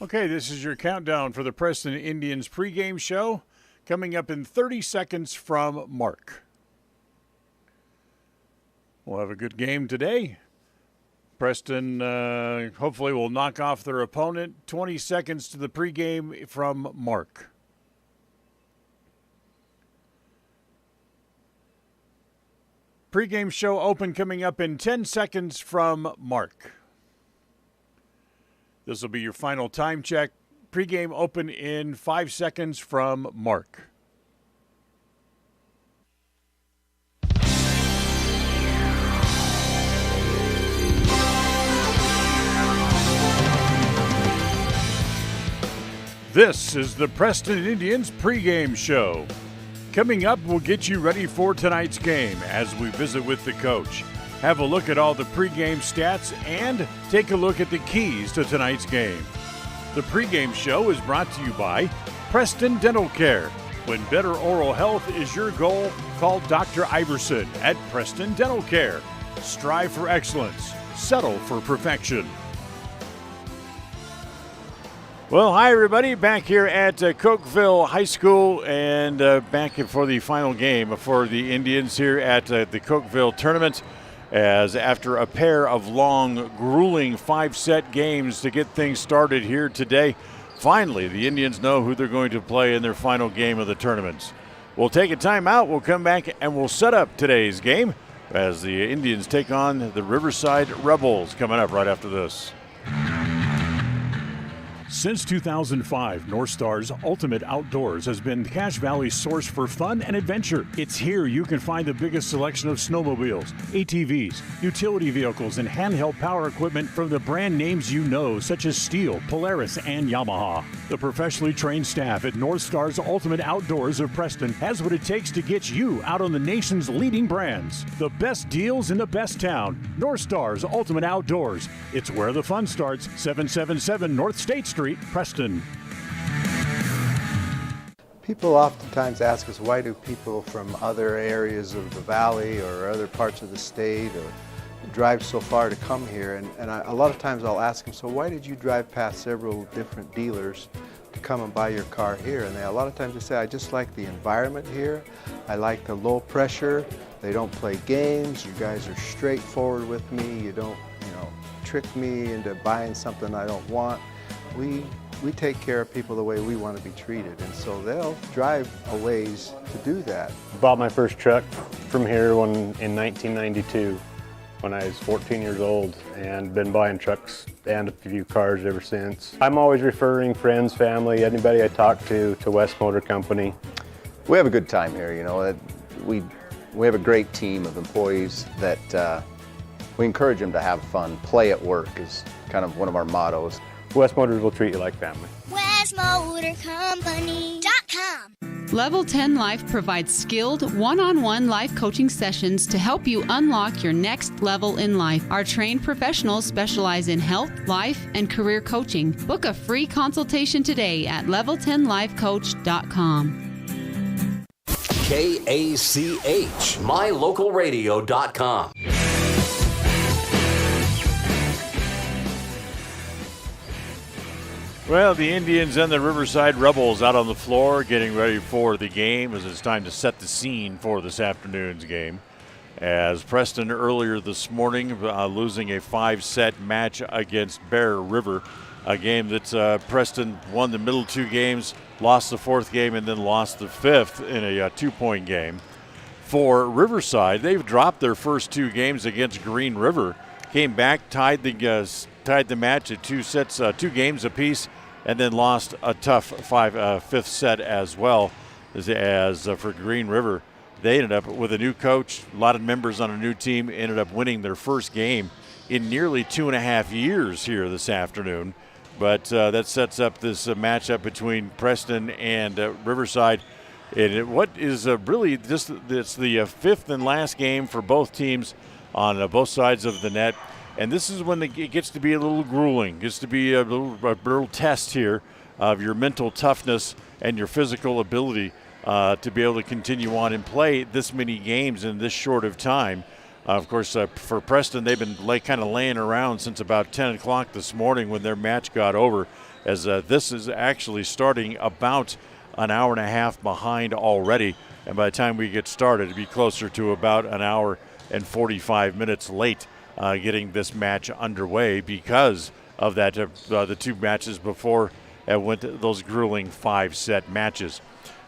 Okay, this is your countdown for the Preston Indians pregame show, coming up in 30 seconds from Mark. We'll have a good game today. Preston hopefully will knock off their opponent. 20 seconds to the pregame from Mark. Pregame show open coming up in 10 seconds from Mark. This will be your final time check. Pregame open in 5 seconds from Mark. This is the Preston Indians pregame show. Coming up, we'll get you ready for tonight's game as we visit with the coach. Have a look at all the pregame stats and take a look at the keys to tonight's game. The pregame show is brought to you by Preston Dental Care. When better oral health is your goal, call Dr. Iverson at Preston Dental Care. Strive for excellence. Settle for perfection. Well, hi everybody, back here at Cokeville High School and back for the final game for the Indians here at the Cokeville tournament. As after a pair of long, grueling 5-set games to get things started here today, finally the Indians know who they're going to play in their final game of the tournament. We'll take a timeout, we'll come back and we'll set up today's game as the Indians take on the Riverside Rebels coming up right after this. Since 2005, North Star's Ultimate Outdoors has been Cache Valley's source for fun and adventure. It's here you can find the biggest selection of snowmobiles, ATVs, utility vehicles, and handheld power equipment from the brand names you know, such as Steel, Polaris, and Yamaha. The professionally trained staff at North Star's Ultimate Outdoors of Preston has what it takes to get you out on the nation's leading brands. The best deals in the best town. North Star's Ultimate Outdoors. It's where the fun starts. 777 North State Street, Preston. People oftentimes ask us, why do people from other areas of the valley or other parts of the state or drive so far to come here? And a lot of times I'll ask them, so why did you drive past several different dealers to come and buy your car here? And a lot of times they say, I just like the environment here. I like the low pressure. They don't play games. You guys are straightforward with me. You don't, trick me into buying something I don't want. We take care of people the way we want to be treated, and so they'll drive a ways to do that. Bought my first truck from here in 1992 when I was 14 years old, and been buying trucks and a few cars ever since. I'm always referring friends, family, anybody I talk to West Motor Company. We have a good time here, We have a great team of employees that we encourage them to have fun. Play at work is kind of one of our mottos. West Motors will treat you like family. WestMotorCompany.com. Level 10 Life provides skilled one-on-one life coaching sessions to help you unlock your next level in life. Our trained professionals specialize in health, life, and career coaching. Book a free consultation today at level10lifecoach.com. KACH, MyLocalRadio.com. Well, the Indians and the Riverside Rebels out on the floor getting ready for the game as it's time to set the scene for this afternoon's game. As Preston earlier this morning losing a 5-set match against Bear River, a game that Preston won the middle 2 games, lost the 4th game, and then lost the 5th in a 2-point game. For Riverside, they've dropped their first 2 games against Green River, came back, tied the match at 2 games apiece, and then lost a tough 5th set as well. As for Green River, they ended up with a new coach, a lot of members on a new team, ended up winning their first game in nearly 2.5 years here this afternoon. But that sets up this matchup between Preston and Riverside. And what is really just it's the 5th and last game for both teams on both sides of the net. And this is when it gets to be a little grueling, gets to be a little test here of your mental toughness and your physical ability to be able to continue on and play this many games in this short of time. Of course, for Preston, they've been kind of laying around since about 10 o'clock this morning when their match got over. as this is actually starting about an hour and a half behind already. And by the time we get started, it'll be closer to about an hour and 45 minutes late getting this match underway because of that the two matches before went those grueling 5-set matches.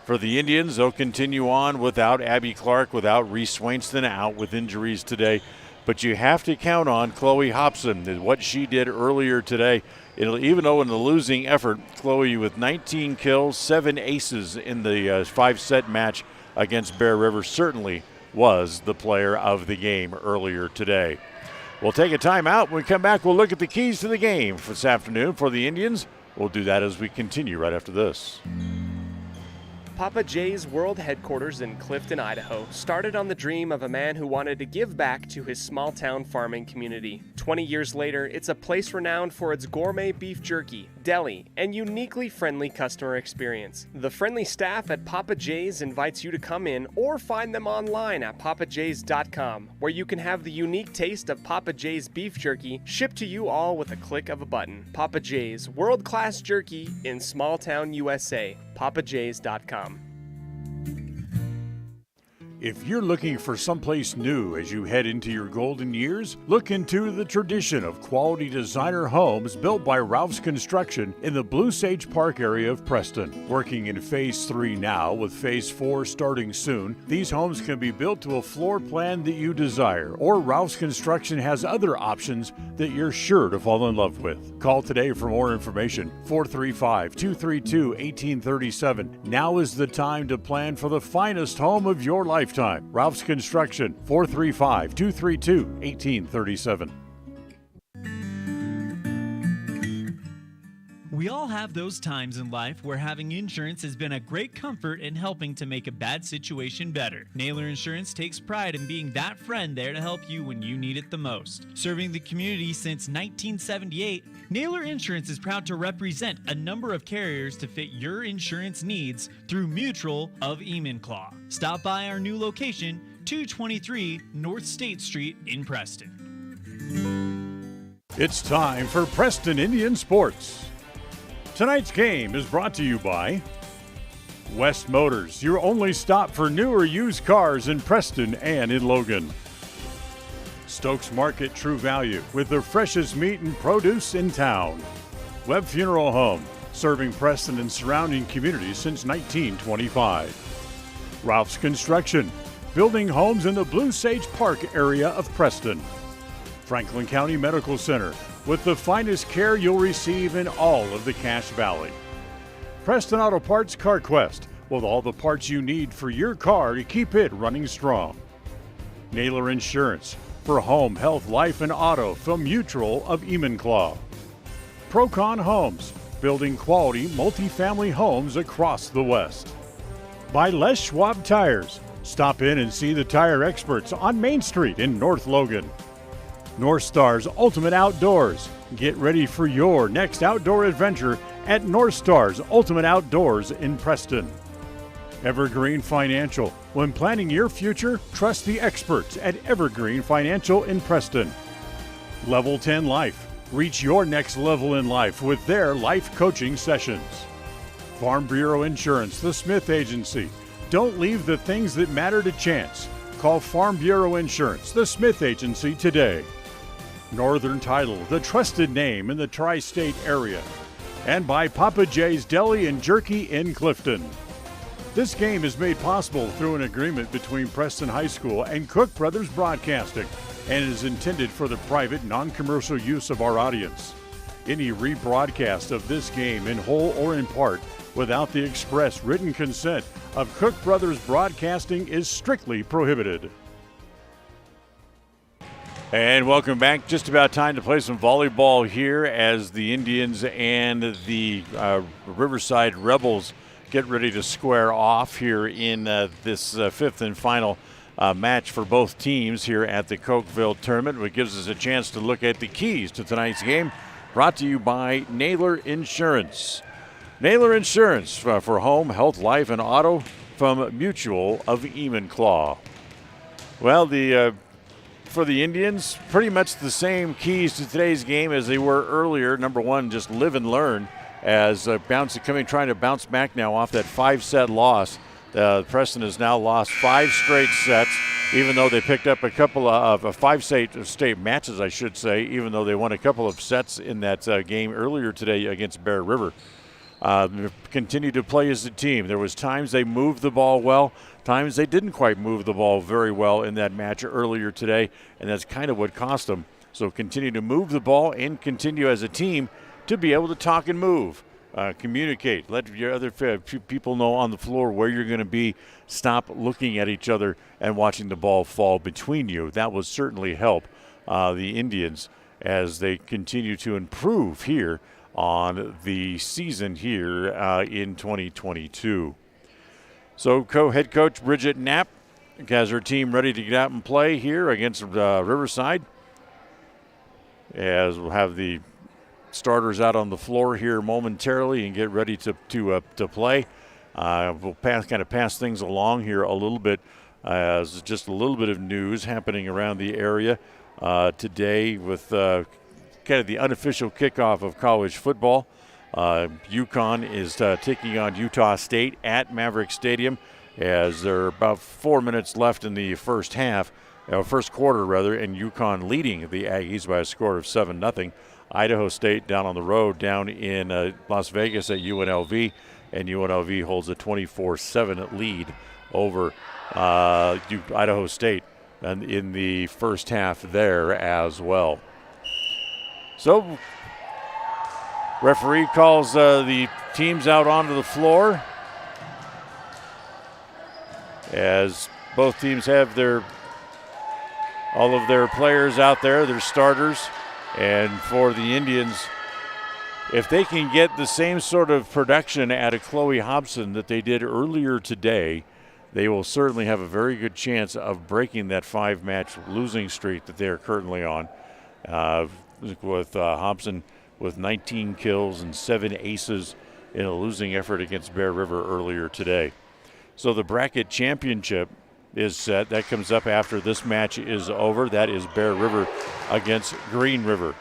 For the Indians, they'll continue on without Abby Clark, without Reese Swainston, out with injuries today. But you have to count on Chloe Hobson, what she did earlier today. Even though in the losing effort, Chloe with 19 kills, 7 aces in the 5-set match against Bear River certainly was the player of the game earlier today. We'll take a timeout. When we come back, we'll look at the keys to the game for this afternoon for the Indians. We'll do that as we continue right after this. Papa J's World Headquarters in Clifton, Idaho, started on the dream of a man who wanted to give back to his small-town farming community. 20 years later, it's a place renowned for its gourmet beef jerky, deli, and uniquely friendly customer experience. The friendly staff at Papa J's invites you to come in or find them online at papajs.com, where you can have the unique taste of Papa J's beef jerky shipped to you all with a click of a button. Papa J's, world-class jerky in small-town USA. papajs.com. If you're looking for someplace new as you head into your golden years, look into the tradition of quality designer homes built by Ralph's Construction in the Blue Sage Park area of Preston. Working in Phase 3 now, with Phase 4 starting soon, these homes can be built to a floor plan that you desire, or Ralph's Construction has other options that you're sure to fall in love with. Call today for more information, 435-232-1837. Now is the time to plan for the finest home of your lifetime. Ralph's Construction, 435-232-1837. We all have those times in life where having insurance has been a great comfort in helping to make a bad situation better. Naylor Insurance takes pride in being that friend there to help you when you need it the most. Serving the community since 1978, Naylor Insurance is proud to represent a number of carriers to fit your insurance needs through Mutual of Enumclaw. Stop by our new location, 223 North State Street in Preston. It's time for Preston Indian Sports. Tonight's game is brought to you by West Motors, your only stop for new or used cars in Preston and in Logan. Stokes Market True Value, with the freshest meat and produce in town. Webb Funeral Home, serving Preston and surrounding communities since 1925. Ralph's Construction, building homes in the Blue Sage Park area of Preston. Franklin County Medical Center, with the finest care you'll receive in all of the Cache Valley. Preston Auto Parts CarQuest, with all the parts you need for your car to keep it running strong. Naylor Insurance, for home, health, life, and auto from Mutual of Enumclaw. Procon Homes, building quality multifamily homes across the West. By Les Schwab Tires, stop in and see the tire experts on Main Street in North Logan. North Star's Ultimate Outdoors. Get ready for your next outdoor adventure at North Star's Ultimate Outdoors in Preston. Evergreen Financial. When planning your future, trust the experts at Evergreen Financial in Preston. Level 10 Life. Reach your next level in life with their life coaching sessions. Farm Bureau Insurance, the Smith Agency. Don't leave the things that matter to chance. Call Farm Bureau Insurance, the Smith Agency today. Northern Title, the trusted name in the tri-state area. And by Papa J's Deli and Jerky in Clifton. This game is made possible through an agreement between Preston High School and Cook Brothers Broadcasting and is intended for the private, non-commercial use of our audience. Any rebroadcast of this game in whole or in part without the express written consent of Cook Brothers Broadcasting is strictly prohibited. And welcome back. Just about time to play some volleyball here as the Indians and the Riverside Rebels get ready to square off here in this fifth and final match for both teams here at the Cokeville tournament, which gives us a chance to look at the keys to tonight's game, brought to you by Naylor Insurance. Naylor Insurance for home, health, life, and auto from Mutual of Enumclaw. Well, for the Indians, pretty much the same keys to today's game as they were earlier. Number one, just live and learn. as trying to bounce back now off that 5-set loss. Preston has now lost 5 straight sets, even though they picked up a couple of 5-state matches, I should say, even though they won a couple of sets in that game earlier today against Bear River. Continue to play as a team. There was times they moved the ball well, times they didn't quite move the ball very well in that match earlier today, and that's kind of what cost them. So continue to move the ball and continue as a team to be able to talk and move. Communicate. Let your other people know on the floor where you're going to be. Stop looking at each other and watching the ball fall between you. That will certainly help the Indians as they continue to improve here on the season here in 2022. So head coach Bridget Knapp has her team ready to get out and play here against Riverside, as we'll have the starters out on the floor here momentarily and get ready to play. We'll pass things along here a little bit as just a little bit of news happening around the area today with kind of the unofficial kickoff of college football. UConn is taking on Utah State at Maverick Stadium as there are about 4 minutes left in the first quarter, and UConn leading the Aggies by a score of 7-0. Idaho State down on the road down in Las Vegas at UNLV, and UNLV holds a 24-7 lead over Idaho State and in the first half there as well. So referee calls the teams out onto the floor as both teams have all of their players out there, their starters. And for the Indians, if they can get the same sort of production out of Chloe Hobson that they did earlier today, they will certainly have a very good chance of breaking that 5-match losing streak that they are currently on. With Hobson with 19 kills and 7 aces in a losing effort against Bear River earlier today. So the bracket championship is set. That comes up after this match is over. That is Bear River against Green River.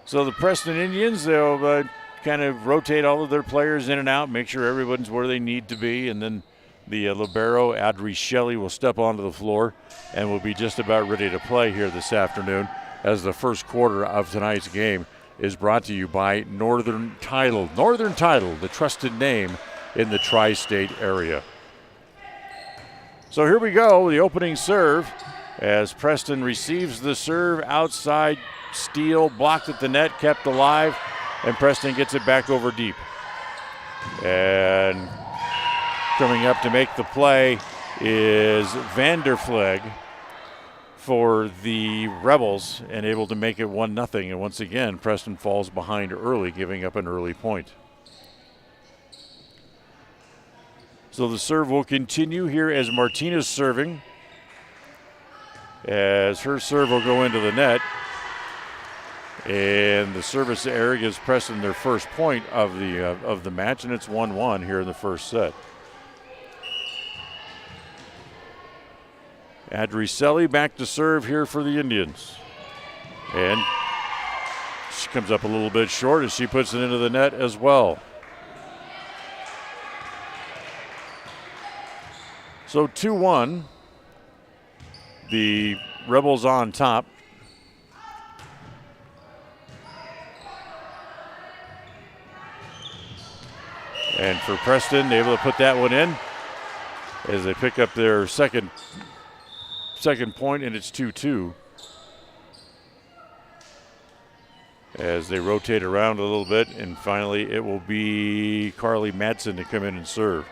So the Preston Indians, they'll kind of rotate all of their players in and out, make sure everyone's where they need to be, and then the libero, Adri Shelley, will step onto the floor and will be just about ready to play here this afternoon as the first quarter of tonight's game is brought to you by Northern Title. Northern Title, the trusted name in the tri-state area. So here we go, the opening serve as Preston receives the serve outside. Steele blocked at the net, kept alive, and Preston gets it back over deep. And coming up to make the play is Vanderfleg for the Rebels and able to make it 1-0. And once again, Preston falls behind early, giving up an early point. So the serve will continue here as Martinez serving. As her serve will go into the net. And the service error gives Preston their first point of the match, and it's 1-1 here in the first set. Adricelli back to serve here for the Indians. And she comes up a little bit short as she puts it into the net as well. So 2-1, the Rebels on top. And for Preston, able to put that one in as they pick up their second point, and it's 2-2. As they rotate around a little bit, and finally it will be Carly Madsen to come in and serve.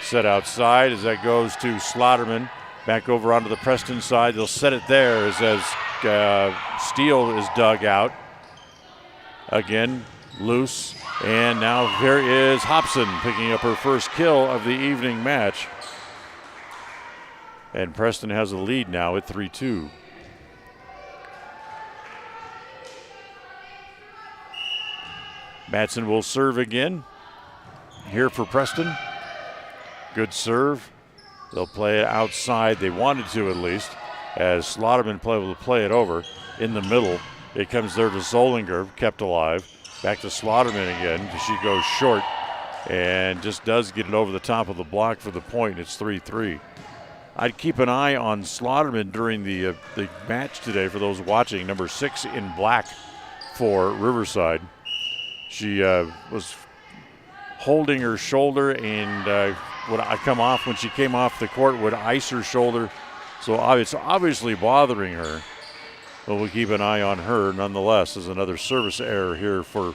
Set outside as that goes to Slaughterman. Back over onto the Preston side. They'll set it there as Steele is dug out. Again, loose. And now there is Hobson picking up her first kill of the evening match. And Preston has a lead now at 3-2. Madsen will serve again. here for Preston. Good serve. They'll play it outside. They wanted to at least, as Slaughterman able to play it over in the middle. It comes there to Zollinger, kept alive. Back to Slaughterman again. She goes short and just does get it over the top of the block for the point. It's 3-3. I'd keep an eye on Slaughterman during the match today for those watching. Number 6 in black for Riverside. She was holding her shoulder and would come off when she came off the court, would ice her shoulder. So it's obviously bothering her. But we'll keep an eye on her nonetheless. As another service error here for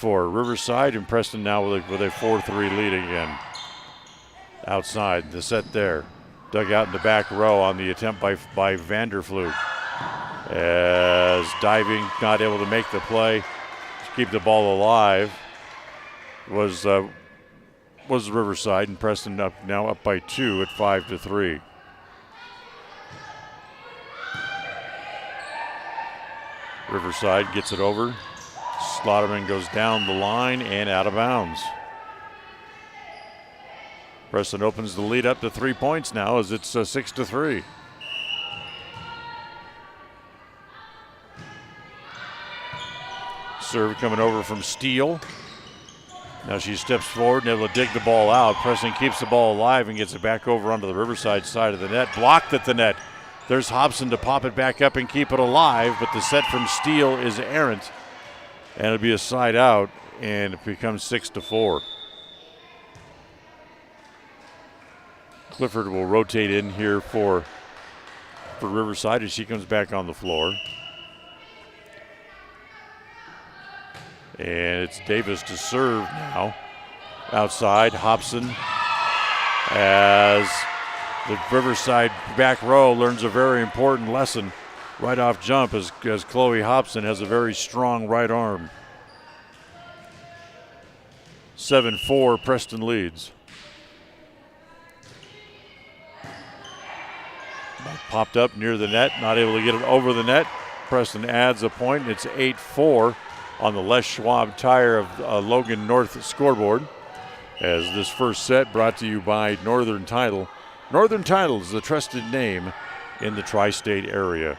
Riverside, and Preston now with a 4-3 lead again. Outside, the set there. Dug out in the back row on the attempt by Vandervloot. As diving, not able to make the play to keep the ball alive was Riverside, and Preston now up by 2 at 5-3. Riverside gets it over. Slaughterman goes down the line and out of bounds. Preston opens the lead up to 3 points now as it's 6-3. Serve coming over from Steele. Now she steps forward and able to dig the ball out. Preston keeps the ball alive and gets it back over onto the Riverside side of the net. Blocked at the net. There's Hobson to pop it back up and keep it alive, but the set from Steele is errant. And it'll be a side out, and it becomes 6-4. Clifford will rotate in here for Riverside as she comes back on the floor. And it's Davis to serve now. Outside, Hobson, as the Riverside back row learns a very important lesson right off jump as Chloe Hobson has a very strong right arm. 7-4, Preston leads. Popped up near the net, not able to get it over the net. Preston adds a point. It's 8-4 on the Les Schwab Tire of Logan North scoreboard. As this first set brought to you by Northern Title. Northern Title is the trusted name in the tri-state area.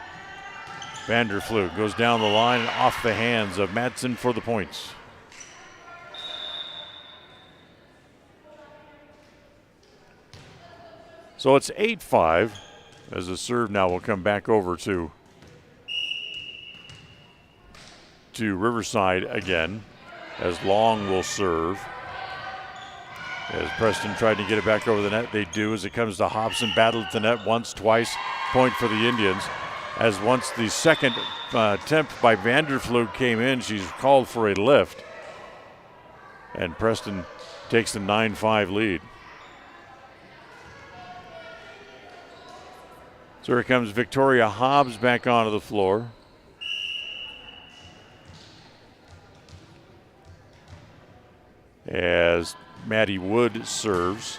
Vandervloot goes down the line and off the hands of Madsen for the points. So it's 8-5 as the serve now will come back over to Riverside again, as Long will serve. As Preston tried to get it back over the net, they do as it comes to Hobson. Battled at the net once, twice. Point for the Indians. As once the second attempt by Vandervloot came in, she's called for a lift. And Preston takes the 9-5 lead. So here comes Victoria Hobbs back onto the floor. As Maddie Wood serves.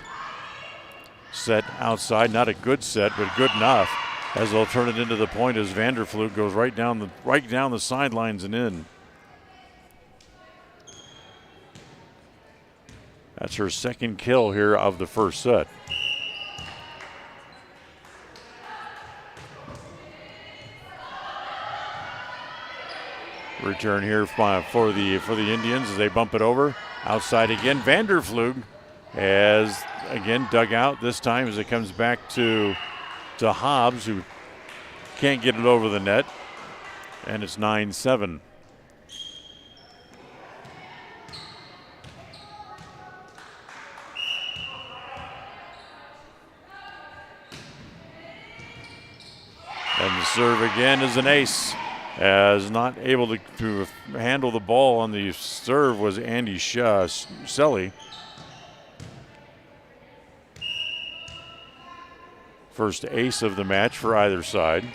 Set outside, not a good set, but good enough. As they'll turn it into the point as Vandervloot goes right down the sidelines and in. That's her second kill here of the first set. Return here for the Indians as they bump it over. Outside again, Vandervloot as again dug out this time as it comes back to Hobbs, who can't get it over the net, and it's 9-7. And the serve again is an ace. As not able to handle the ball on the serve was Andy Selly. First ace of the match for either side.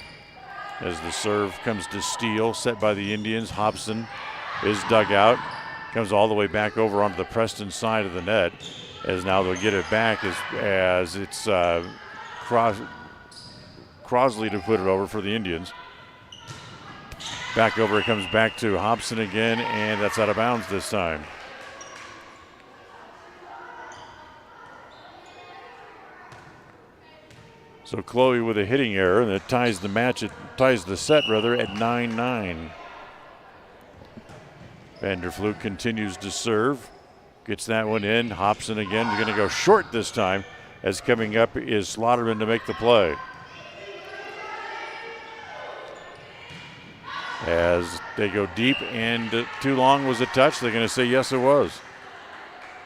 As the serve comes to Steele, set by the Indians. Hobson is dug out. Comes all the way back over onto the Preston side of the net. As now they'll get it back as it's Crosley to put it over for the Indians. Back over, it comes back to Hobson again, and that's out of bounds this time. So Chloe with a hitting error, and it ties the set rather at 9-9. Vanderfluke continues to serve. Gets that one in. Hobson again going to go short this time, as coming up is Slaughterman to make the play. As they go deep, and too long was a touch. They're going to say yes, it was.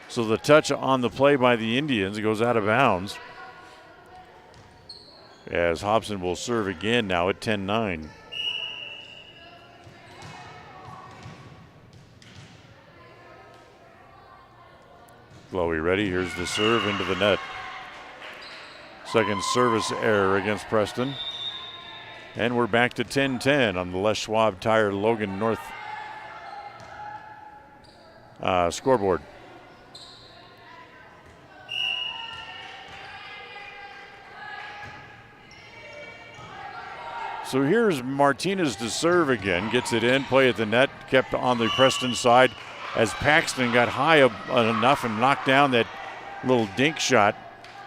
So the touch on the play by the Indians goes out of bounds, as Hobson will serve again now at 10-9. Chloe ready. Here's the serve into the net. Second service error against Preston. And we're back to 10-10 on the Les Schwab Tire Logan North scoreboard. So here's Martinez to serve again. Gets it in, play at the net, kept on the Preston side as Paxton got high enough and knocked down that little dink shot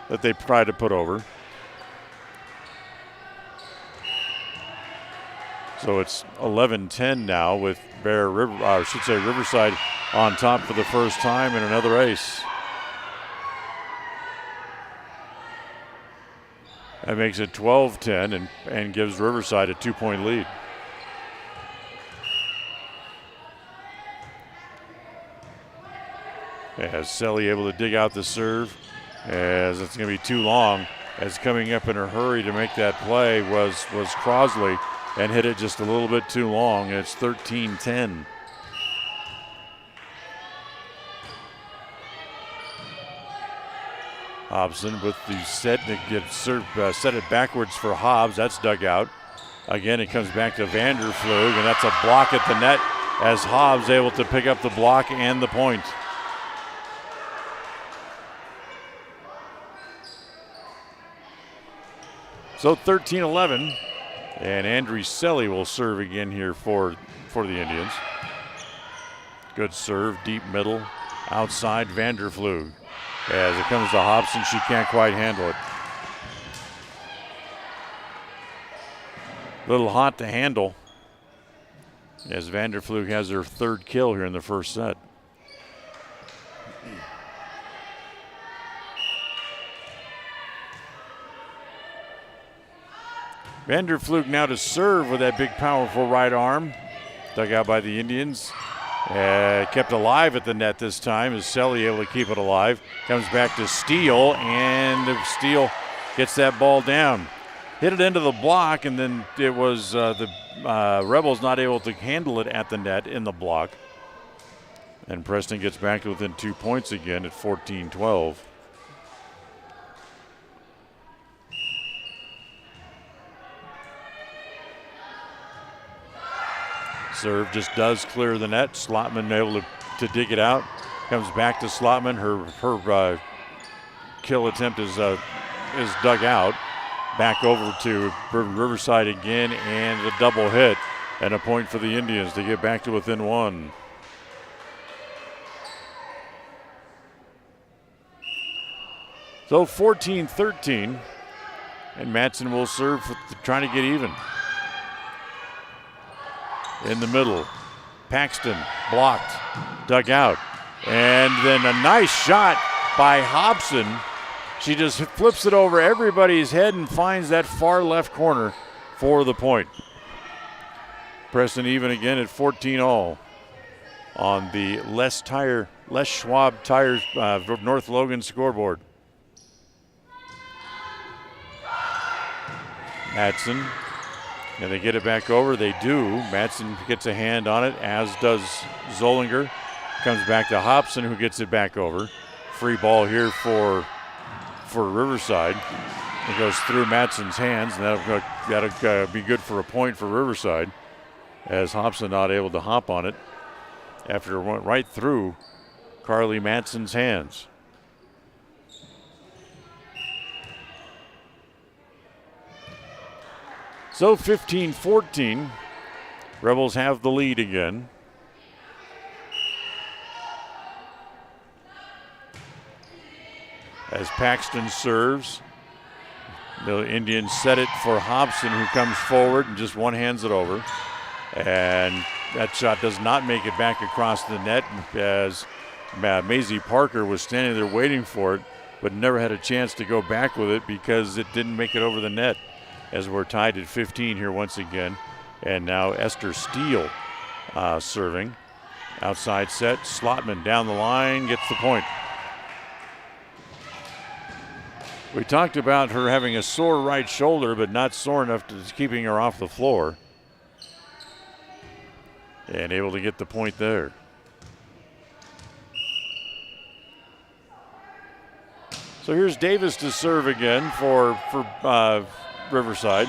that they tried to put over. So it's 11-10 now with Riverside on top for the first time in another ace. That makes it 12-10 and gives Riverside a 2-point lead. As Selly able to dig out the serve, as it's going to be too long, as coming up in a hurry to make that play was Crosley, and hit it just a little bit too long. It's 13-10. Hobson with the set to get set it backwards for Hobbs. That's dug out. Again, it comes back to Vanderflug, and that's a block at the net as Hobbs able to pick up the block and the point. So 13-11, and Andrew Selly will serve again here for the Indians. Good serve, deep middle, outside Vanderflug. As it comes to Hobson, she can't quite handle it. Little hot to handle, as Vanderflug has her third kill here in the first set. Vanderflug now to serve with that big, powerful right arm. Dug out by the Indians. Kept alive at the net this time. Is Selly able to keep it alive? Comes back to Steele, and Steele gets that ball down. Hit it into the block, and then it was the Rebels not able to handle it at the net in the block. And Preston gets back to within 2 points again at 14-12. Serve just does clear the net. Slotman able to dig it out. Comes back to Slotman. Her kill attempt is dug out. Back over to Riverside again, and a double hit and a point for the Indians to get back to within one. So 14-13, and Matson will serve trying to get even. In the middle, Paxton blocked, dug out, and then a nice shot by Hobson. She just flips it over everybody's head and finds that far left corner for the point. Preston even again at 14-all on the Les Schwab Tire North Logan scoreboard. Matson. And they get it back over. They do. Matson gets a hand on it, as does Zollinger. Comes back to Hobson, who gets it back over. Free ball here for Riverside. It goes through Matson's hands, and that'll be good for a point for Riverside, as Hobson not able to hop on it after it went right through Carly Matson's hands. So 15-14, Rebels have the lead again. As Paxton serves, The Indians set it for Hobson, who comes forward and just one-hands it over. And that shot does not make it back across the net, as Maisie Parker was standing there waiting for it, but never had a chance to go back with it because it didn't make it over the net, as we're tied at 15 here once again. And now Esther Steele serving. Outside set, Slotman down the line, gets the point. We talked about her having a sore right shoulder, but not sore enough to keeping her off the floor. And able to get the point there. So here's Davis to serve again for Riverside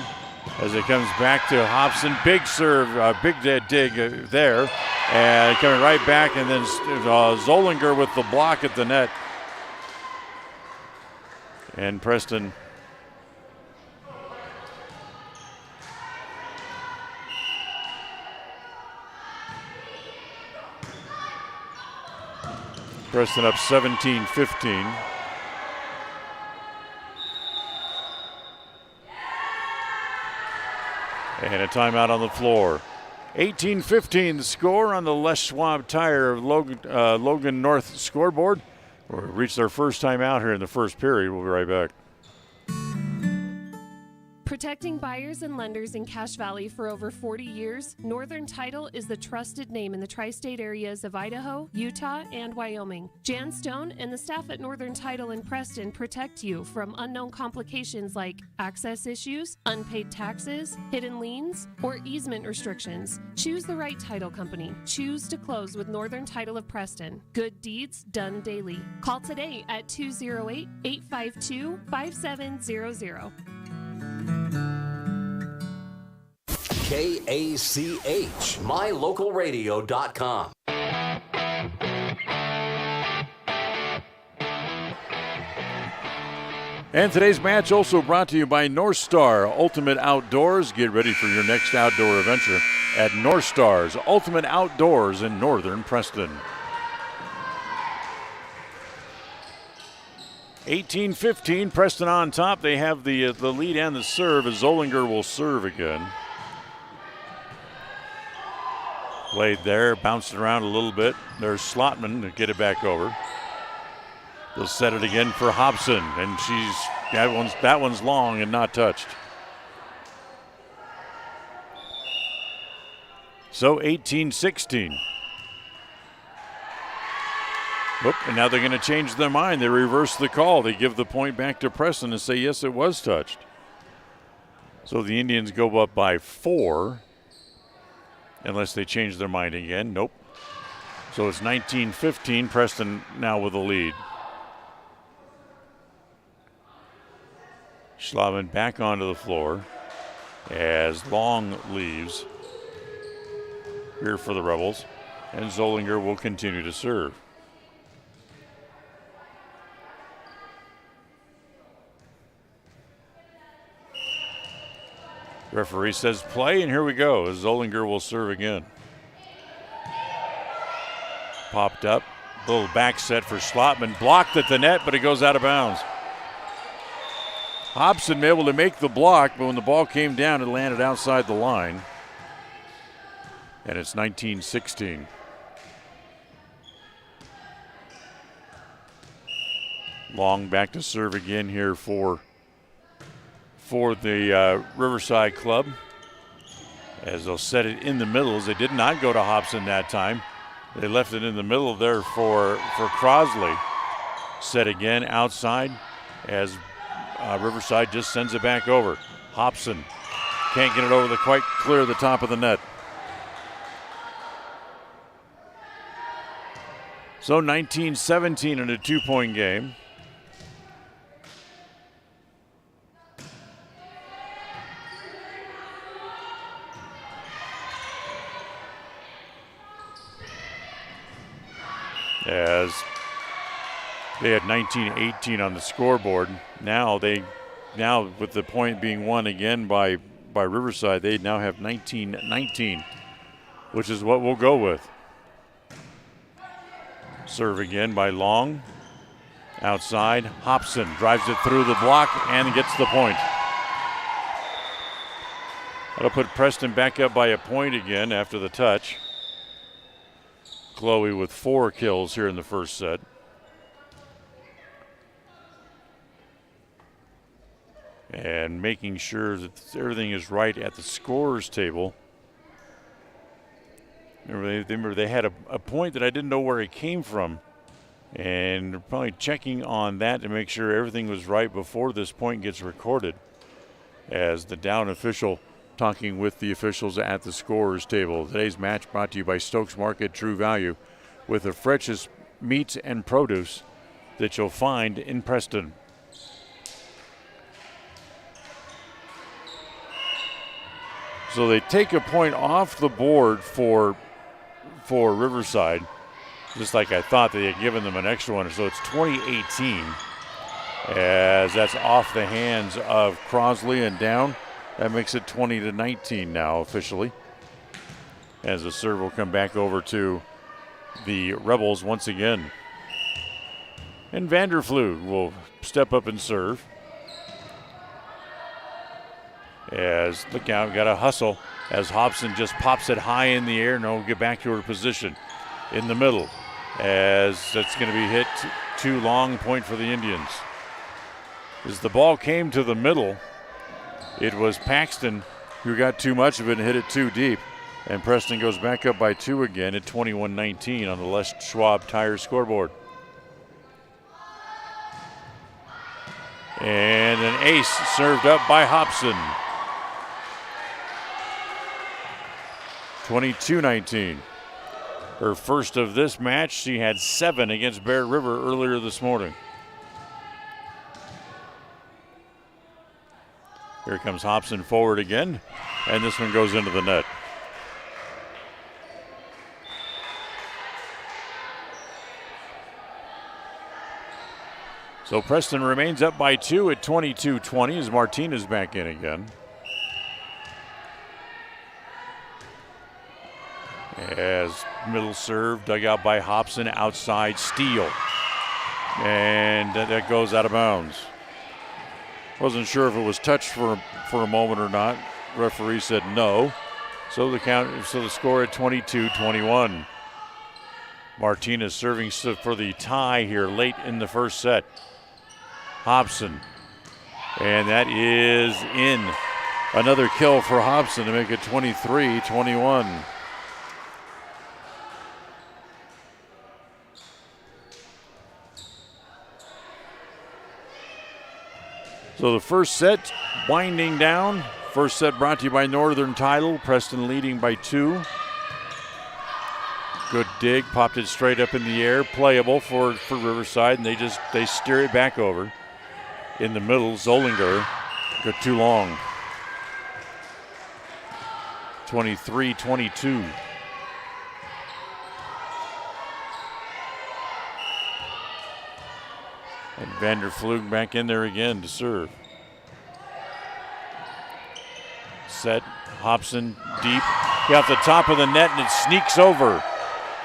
as it comes back to Hobson. Big serve, big dig there. And coming right back, and then Zollinger with the block at the net. And Preston up 17-15. And a timeout on the floor. 18-15 the score on the Les Schwab Tire of Logan North scoreboard. We'll reach their first time out here in the first period. We'll be right back. Protecting buyers and lenders in Cache Valley for over 40 years, Northern Title is the trusted name in the tri-state areas of Idaho, Utah, and Wyoming. Jan Stone and the staff at Northern Title in Preston protect you from unknown complications like access issues, unpaid taxes, hidden liens, or easement restrictions. Choose the right title company. Choose to close with Northern Title of Preston. Good deeds done daily. Call today at 208-852-5700. KACH, mylocalradio.com. And today's match also brought to you by North Star Ultimate Outdoors. Get ready for your next outdoor adventure at North Star's Ultimate Outdoors in northern Preston. 18-15, Preston on top. They have the lead and the serve as Zollinger will serve again. Played there, bounced it around a little bit. There's Slotman to get it back over. They'll set it again for Hobson, and that one's long and not touched. So 18-16. Whoop, and now they're going to change their mind. They reverse the call. They give the point back to Preston and say, yes, it was touched. So the Indians go up by 4. Unless they change their mind again. Nope. So it's 19-15. Preston now with the lead. Schlaven back onto the floor as Long leaves here for the Rebels. And Zollinger will continue to serve. Referee says play, and here we go as Zollinger will serve again. Popped up, little back set for Slotman, blocked at the net, but it goes out of bounds. Hobson able to make the block, but when the ball came down, it landed outside the line. And it's 19-16. Long back to serve again here for the Riverside club, as they'll set it in the middle. As they did not go to Hobson that time. They left it in the middle there for Crosley. Set again outside as Riverside just sends it back over. Hobson can't get it over quite clear the top of the net. So 19-17 in a 2-point game. As they had 19-18 on the scoreboard. Now with the point being won again by Riverside, they now have 19-19, which is what we'll go with. Serve again by Long. Outside, Hobson drives it through the block and gets the point. That'll put Preston back up by a point again after the touch. Chloe with 4 kills here in the first set. And making sure that everything is right at the scorers table. Remember they had a point that I didn't know where it came from. And they're probably checking on that to make sure everything was right before this point gets recorded. As the down official talking with the officials at the scorers table. Today's match brought to you by Stokes Market True Value, with the freshest meats and produce that you'll find in Preston. So they take a point off the board for Riverside, just like I thought they had given them an extra one. So it's 20-18, as that's off the hands of Crosley and down. That makes it 20-19 now officially, as the serve will come back over to the Rebels once again. And Vandervloed will step up and serve. As, look out, got a hustle as Hobson just pops it high in the air, and will get back to her position in the middle, as that's going to be hit too long, point for the Indians. As the ball came to the middle, it was Paxton who got too much of it and hit it too deep. And Preston goes back up by 2 again at 21-19 on the Les Schwab Tire scoreboard. And an ace served up by Hobson. 22-19. Her first of this match. She had 7 against Bear River earlier this morning. Here comes Hobson forward again, and this one goes into the net. So Preston remains up by 2 at 22-20 as Martinez back in again. As middle serve dug out by Hobson, outside steal. And that goes out of bounds. Wasn't sure if it was touched for a moment or not. Referee said no. So the score at 22-21. Martinez serving for the tie here late in the first set. Hobson. And that is in. Another kill for Hobson to make it 23-21. So the first set winding down. First set brought to you by Northern Title. Preston leading by 2. Good dig, popped it straight up in the air. Playable for Riverside, and they steer it back over. In the middle, Zollinger got too long. 23-22. And Vandervloed back in there again to serve. Set, Hobson deep. Got the top of the net, and it sneaks over.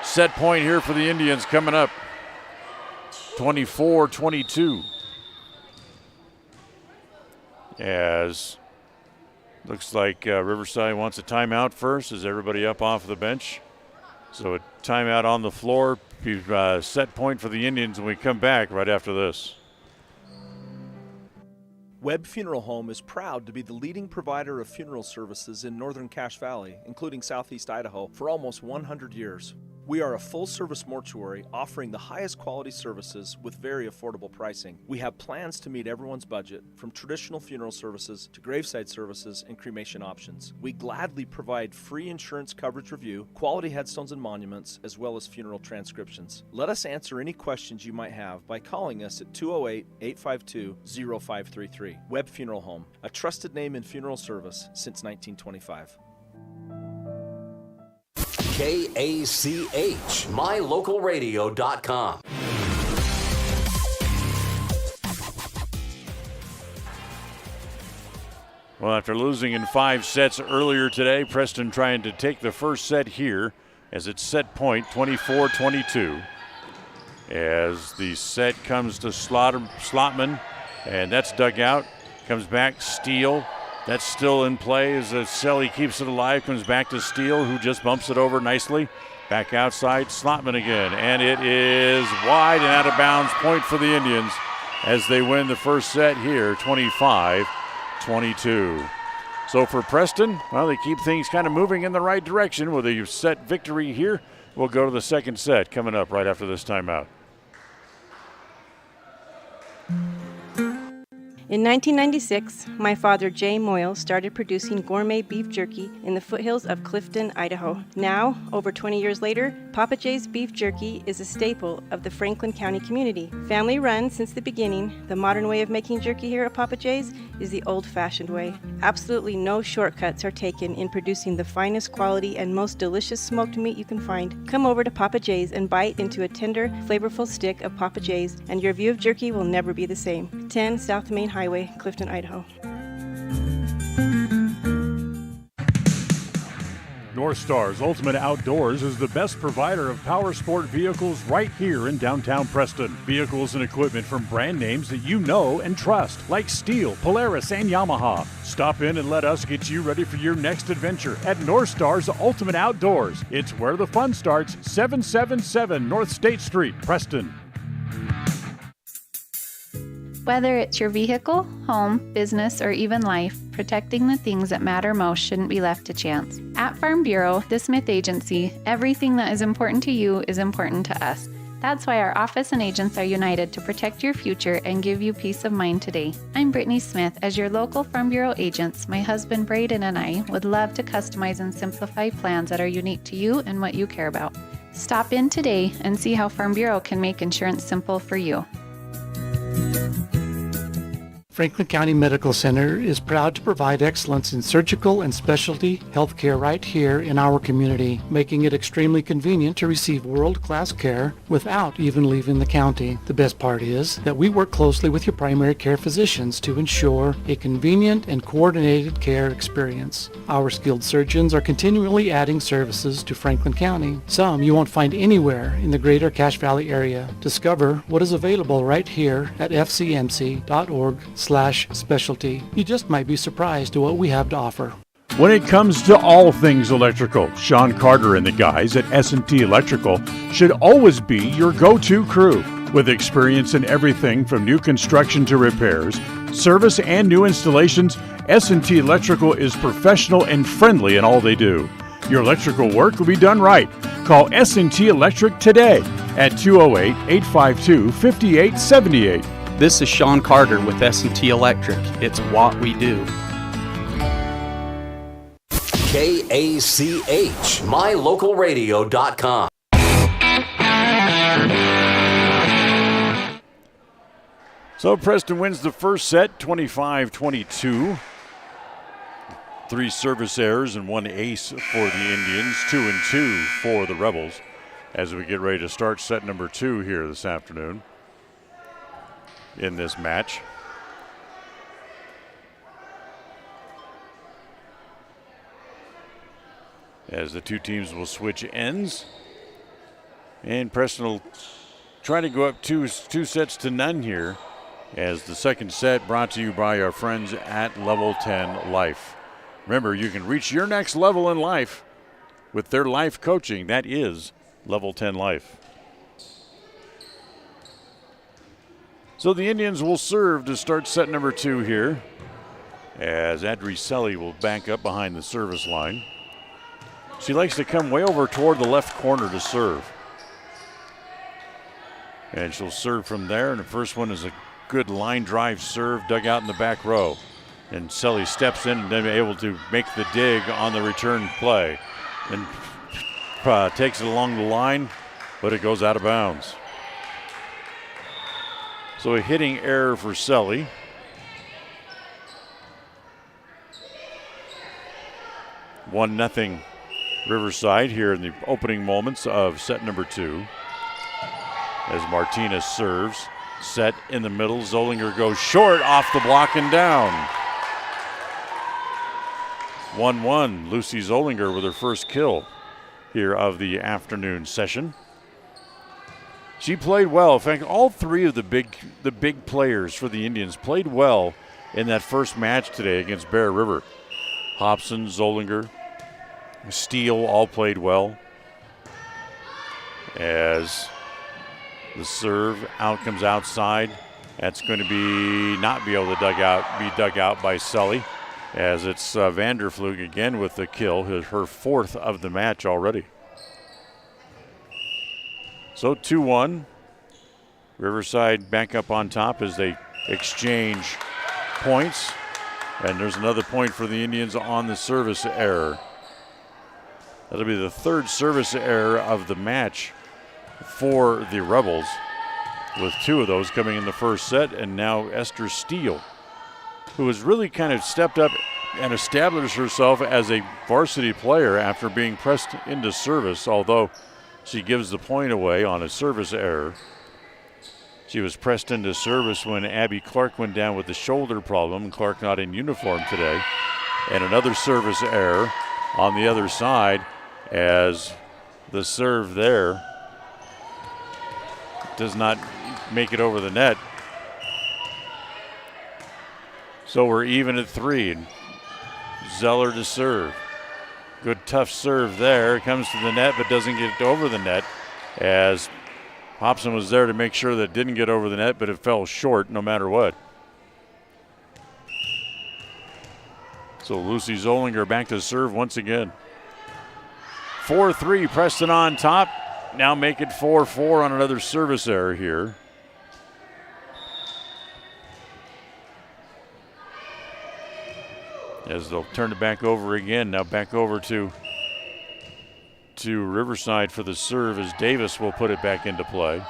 Set point here for the Indians coming up. 24-22. As looks like Riverside wants a timeout first as everybody up off the bench. So a timeout on the floor. Set point for the Indians when we come back right after this. Webb Funeral Home is proud to be the leading provider of funeral services in northern Cache Valley, including southeast Idaho, for almost 100 years. We are a full-service mortuary offering the highest quality services with very affordable pricing. We have plans to meet everyone's budget, from traditional funeral services to graveside services and cremation options. We gladly provide free insurance coverage review, quality headstones and monuments, as well as funeral transcriptions. Let us answer any questions you might have by calling us at 208-852-0533. Webb Funeral Home, a trusted name in funeral service since 1925. KACH, mylocalradio.com. Well, after losing in 5 sets earlier today, Preston trying to take the first set here as it's set point 24-22. As the set comes to Slotman, and that's dug out. Comes back, steal, That's still in play as Selly keeps it alive, comes back to Steele, who just bumps it over nicely. Back outside, Slotman again, and it is wide and out of bounds. Point for the Indians as they win the first set here, 25-22. So for Preston, well, they keep things kind of moving in the right direction with a set victory here. We'll go to the second set coming up right after this timeout. In 1996, my father, Jay Moyle, started producing gourmet beef jerky in the foothills of Clifton, Idaho. Now, over 20 years later, Papa Jay's beef jerky is a staple of the Franklin County community. Family run since the beginning, the modern way of making jerky here at Papa Jay's is the old-fashioned way. Absolutely no shortcuts are taken in producing the finest quality and most delicious smoked meat you can find. Come over to Papa Jay's and bite into a tender, flavorful stick of Papa Jay's, and your view of jerky will never be the same. 10 South Main Highway, Clifton, Idaho. North Star's Ultimate Outdoors is the best provider of power sport vehicles right here in downtown Preston. Vehicles and equipment from brand names that you know and trust, like Steel, Polaris, and Yamaha. Stop in and let us get you ready for your next adventure at North Star's Ultimate Outdoors. It's where the fun starts, 777 North State Street, Preston. Whether it's your vehicle, home, business, or even life, protecting the things that matter most shouldn't be left to chance. At Farm Bureau, the Smith Agency, everything that is important to you is important to us. That's why our office and agents are united to protect your future and give you peace of mind today. I'm Brittany Smith. As your local Farm Bureau agents, my husband Braden and I would love to customize and simplify plans that are unique to you and what you care about. Stop in today and see how Farm Bureau can make insurance simple for you. Franklin County Medical Center is proud to provide excellence in surgical and specialty healthcare right here in our community, making it extremely convenient to receive world-class care without even leaving the county. The best part is that we work closely with your primary care physicians to ensure a convenient and coordinated care experience. Our skilled surgeons are continually adding services to Franklin County, some you won't find anywhere in the greater Cache Valley area. Discover what is available right here at fcmc.org/specialty. You just might be surprised at what we have to offer. When it comes to all things electrical, Sean Carter and the guys at S&T Electrical should always be your go-to crew. With experience in everything from new construction to repairs, service, and new installations, S&T Electrical is professional and friendly in all they do. Your electrical work will be done right. Call S&T Electric today at 208-852-5878. This is Sean Carter with S&T Electric. It's what we do. KACH, mylocalradio.com. So Preston wins the first set, 25-22. 3 service errors and 1 ace for the Indians, 2-2 for the Rebels as we get ready to start set number 2 here this afternoon in this match. As the two teams will switch ends. And Preston will try to go up two sets to none here as the second set brought to you by our friends at Level 10 Life. Remember, you can reach your next level in life with their life coaching. That is Level 10 Life. So the Indians will serve to start set number 2 here as Adricelli will bank up behind the service line. She likes to come way over toward the left corner to serve. And she'll serve from there, and the first one is a good line drive serve dug out in the back row. And Selly steps in and then able to make the dig on the return play. And takes it along the line, but it goes out of bounds. So a hitting error for Selly. One nothing Riverside here in the opening moments of set number 2. As Martinez serves, set in the middle. Zollinger goes short off the block and down. 1-1, Lucy Zollinger with her first kill here of the afternoon session. She played well. In fact, all 3 of the big players for the Indians played well in that first match today against Bear River. Hobson, Zollinger, Steele all played well. As the serve comes outside. That's going to be not be able to be dug out by Sully, as it's Vanderflug again with the kill, her fourth of the match already. So 2-1. Riverside back up on top as they exchange points. And there's another point for the Indians on the service error. That'll be the third service error of the match for the Rebels, with two of those coming in the first set. And now Esther Steele, who has really kind of stepped up and established herself as a varsity player after being pressed into service, although she gives the point away on a service error. She was pressed into service when Abby Clark went down with the shoulder problem. Clark not in uniform today. And another service error on the other side, as the serve there does not make it over the net. So we're even at 3. Zeller to serve. Good tough serve there. Comes to the net but doesn't get over the net, as Hobson was there to make sure that it didn't get over the net, but it fell short no matter what. So Lucy Zollinger back to serve once again. 4-3, Preston on top. Now make it 4-4 on another service error here. As they'll turn it back over again. Now back over to Riverside for the serve, as Davis will put it back into play.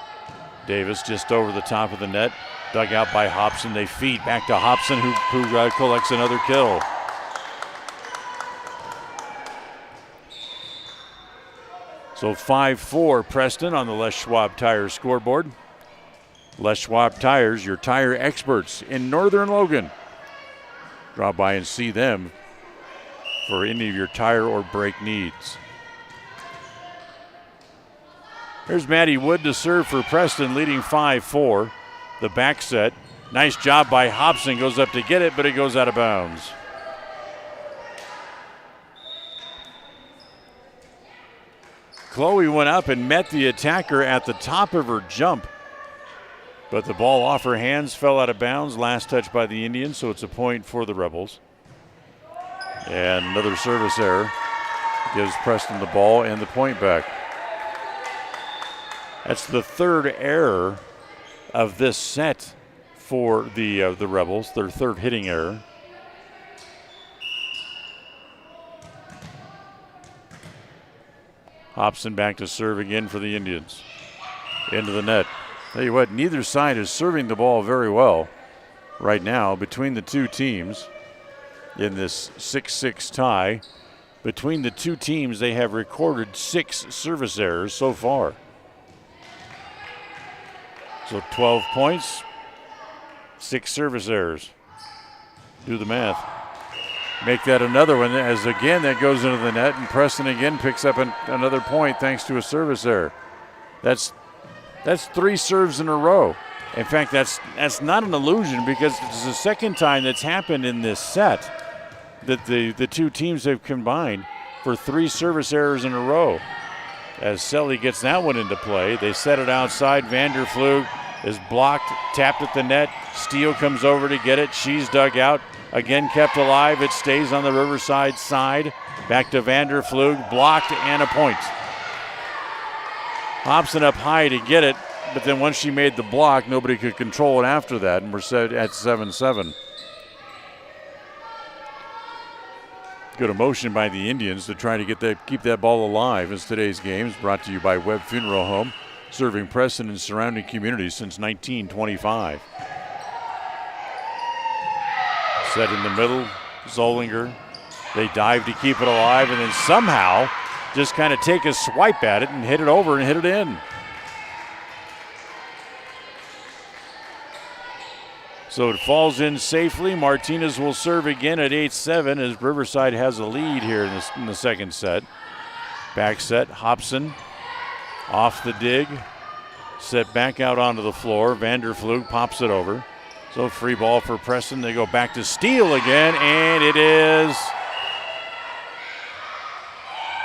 Davis just over the top of the net, dug out by Hobson. They feed back to Hobson, who collects another kill. So 5-4 Preston on the Les Schwab Tires scoreboard. Les Schwab Tires, your tire experts in Northern Logan. Drop by and see them for any of your tire or brake needs. Here's Maddie Wood to serve for Preston, leading 5-4. The back set. Nice job by Hobson. Goes up to get it, but it goes out of bounds. Chloe went up and met the attacker at the top of her jump, but the ball off her hands fell out of bounds. Last touch by the Indians, so it's a point for the Rebels. And another service error gives Preston the ball and the point back. That's the third error of this set for the Rebels, their third hitting error. Hobson back to serve again for the Indians. Into the net. Tell you what, neither side is serving the ball very well right now between the two teams in this 6-6 tie. Between the two teams, they have recorded 6 service errors so far. So 12 points, 6 service errors. Do the math. Make that another one, as again that goes into the net, and Preston again picks up another point thanks to a service error. That's 3 serves in a row. In fact, that's not an illusion, because it's the second time that's happened in this set that the two teams have combined for 3 service errors in a row. As Selly gets that one into play, they set it outside. Vanderflug is blocked, tapped at the net. Steele comes over to get it. She's dug out. Again kept alive. It stays on the Riverside side. Back to Vanderflug, blocked, and a point. Hobson up high to get it, but then once she made the block, nobody could control it after that, and we're set at 7-7. Good emotion by the Indians to try to keep that ball alive, as today's game is brought to you by Webb Funeral Home, serving Preston and surrounding communities since 1925. Set in the middle, Zollinger. They dive to keep it alive, and then somehow just kind of take a swipe at it and hit it over and hit it in. So it falls in safely. Martinez will serve again at 8-7 as Riverside has a lead here in the second set. Back set, Hobson off the dig. Set back out onto the floor. Vanderflug pops it over. So free ball for Preston. They go back to Steele again, and it is.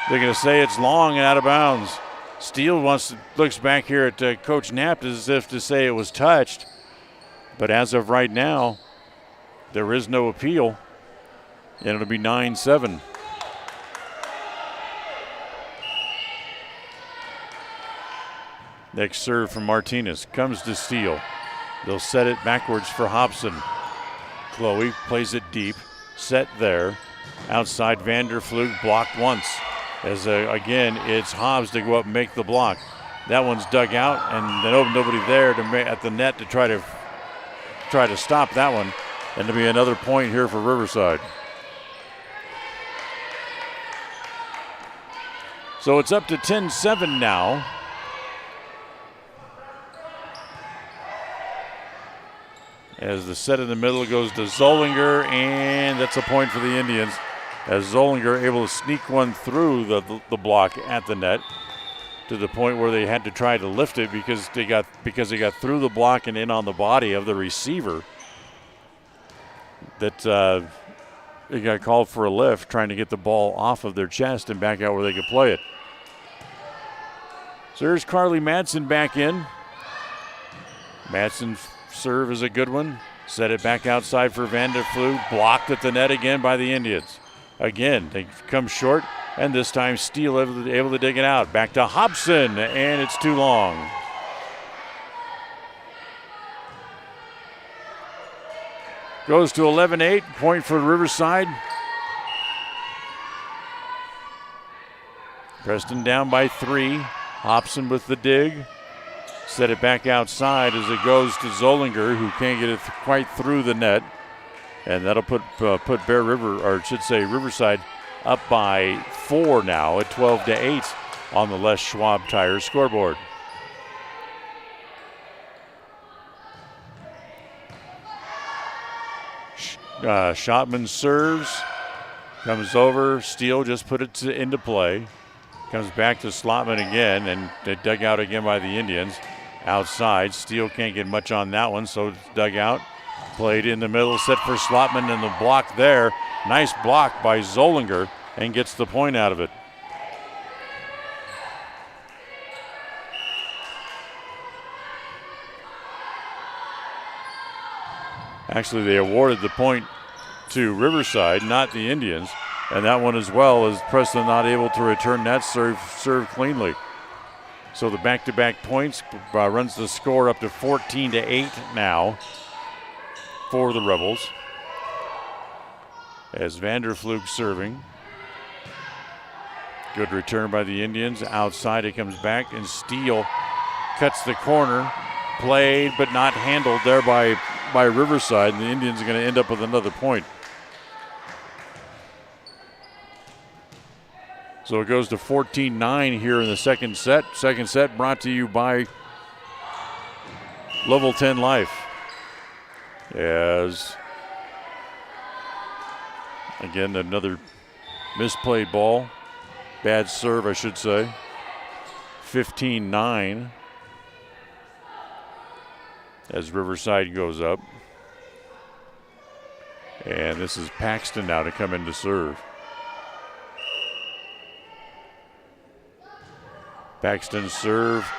They're going to say it's long and out of bounds. Steele looks back here at Coach Knapp as if to say it was touched. But as of right now, there is no appeal, and it'll be 9-7. Next serve from Martinez. Comes to Steele. They'll set it backwards for Hobson. Chloe plays it deep. Set there. Outside Vanderflug blocked once. As again, it's Hobbs to go up and make the block. That one's dug out, and then nobody there at the net to try to stop that one. And to be another point here for Riverside. So it's up to 10-7 now. As the set in the middle goes to Zollinger, and that's a point for the Indians. As Zollinger able to sneak one through the block at the net to the point where they had to try to lift it because they got through the block and in on the body of the receiver. That they got called for a lift, trying to get the ball off of their chest and back out where they could play it. So there's Carly Madsen back in. Madsen's serve is a good one. Set it back outside for Vanderflug. Blocked at the net again by the Indians. Again, they come short, and this time Steele able to dig it out. Back to Hobson, and it's too long. Goes to 11-8, point for Riverside. Preston down by 3. Hobson with the dig. Set it back outside as it goes to Zollinger, who can't get it quite through the net. And that'll put Riverside up by 4 now at 12-8 on the Les Schwab Tires scoreboard. Schottman serves, comes over. Steele just put it into play. Comes back to Slotman again, and they dug out again by the Indians. Outside, Steele can't get much on that one, so it's dug out. Played in the middle, set for Slotman, and the block there. Nice block by Zollinger, and gets the point out of it. Actually, they awarded the point to Riverside, not the Indians. And that one as well, as Preston not able to return that serve cleanly. So the back-to-back points runs the score up to 14-8 now for the Rebels. As Vanderflug serving. Good return by the Indians. Outside it comes back, and Steele cuts the corner. Played but not handled there by Riverside, and the Indians are going to end up with another point. So it goes to 14-9 here in the second set. Second set brought to you by Level 10 Life. As, again, another misplayed ball. Bad serve, I should say. 15-9 as Riverside goes up. And this is Paxton now to come in to serve. Paxton's serve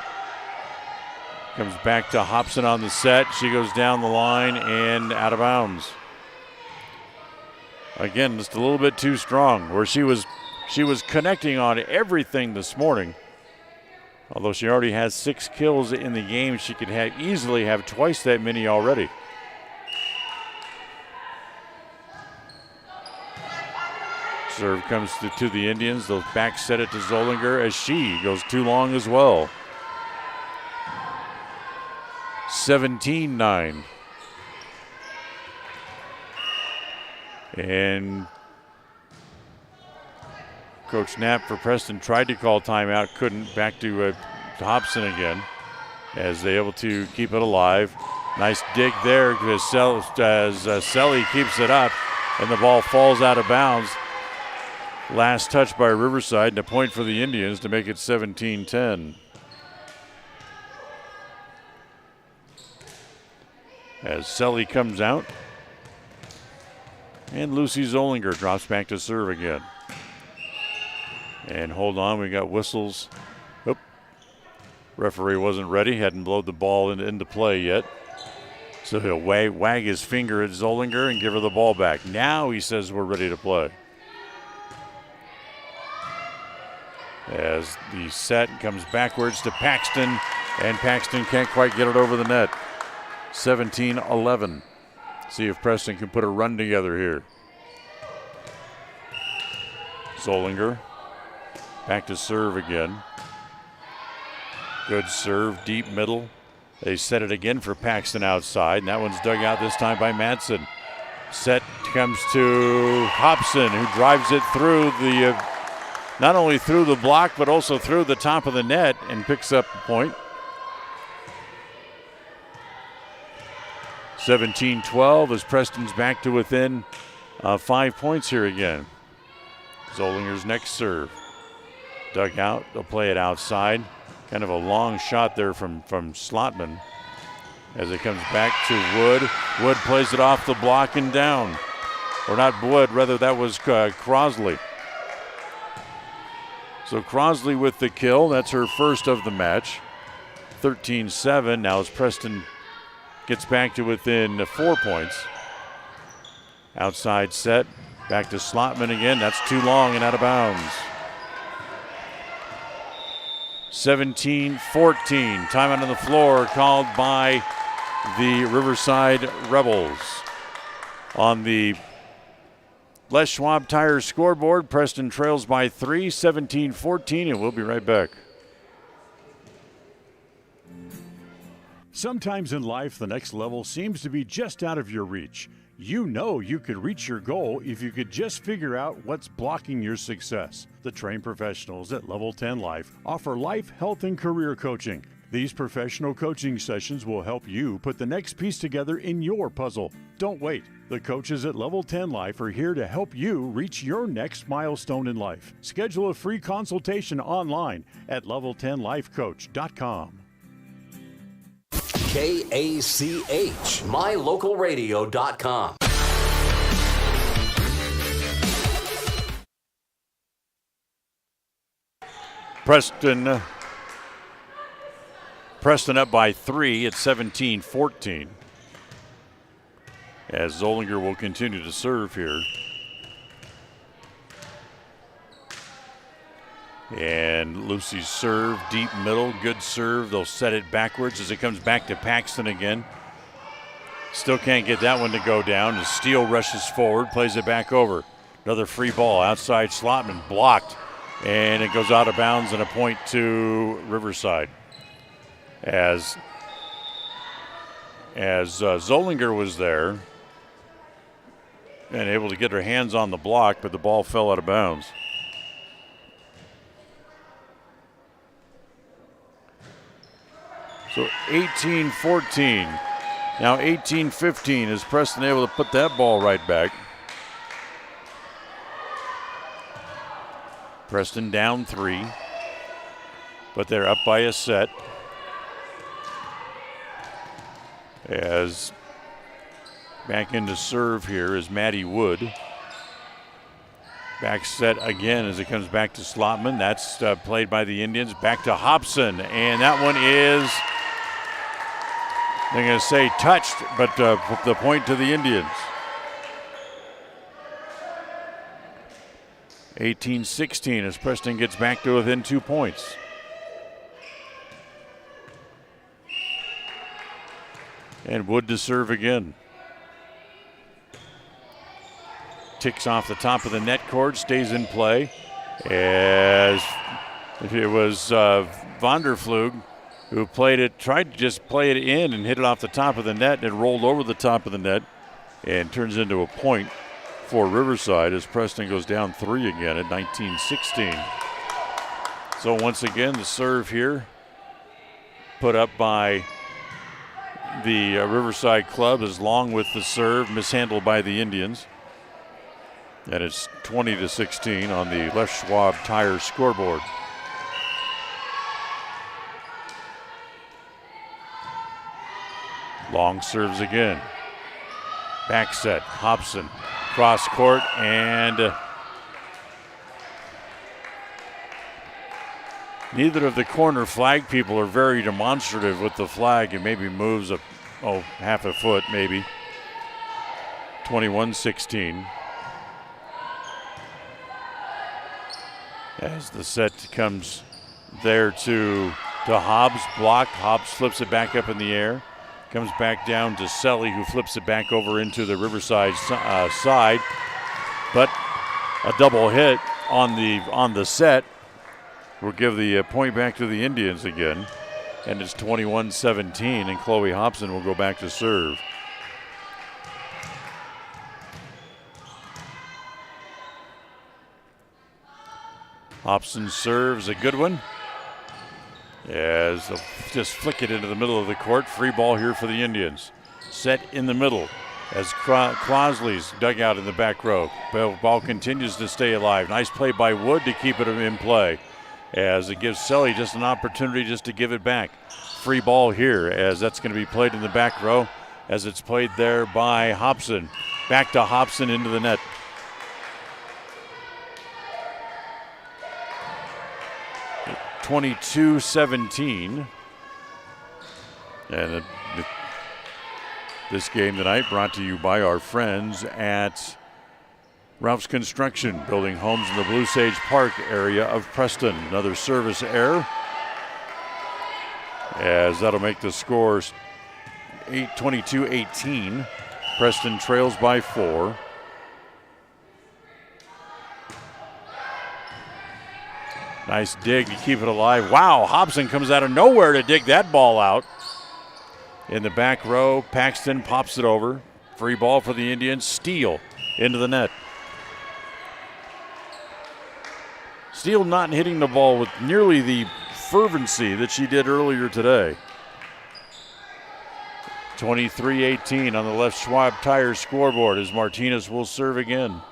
comes back to Hobson on the set. She goes down the line and out of bounds. Again, just a little bit too strong, where she was connecting on everything this morning. Although she already has 6 kills in the game, she could easily have twice that many already. Serve comes to the Indians. They'll back set it to Zollinger as she goes too long as well. 17-9. And Coach Knapp for Preston tried to call timeout, couldn't. Back to Hobson again as they able to keep it alive. Nice dig there as Selly keeps it up, and the ball falls out of bounds. Last touch by Riverside, and a point for the Indians to make it 17-10. as Selly comes out. And Lucy Zollinger drops back to serve again. And hold on, we got whistles. Oop. Referee wasn't ready, hadn't blown the ball into play yet. So he'll wag his finger at Zollinger and give her the ball back. Now he says we're ready to play. As the set comes backwards to Paxton, and Paxton can't quite get it over the net. 17-11. See if Preston can put a run together here. Zollinger back to serve again. Good serve, deep middle. They set it again for Paxton outside, and that one's dug out this time by Madsen. Set comes to Hobson, who drives it through the, not only through the block, but also through the top of the net and picks up the point. 17-12 as Preston's back to within 5 points here again. Zollinger's next serve. Dug out, they'll play it outside. Kind of a long shot there from Slotman as it comes back to Wood. Wood plays it off the block and down. Or not Wood, rather that was Crosley. So Crosley with the kill. That's her first of the match. 13-7. Now as Preston gets back to within 4 points. Outside set. Back to Slotman again. That's too long and out of bounds. 17-14. Timeout on the floor called by the Riverside Rebels. On the Les Schwab Tire scoreboard, Preston trails by 3, 17-14, and we'll be right back. Sometimes in life, the next level seems to be just out of your reach. You know you could reach your goal if you could just figure out what's blocking your success. The trained professionals at Level 10 Life offer life, health, and career coaching. These professional coaching sessions will help you put the next piece together in your puzzle. Don't wait. The coaches at Level 10 Life are here to help you reach your next milestone in life. Schedule a free consultation online at level10lifecoach.com. KACH, mylocalradio.com. Preston up by 3 at 17-14. As Zollinger will continue to serve here. And Lucy's serve, deep middle, good serve. They'll set it backwards as it comes back to Paxton again. Still can't get that one to go down as Steele rushes forward, plays it back over. Another free ball outside Slotman, blocked. And it goes out of bounds and a point to Riverside. As Zollinger was there and able to get her hands on the block, but the ball fell out of bounds. So 18-14. Now 18-15. Is Preston able to put that ball right back? Preston down 3. But they're up by a set. As back into serve here is Maddie Wood. Back set again as it comes back to Slotman. That's played by the Indians. Back to Hobson. And that one is, they're going to say touched, but the point to the Indians. 18-16 as Preston gets back to within 2 points. And Wood to serve again. Ticks off the top of the net cord, stays in play. As if it was Vonderflug who played it, tried to just play it in and hit it off the top of the net, and it rolled over the top of the net and turns into a point for Riverside as Preston goes down 3 again at 19-16. So once again, the serve here put up by the Riverside club is long with the serve, mishandled by the Indians. And it's 20-16 on the Les Schwab Tire scoreboard. Long serves again. Back set, Hobson, cross court, and neither of the corner flag people are very demonstrative with the flag. It maybe moves half a foot maybe. 21-16. As the set comes there to Hobbs, blocked. Hobbs flips it back up in the air. Comes back down to Selly, who flips it back over into the Riverside side. But a double hit on the set will give the point back to the Indians again. And it's 21-17, and Chloe Hobson will go back to serve. Hobson serves a good one. As they'll just flick it into the middle of the court. Free ball here for the Indians. Set in the middle as Clausley's dug out in the back row. Ball continues to stay alive. Nice play by Wood to keep it in play, as it gives Selly just an opportunity just to give it back. Free ball here, as that's going to be played in the back row, as it's played there by Hobson. Back to Hobson into the net. (22-17), and this game tonight brought to you by our friends at Ralph's Construction, building homes in the Blue Sage Park area of Preston. Another service error, as that'll make the scores 22-18. Preston trails by 4. Nice dig to keep it alive. Wow, Hobson comes out of nowhere to dig that ball out. In the back row, Paxton pops it over. Free ball for the Indians. Steele into the net. Steele not hitting the ball with nearly the fervency that she did earlier today. 23-18 on the left Schwab Tire scoreboard, as Martinez will serve again.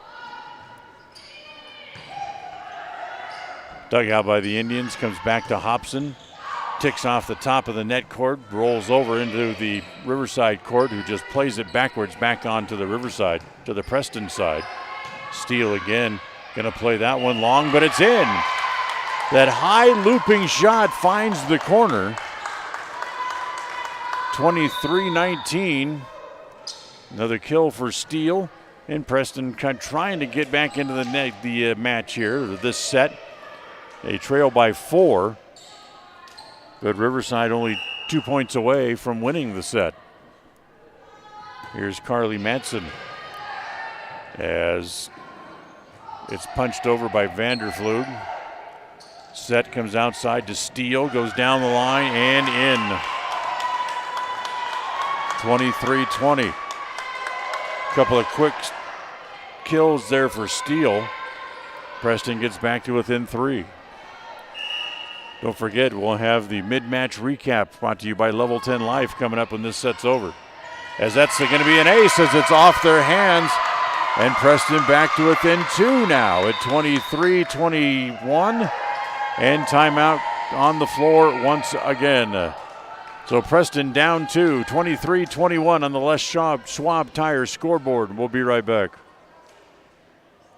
Dug out by the Indians, comes back to Hobson. Ticks off the top of the net court, rolls over into the Riverside court, who just plays it backwards back onto the Riverside, to the Preston side. Steele again, gonna play that one long, but it's in. That high looping shot finds the corner. 23-19. Another kill for Steele, and Preston trying to get back into the match here, this set. They trail by 4, but Riverside only 2 points away from winning the set. Here's Carly Matson, as it's punched over by Vanderflug. Set comes outside to Steele, goes down the line and in. 23-20. Couple of quick kills there for Steele. Preston gets back to within 3. Don't forget, we'll have the mid-match recap brought to you by Level 10 Life coming up when this set's over. As that's going to be an ace as it's off their hands. And Preston back to within 2 now at 23-21. And timeout on the floor once again. So Preston down 2, 23-21 on the Les Schwab Tire scoreboard. We'll be right back.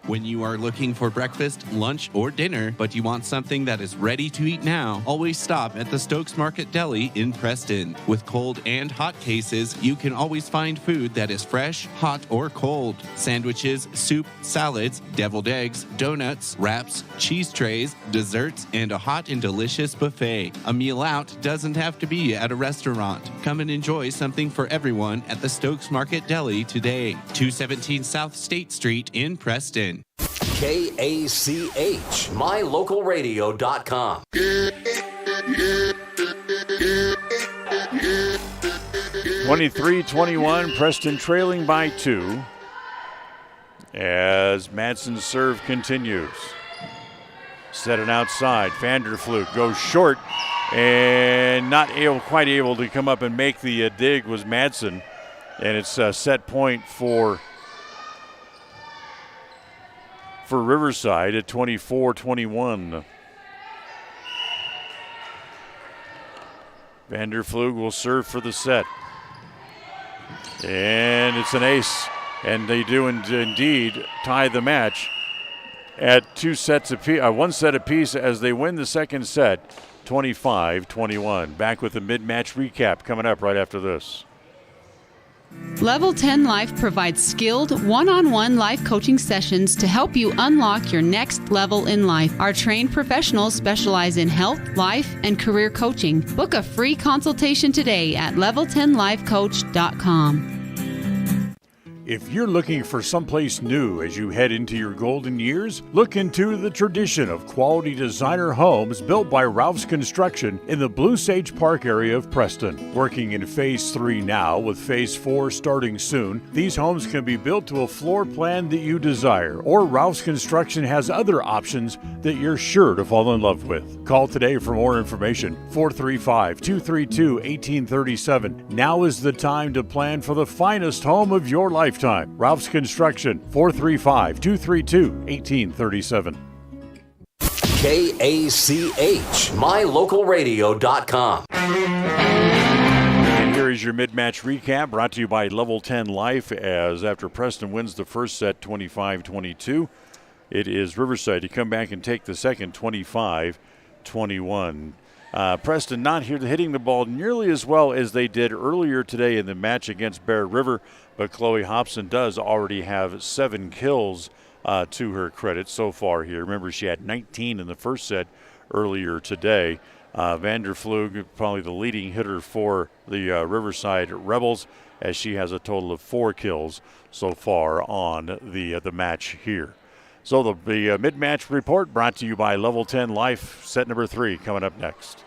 When you are looking for breakfast, lunch, or dinner, but you want something that is ready to eat now, always stop at the Stokes Market Deli in Preston. With cold and hot cases, you can always find food that is fresh, hot, or cold. Sandwiches, soup, salads, deviled eggs, donuts, wraps, cheese trays, desserts, and a hot and delicious buffet. A meal out doesn't have to be at a restaurant. Come and enjoy something for everyone at the Stokes Market Deli today. 217 South State Street in Preston. KACH, mylocalradio.com. 23-21, Preston trailing by 2 as Madsen's serve continues. Set it outside. Vanderflug goes short and not quite able to come up and make the dig was Madsen. And it's a set point for Riverside at 24-21. Vanderflug will serve for the set. And it's an ace. And they do indeed tie the match at one set apiece as they win the second set, 25-21. Back with a mid-match recap coming up right after this. Level 10 Life provides skilled one-on-one life coaching sessions to help you unlock your next level in life. Our trained professionals specialize in health, life, and career coaching. Book a free consultation today at level10lifecoach.com. If you're looking for someplace new as you head into your golden years, look into the tradition of quality designer homes built by Ralph's Construction in the Blue Sage Park area of Preston. Working in Phase 3 now, with Phase 4 starting soon, these homes can be built to a floor plan that you desire, or Ralph's Construction has other options that you're sure to fall in love with. Call today for more information, 435-232-1837. Now is the time to plan for the finest home of your lifetime. Ralph's Construction, 435-232-1837. KACH, mylocalradio.com. And here is your mid-match recap brought to you by Level 10 Life, as after Preston wins the first set 25-22, it is Riverside to come back and take the second 25-21. Preston not here hitting the ball nearly as well as they did earlier today in the match against Bear River, but Chloe Hobson does already have 7 kills to her credit so far here. Remember, she had 19 in the first set earlier today. Vanderflug, probably the leading hitter for the Riverside Rebels, as she has a total of 4 kills so far on the match here. So the mid-match report brought to you by Level 10 Life, set number 3 coming up next.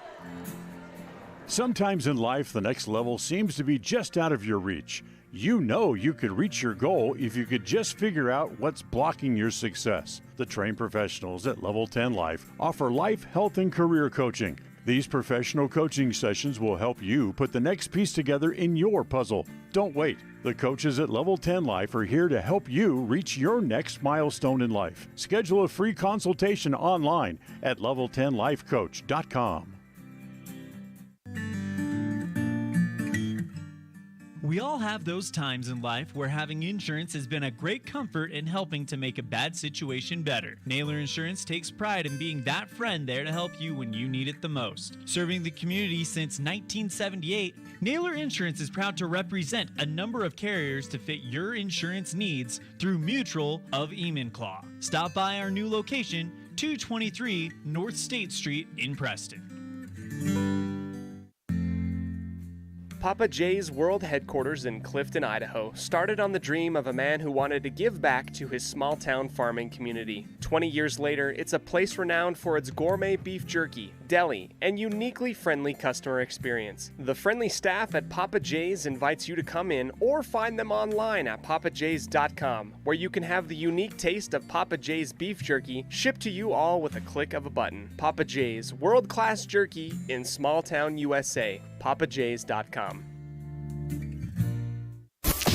Sometimes in life, the next level seems to be just out of your reach. You know you could reach your goal if you could just figure out what's blocking your success. The trained professionals at Level 10 Life offer life, health, and career coaching. These professional coaching sessions will help you put the next piece together in your puzzle. Don't wait. The coaches at Level 10 Life are here to help you reach your next milestone in life. Schedule a free consultation online at level10lifecoach.com. We all have those times in life where having insurance has been a great comfort in helping to make a bad situation better. Naylor Insurance takes pride in being that friend there to help you when you need it the most. Serving the community since 1978, Naylor Insurance is proud to represent a number of carriers to fit your insurance needs through Mutual of Enumclaw. Stop by our new location, 223 North State Street in Preston. Papa J's world headquarters in Clifton, Idaho, started on the dream of a man who wanted to give back to his small-town farming community. 20 years later, it's a place renowned for its gourmet beef jerky, deli, and uniquely friendly customer experience. The friendly staff at Papa J's invites you to come in or find them online at papajs.com, where you can have the unique taste of Papa J's beef jerky shipped to you all with a click of a button. Papa J's, world-class jerky in small-town USA. papajs.com.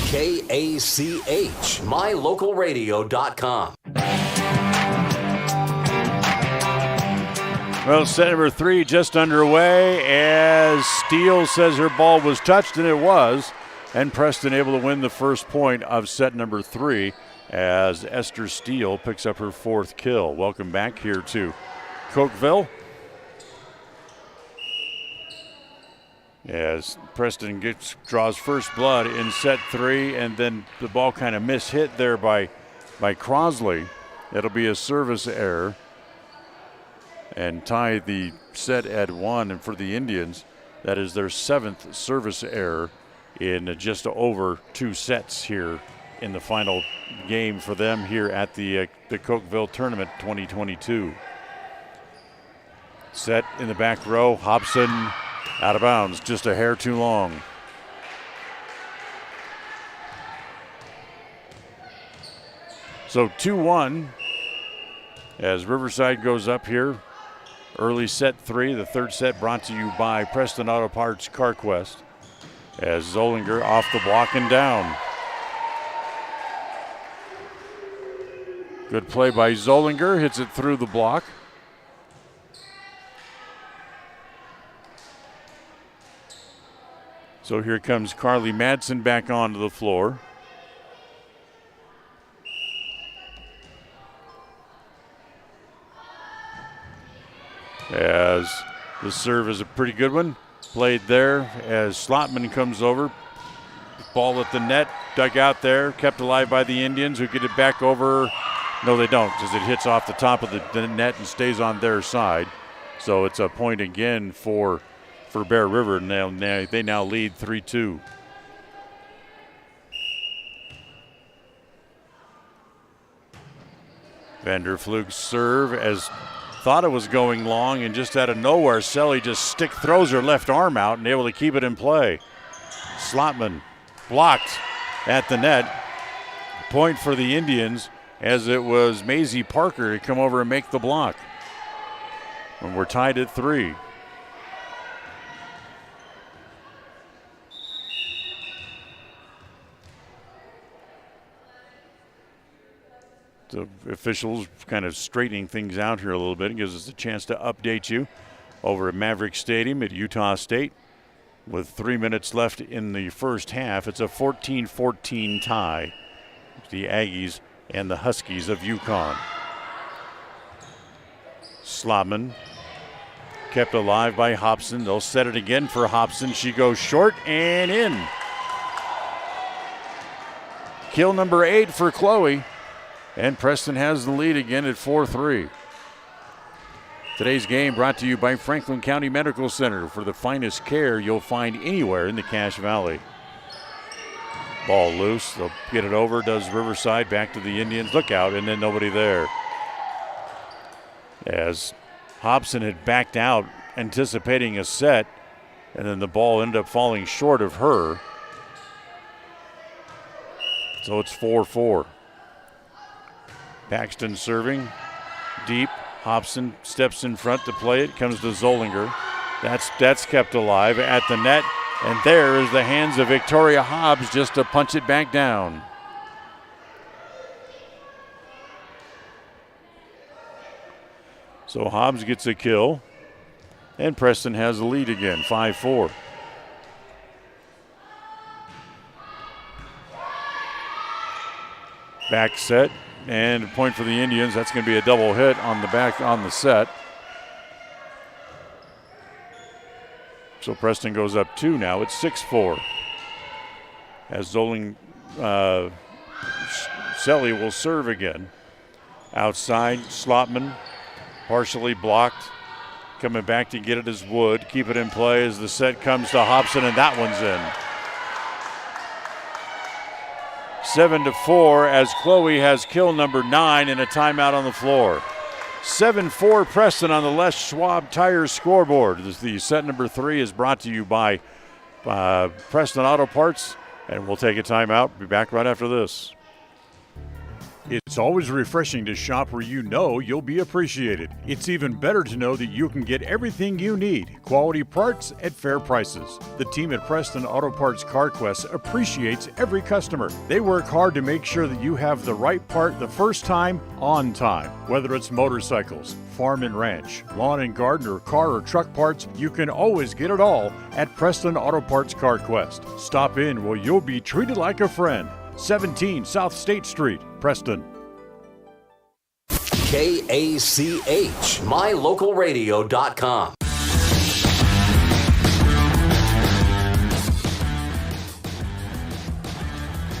KACH, mylocalradio.com. Well, set number 3 just underway as Steele says her ball was touched, and it was. And Preston able to win the first point of set number 3 as Esther Steele picks up her 4th kill. Welcome back here to Cokeville. As Preston draws first blood in set 3, and then the ball kind of mishit there by Crosley. It'll be a service error and tie the set at 1. And for the Indians, that is their 7th service error in just over 2 sets here in the final game for them here at the Cokeville Tournament 2022. Set in the back row, Hobson out of bounds, just a hair too long. So 2-1 as Riverside goes up here. Early set 3, the third set brought to you by Preston Auto Parts CarQuest. As Zollinger off the block and down. Good play by Zollinger, hits it through the block. So here comes Carly Madsen back onto the floor. As the serve is a pretty good one. Played there as Slotman comes over. Ball at the net, dug out there, kept alive by the Indians who get it back over. No, they don't, because it hits off the top of the net and stays on their side. So it's a point again for Bear River. They now lead 3-2. Vanderflug's serve as thought it was going long, and just out of nowhere, Selly just throws her left arm out and able to keep it in play. Slotman blocked at the net. Point for the Indians, as it was Maisie Parker to come over and make the block. And we're tied at 3. The officials kind of straightening things out here a little bit. It gives us a chance to update you over at Maverick Stadium at Utah State. With 3 minutes left in the first half, it's a 14-14 tie. The Aggies and the Huskies of UConn. Slotman kept alive by Hobson. They'll set it again for Hobson. She goes short and in. Kill number 8 for Chloe. And Preston has the lead again at 4-3. Today's game brought to you by Franklin County Medical Center for the finest care you'll find anywhere in the Cache Valley. Ball loose. They'll get it over. Does Riverside back to the Indians. Look out, and then nobody there. As Hobson had backed out, anticipating a set, and then the ball ended up falling short of her. So it's 4-4. Paxton serving deep. Hobson steps in front to play it. Comes to Zollinger. That's kept alive at the net. And there is the hands of Victoria Hobbs just to punch it back down. So Hobbs gets a kill. And Preston has the lead again, 5-4. Back set. And a point for the Indians. That's going to be a double hit on the set. So Preston goes up 2 now. It's 6-4. As Selly will serve again. Outside, Slotman partially blocked. Coming back to get it as Wood. Keep it in play as the set comes to Hobson, and that one's in. 7-4 as Chloe has kill number 9 and a timeout on the floor. 7-4 Preston on the Les Schwab Tires scoreboard. The set number 3 is brought to you by Preston Auto Parts, and we'll take a timeout. Be back right after this. It's always refreshing to shop where you know you'll be appreciated. It's even better to know that you can get everything you need, quality parts at fair prices. The team at Preston Auto Parts CarQuest appreciates every customer. They work hard to make sure that you have the right part the first time, on time. Whether it's motorcycles, farm and ranch, lawn and garden, or car or truck parts, you can always get it all at Preston Auto Parts CarQuest. Stop in where you'll be treated like a friend. 17 South State Street, Preston. KACH, mylocalradio.com.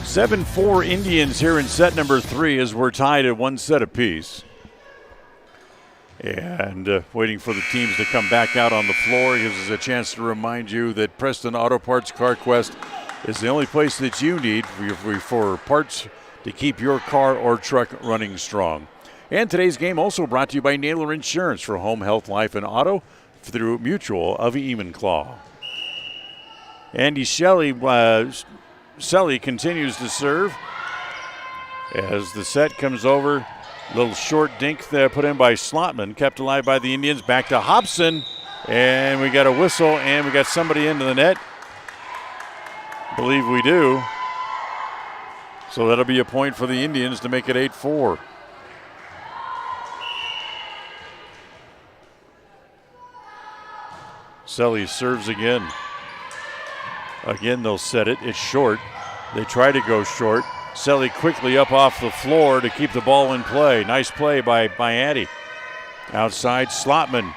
7-4 Indians here in set number 3 as we're tied at 1 set apiece. And waiting for the teams to come back out on the floor gives us a chance to remind you that Preston Auto Parts CarQuest is the only place that you need for parts to keep your car or truck running strong. And today's game also brought to you by Naylor Insurance for home, health, life, and auto through Mutual of Enumclaw. Andy Selly continues to serve as the set comes over. Little short dink there put in by Slotman, kept alive by the Indians. Back to Hobson, and we got a whistle, and we got somebody into the net. Believe we do. So that'll be a point for the Indians to make it 8-4. Selly serves again. Again, they'll set it. It's short. They try to go short. Selly quickly up off the floor to keep the ball in play. Nice play by Addy. Outside, Slotman.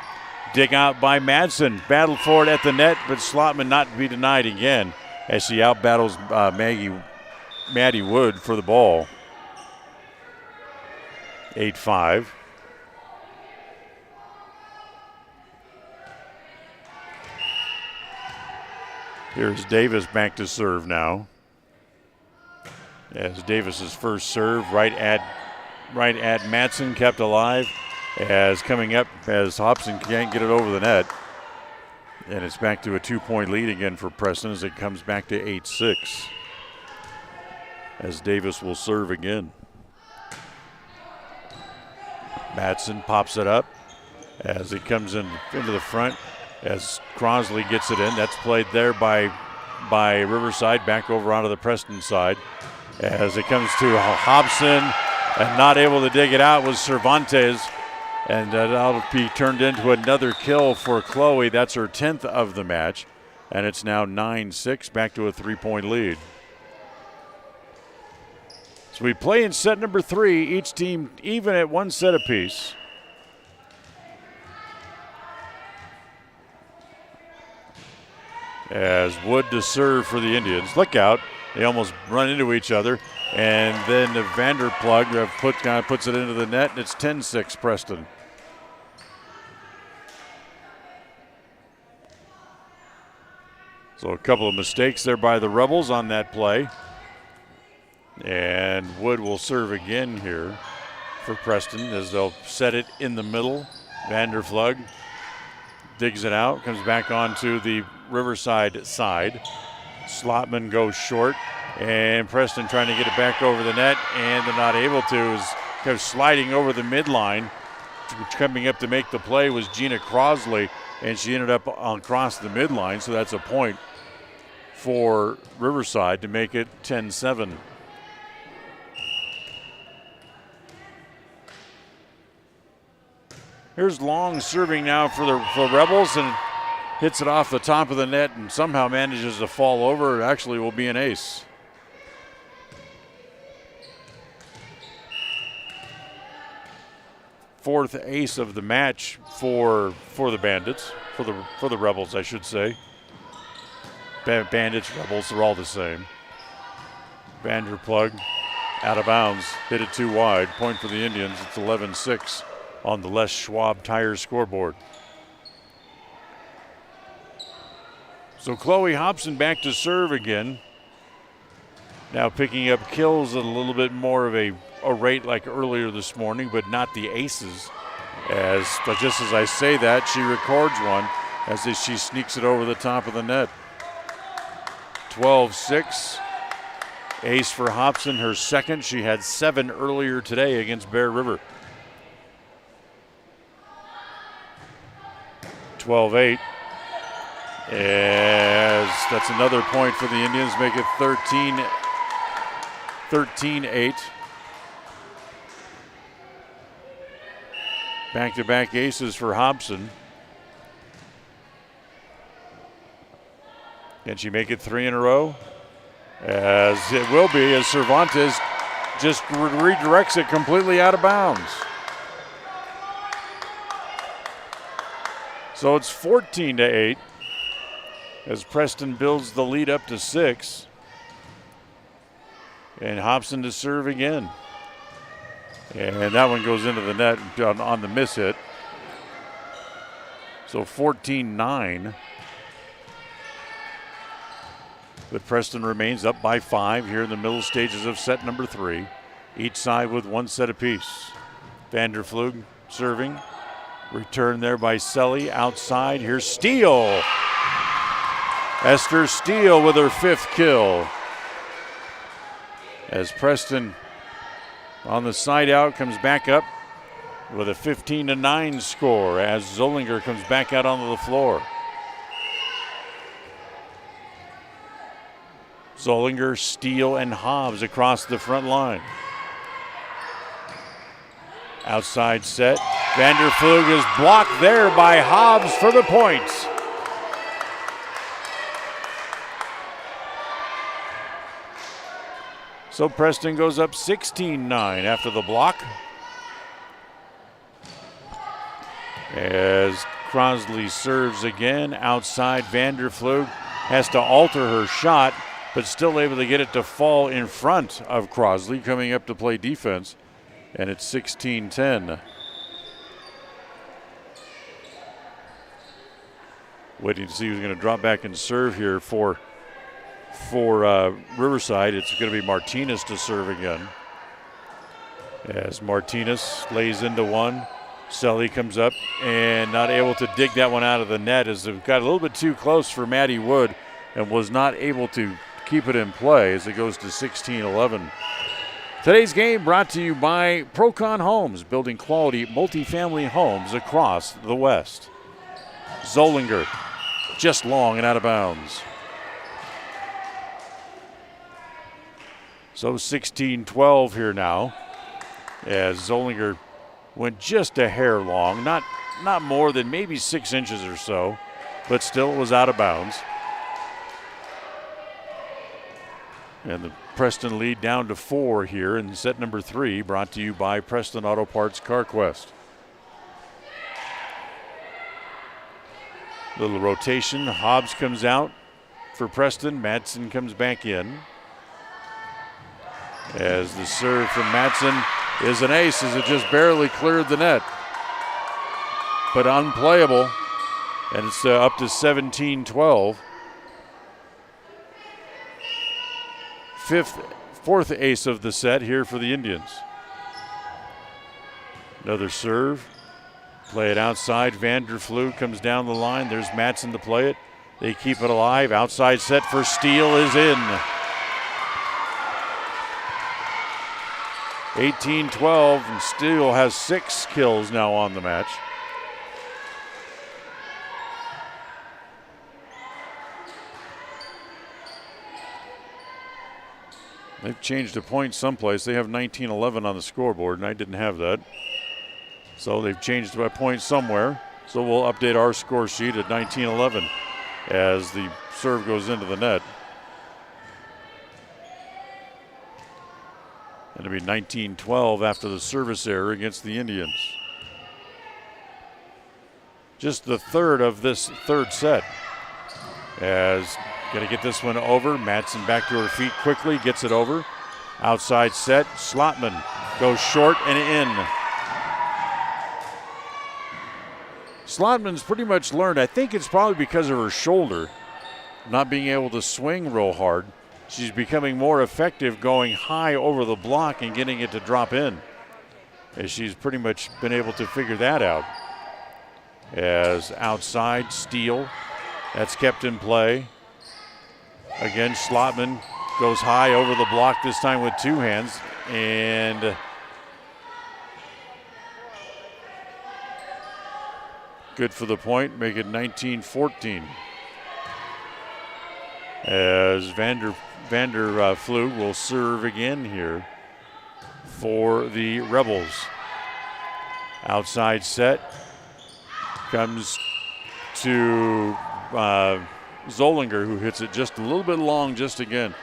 Dig out by Madsen. Battle for it at the net, but Slotman not to be denied again as she outbattles Maddie Wood for the ball. 8-5. Here's Davis back to serve now. As Davis's first serve right at Madsen, kept alive. As coming up as Hobson can't get it over the net. And it's back to a 2-point lead again for Preston as it comes back to 8-6. As Davis will serve again. Madsen pops it up as it comes into the front as Crosley gets it in. That's played there by Riverside back over onto the Preston side. As it comes to Hobson and not able to dig it out was Cervantes. And that'll be turned into another kill for Chloe. That's her 10th of the match. And it's now 9-6, back to a 3-point lead. So we play in set number 3, each team even at 1 set apiece. As Wood to serve for the Indians. Look out. They almost run into each other. And then the Vanderplug puts it into the net, and it's 10-6 Preston. So a couple of mistakes there by the Rebels on that play. And Wood will serve again here for Preston as they'll set it in the middle. Vanderplug digs it out, comes back onto the Riverside side. Slotman goes short, and Preston trying to get it back over the net, and they're not able to. Is kind of sliding over the midline. Coming up to make the play was Gina Crosley, and she ended up across the midline, so that's a point for Riverside to make it 10-7. Here's Long serving now for Rebels, and hits it off the top of the net and somehow manages to fall over. It actually will be an ace. Fourth ace of the match for the Bandits, for the Rebels, I should say. Bandits, Rebels, they're all the same. Vanderplug out of bounds, hit it too wide. Point for the Indians. It's 11-6 on the Les Schwab Tires scoreboard. So Chloe Hobson back to serve again. Now picking up kills at a little bit more of a rate like earlier this morning, but not the aces. But just as I say that, she records one as she sneaks it over the top of the net. 12-6. Ace for Hobson, her second. She had 7 earlier today against Bear River. 12-8. As that's another point for the Indians, make it 13-8. Back-to-back aces for Hobson. Can she make it 3 in a row? As it will be, as Cervantes just redirects it completely out of bounds. So it's 14-8 as Preston builds the lead up to 6. And Hobson to serve again. And that one goes into the net on the miss hit. So 14-9. But Preston remains up by 5 here in the middle stages of set number 3. Each side with 1 set apiece. Vanderplug serving. Return there by Selly outside. Here's Steele. Esther Steele with her 5th kill. As Preston on the side out comes back up with a 15-9 score as Zollinger comes back out onto the floor. Zollinger, Steele, and Hobbs across the front line. Outside set. Vanderplug is blocked there by Hobbs for the point. So Preston goes up 16-9 after the block. As Crosley serves again outside, Vanderflug has to alter her shot, but still able to get it to fall in front of Crosley coming up to play defense. And it's 16-10. Waiting to see who's going to drop back and serve here for Riverside. It's going to be Martinez to serve again. As Martinez lays into one. Selly comes up and not able to dig that one out of the net as it got a little bit too close for Maddie Wood and was not able to keep it in play as it goes to 16-11. Today's game brought to you by Procon Homes, building quality multifamily homes across the West. Zollinger just long and out of bounds. So 16-12 here now as Zollinger went just a hair long, not more than maybe 6 inches or so, but still was out of bounds. And the Preston lead down to 4 here in set number 3, brought to you by Preston Auto Parts CarQuest. Little rotation. Hobbs comes out for Preston. Madsen comes back in. As the serve from Madsen is an ace as it just barely cleared the net. But unplayable. And it's up to 17-12. Fourth ace of the set here for the Indians. Another serve. Play it outside. Vanderflug comes down the line. There's Madsen to play it. They keep it alive. Outside set for Steele is in. 18-12, and Steele has 6 kills now on the match. They've changed a point someplace. They have 19-11 on the scoreboard, and I didn't have that. So they've changed a point somewhere. So we'll update our score sheet at 19-11 as the serve goes into the net. And it'll be 19-12 after the service error against the Indians. Just the third of this third set. As going to get this one over. Madsen back to her feet quickly, gets it over. Outside set, Slotman goes short and in. Slotman's pretty much learned, I think it's probably because of her shoulder, not being able to swing real hard. She's becoming more effective going high over the block and getting it to drop in, as she's pretty much been able to figure that out. As outside, Steele, that's kept in play. Again, Slotman goes high over the block, this time with 2 hands, and good for the point, make it 19-14. As Vanderflug will serve again here for the Rebels. Outside set comes to Zollinger, who hits it just a little bit long just again.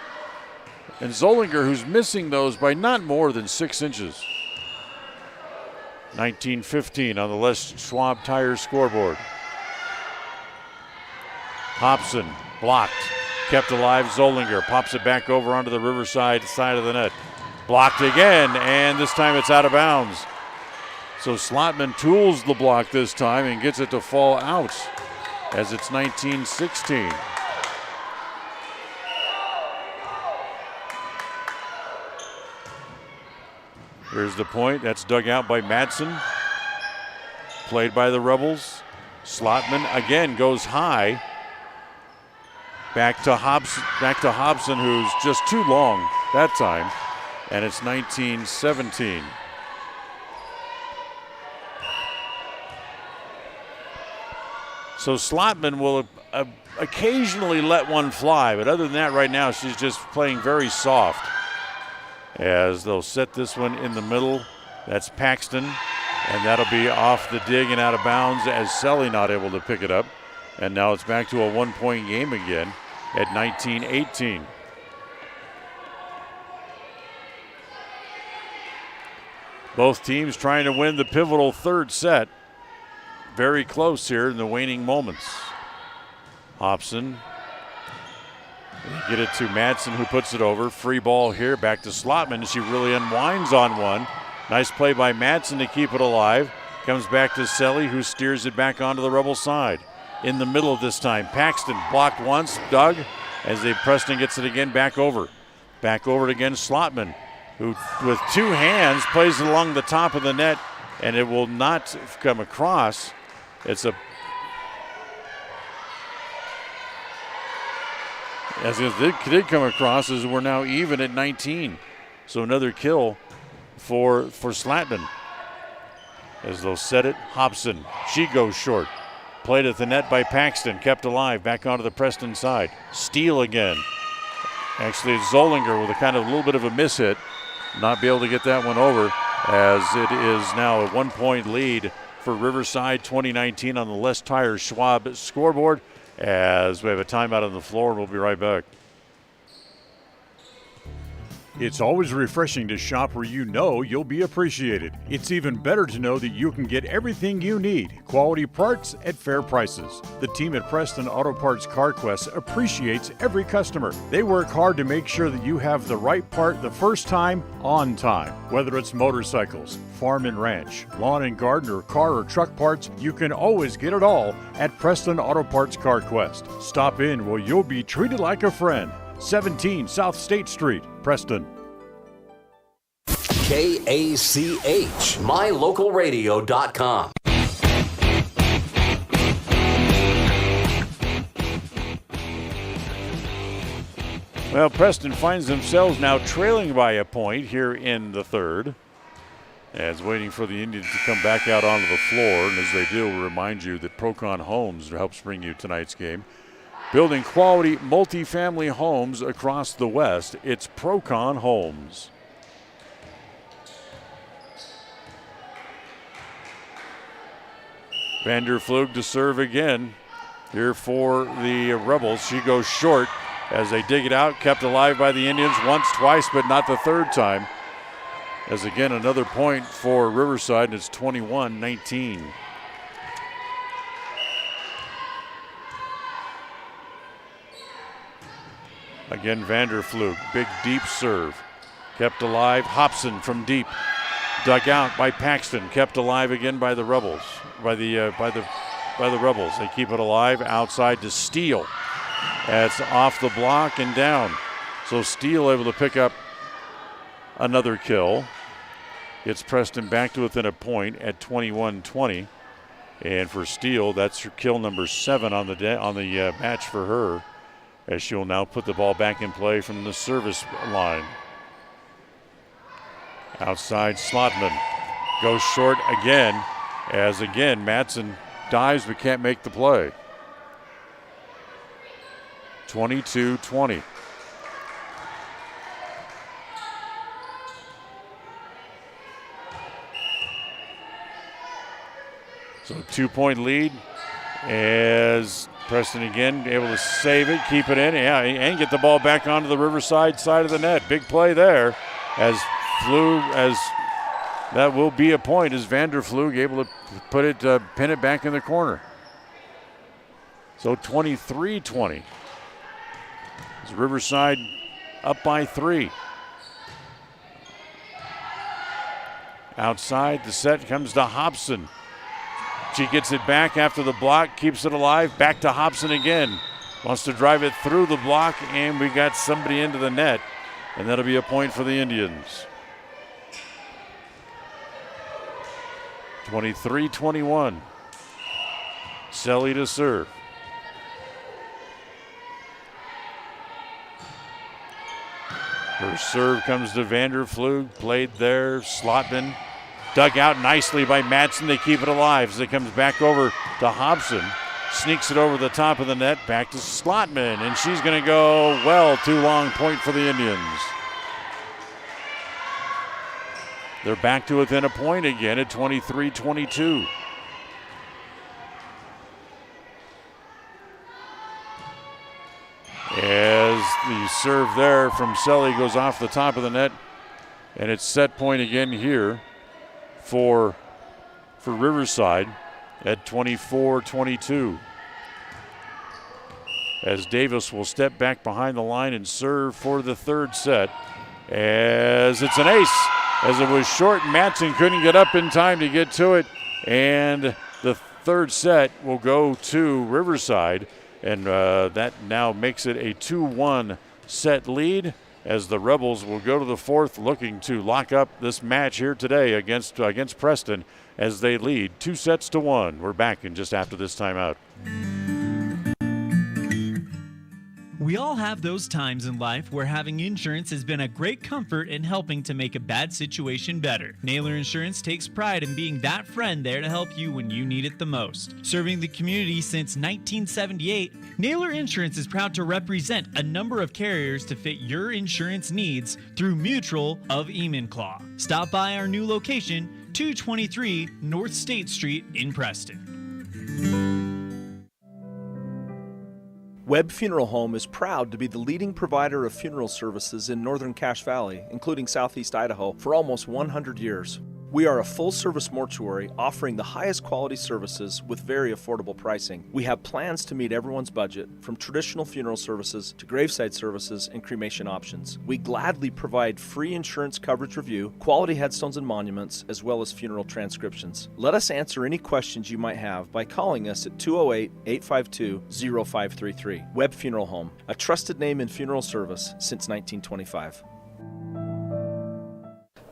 And Zollinger, who's missing those by not more than 6 inches. 19-15 on the Les Schwab Tires scoreboard. Hobson blocked. Kept alive, Zollinger pops it back over onto the Riverside side of the net. Blocked again, and this time it's out of bounds. So Slotman tools the block this time and gets it to fall out as it's 19-16. Here's the point. That's dug out by Madsen. Played by the Rebels. Slotman again goes high. Back to Hobson, who's just too long that time. And it's 19-17. So Slotman will occasionally let one fly, but other than that right now she's just playing very soft. As they'll set this one in the middle. That's Paxton, and that'll be off the dig and out of bounds as Selly not able to pick it up. And now it's back to a 1-point game again at 19-18. Both teams trying to win the pivotal third set. Very close here in the waning moments. Hobson. Get it to Madsen, who puts it over. Free ball here, back to Slotman. She really unwinds on one. Nice play by Madsen to keep it alive. Comes back to Selly, who steers it back onto the Rebel side. In the middle this time, Paxton blocked once, Doug, as Preston gets it again back over. Back over it again, Slotman, who with two hands plays it along the top of the net, and it will not come across. As it did come across, as we're now even at 19. So another kill for Slotman. As they'll set it, Hobson, she goes short. Played at the net by Paxton, kept alive, back onto the Preston side. Steele again. Actually, it's Zollinger with a kind of a little bit of a miss hit. Not be able to get that one over, as it is now a 1-point lead for Riverside 2019 on the Les Tire Schwab scoreboard, as we have a timeout on the floor, and we'll be right back. It's always refreshing to shop where you know you'll be appreciated. It's even better to know that you can get everything you need. Quality parts at fair prices. The team at Preston Auto Parts CarQuest appreciates every customer. They work hard to make sure that you have the right part the first time, on time. Whether it's motorcycles, farm and ranch, lawn and garden, or car or truck parts, you can always get it all at Preston Auto Parts CarQuest. Stop in where you'll be treated like a friend. 17 South State Street, Preston. KACH, mylocalradio.com. Well, Preston finds themselves now trailing by a point here in the third, as waiting for the Indians to come back out onto the floor. And as they do, we'll remind you that Procon Homes helps bring you tonight's game. Building quality multifamily homes across the West, it's Procon Homes. Vanderflug to serve again here for the Rebels. She goes short as they dig it out, kept alive by the Indians once, twice, but not the third time. As again, another point for Riverside, and it's 21-19. Again, Vanderflug, big deep serve. Kept alive, Hobson from deep. Dug out by Paxton, kept alive again by the Rebels. By the Rebels. They keep it alive outside to Steele. That's off the block and down. So Steele able to pick up another kill. Gets Preston back to within a point at 21-20. And for Steele, that's her kill number 7 on the match for her, as she'll now put the ball back in play from the service line. Outside, Slotman goes short again, as again Madsen dives but can't make the play. 22-20. So 2-point lead, as Preston again able to save it, keep it in, and get the ball back onto the Riverside side of the net. Big play there, as that will be a point, as Vanderflug able to put it, pin it back in the corner. So 23-20. As Riverside up by 3. Outside, the set comes to Hobson. She gets it back after the block, keeps it alive, back to Hobson again. Wants to drive it through the block, and we got somebody into the net, and that'll be a point for the Indians. 23-21. Selly to serve. Her serve comes to Vanderflug, played there, Slotman. Dug out nicely by Madsen. They keep it alive as it comes back over to Hobson. Sneaks it over the top of the net, back to Slotman, and she's going to go well. Too long, point for the Indians. They're back to within a point again at 23-22. As the serve there from Selly goes off the top of the net, and it's set point again here for Riverside at 24-22. As Davis will step back behind the line and serve for the third set, as it's an ace. As it was short, Matson couldn't get up in time to get to it, and the third set will go to Riverside, and that now makes it a 2-1 set lead, as the Rebels will go to the fourth, looking to lock up this match here today against Preston as they lead 2-1. We're back in just after this timeout. We all have those times in life where having insurance has been a great comfort in helping to make a bad situation better. Naylor Insurance takes pride in being that friend there to help you when you need it the most. Serving the community since 1978, Naylor Insurance is proud to represent a number of carriers to fit your insurance needs through Mutual of Enumclaw. Stop by our new location, 223 North State Street in Preston. Webb Funeral Home is proud to be the leading provider of funeral services in northern Cache Valley, including southeast Idaho, for almost 100 years. We are a full-service mortuary offering the highest quality services with very affordable pricing. We have plans to meet everyone's budget, from traditional funeral services to graveside services and cremation options. We gladly provide free insurance coverage review, quality headstones and monuments, as well as funeral transcriptions. Let us answer any questions you might have by calling us at 208-852-0533. Webb Funeral Home, a trusted name in funeral service since 1925.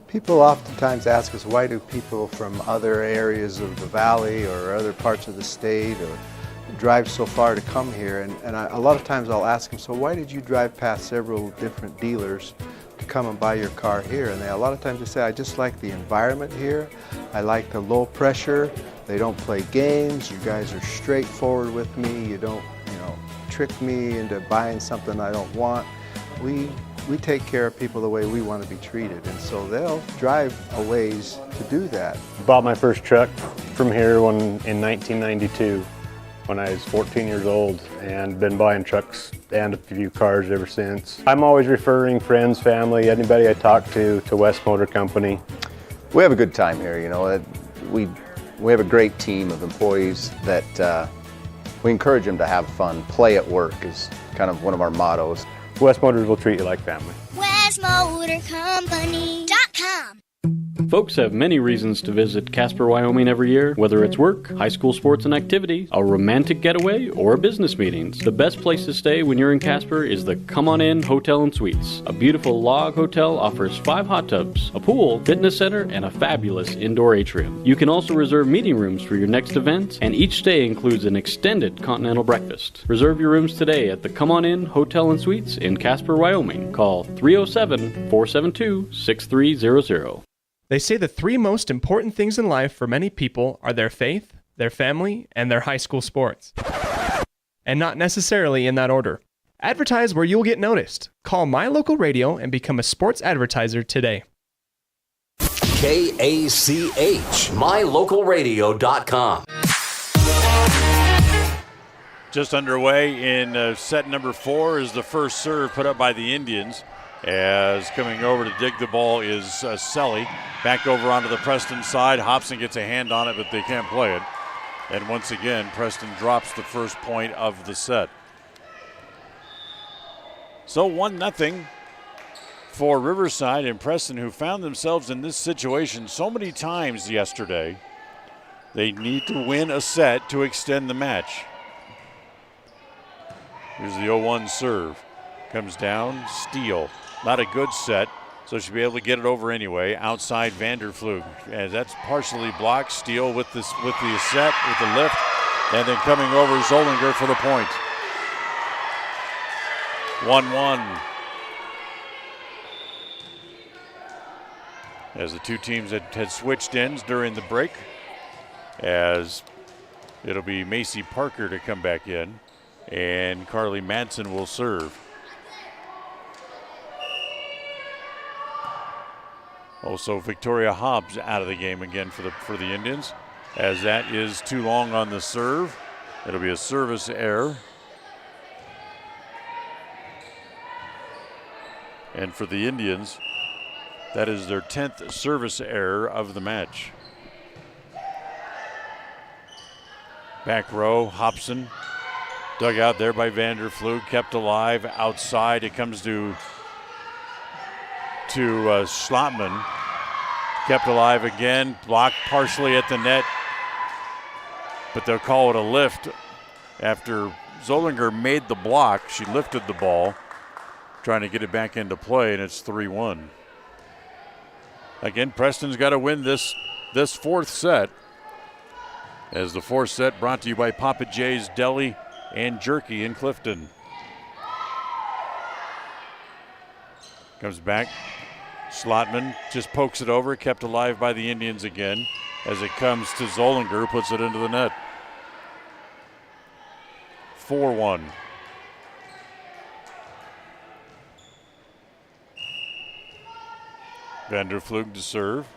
People oftentimes ask us, why do people from other areas of the valley or other parts of the state or drive so far to come here? And a lot of times I'll ask them, so why did you drive past several different dealers to come and buy your car here? And a lot of times they say, I just like the environment here. I like the low pressure. They don't play games. You guys are straightforward with me. You don't, trick me into buying something I don't want. We take care of people the way we want to be treated, and so they'll drive a ways to do that. Bought my first truck from here in 1992 when I was 14 years old, and been buying trucks and a few cars ever since. I'm always referring friends, family, anybody I talk to West Motor Company. We have a good time here, We have a great team of employees that we encourage them to have fun. Play at work is kind of one of our mottos. West Motors will treat you like family. WestMotorCompany.com. Folks have many reasons to visit Casper, Wyoming every year, whether it's work, high school sports and activities, a romantic getaway, or business meetings. The best place to stay when you're in Casper is the Come On In Hotel and Suites. A beautiful log hotel offers 5 hot tubs, a pool, fitness center, and a fabulous indoor atrium. You can also reserve meeting rooms for your next event, and each stay includes an extended continental breakfast. Reserve your rooms today at the Come On In Hotel and Suites in Casper, Wyoming. Call 307-472-6300. They say the 3 most important things in life for many people are their faith, their family, and their high school sports. And not necessarily in that order. Advertise where you'll get noticed. Call My Local Radio and become a sports advertiser today. KACH, MyLocalRadio.com. Just underway in set number 4 is the first serve put up by the Indians. As coming over to dig the ball is Selly. Back over onto the Preston side. Hobson gets a hand on it, but they can't play it. And once again, Preston drops the first point of the set. So 1-0 for Riverside and Preston, who found themselves in this situation so many times yesterday. They need to win a set to extend the match. Here's the 0-1 serve. Comes down, Steele. Not a good set, so she'll be able to get it over anyway. Outside Vanderflug, and that's partially blocked. Steele with the set, with the lift, and then coming over Zollinger for the point. 1-1. As the two teams had switched ends during the break, as it'll be Macy Parker to come back in, and Carly Madsen will serve. Also, Victoria Hobbs out of the game again for the Indians, as that is too long on the serve. It'll be a service error. And for the Indians, that is their 10th service error of the match. Back row, Hobson. Dug out there by Vanderflug, kept alive outside. It comes to Schlotman. Kept alive again, blocked partially at the net, but they'll call it a lift after Zollinger made the block. She lifted the ball, trying to get it back into play, and it's 3-1. Again, Preston's got to win this fourth set, as the fourth set brought to you by Papa J's Deli and Jerky in Clifton. Comes back. Schlotman just pokes it over, kept alive by the Indians again. As it comes to Zollinger, puts it into the net. 4-1. Vanderflug to serve.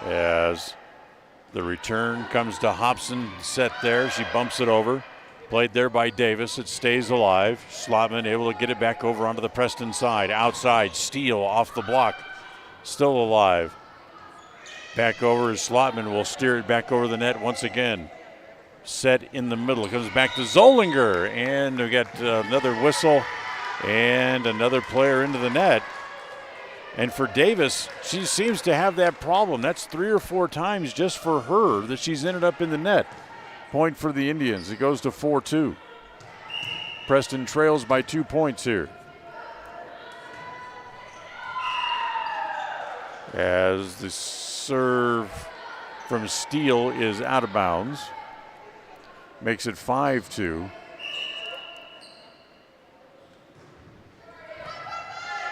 As the return comes to Hobson, set there. She bumps it over. Played there by Davis. It stays alive. Schlotman able to get it back over onto the Preston side. Outside, Steele off the block. Still alive. Back over as Schlotman will steer it back over the net once again. Set in the middle. It comes back to Zollinger. And we got another whistle and another player into the net. And for Davis, she seems to have that problem. That's 3 or 4 times just for her that she's ended up in the net. Point for the Indians. It goes to 4-2. Preston trails by 2 points here. As the serve from Steele is out of bounds. Makes it 5-2.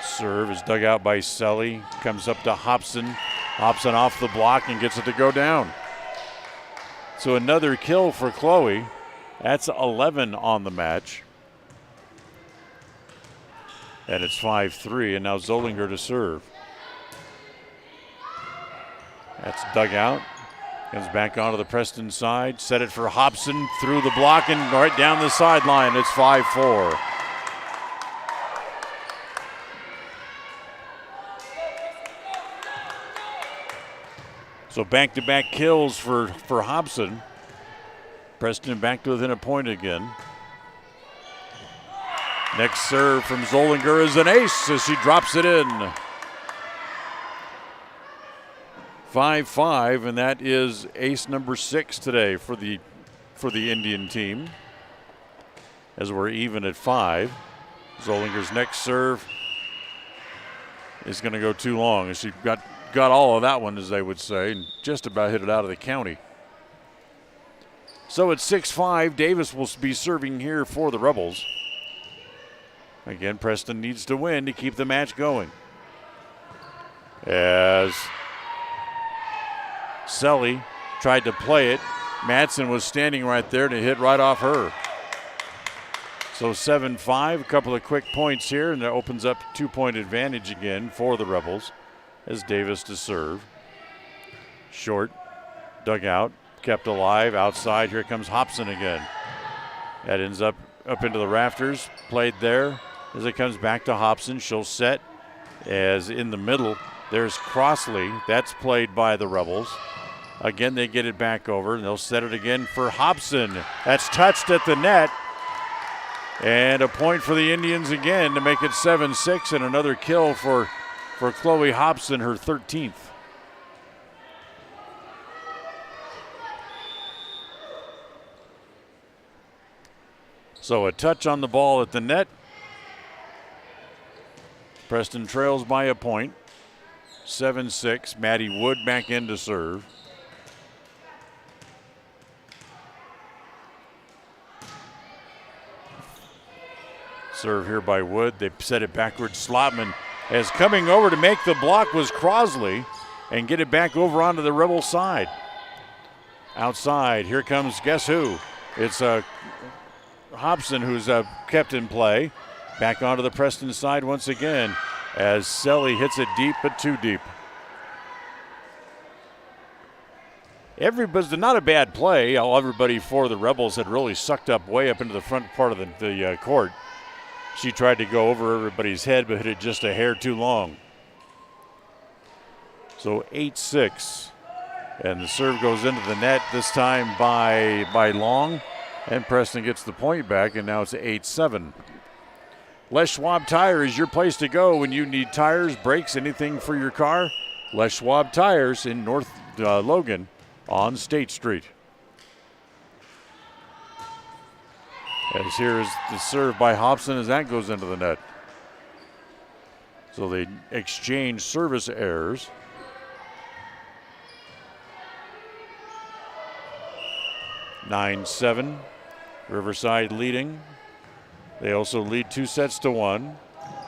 Serve is dug out by Selly. Comes up to Hobson. Hobson off the block and gets it to go down. So another kill for Chloe. That's 11 on the match. And it's 5-3, and now Zollinger to serve. That's dug out. Comes back onto the Preston side. Set it for Hobson through the block and right down the sideline. It's 5-4. So back-to-back kills for Hobson. Preston back to within a point again. Next serve from Zollinger is an ace as she drops it in. 5-5, and that is ace number 6 today for the Indian team. As we're even at 5. Zollinger's next serve is going to go too long as she got all of that one, as they would say, and just about hit it out of the county. So it's 6-5. Davis will be serving here for the Rebels. Again, Preston needs to win to keep the match going. As Selly tried to play it, Madsen was standing right there to hit right off her. So 7-5, a couple of quick points here, and that opens up 2-point advantage again for the Rebels. As Davis to serve. Short, dug out, kept alive, outside. Here comes Hobson again. That ends up into the rafters, played there. As it comes back to Hobson, she'll set. As in the middle, there's Crossley. That's played by the Rebels. Again, they get it back over, and they'll set it again for Hobson. That's touched at the net. And a point for the Indians again to make it 7-6, and another kill for Chloe Hobson, her 13th. So a touch on the ball at the net. Preston trails by a point. 7-6. Maddie Wood back in to serve. Serve here by Wood. They set it backwards. Schlotman as coming over to make the block was Crosley and get it back over onto the Rebel side. Outside, here comes, guess who? It's Hobson who's kept in play. Back onto the Preston side once again as Selly hits it deep, but too deep. Everybody's not a bad play. Everybody for the Rebels had really sucked up way up into the front part of the court. She tried to go over everybody's head, but hit it just a hair too long. So 8-6. And the serve goes into the net, this time by Long. And Preston gets the point back, and now it's 8-7. Les Schwab Tire is your place to go when you need tires, brakes, anything for your car. Les Schwab Tires in North Logan on State Street. As here is the serve by Hobson as that goes into the net. So they exchange service errors. (9-7). Riverside leading. They also lead 2-1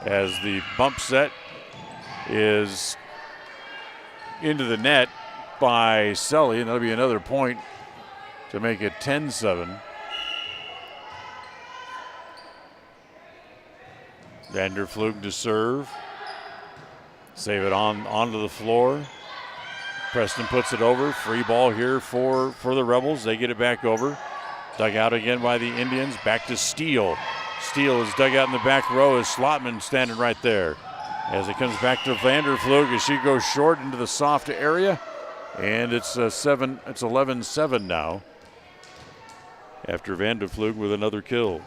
as the bump set is into the net by Sully, and that'll be another point to make it 10-7. Vanderflug to serve. Save it onto the floor. Preston puts it over. Free ball here for the Rebels. They get it back over. Dug out again by the Indians. Back to Steele. Steele is dug out in the back row as Slotman standing right there. As it comes back to Vanderflug as she goes short into the soft area. And it's 11-7 now after Vanderflug with another kill.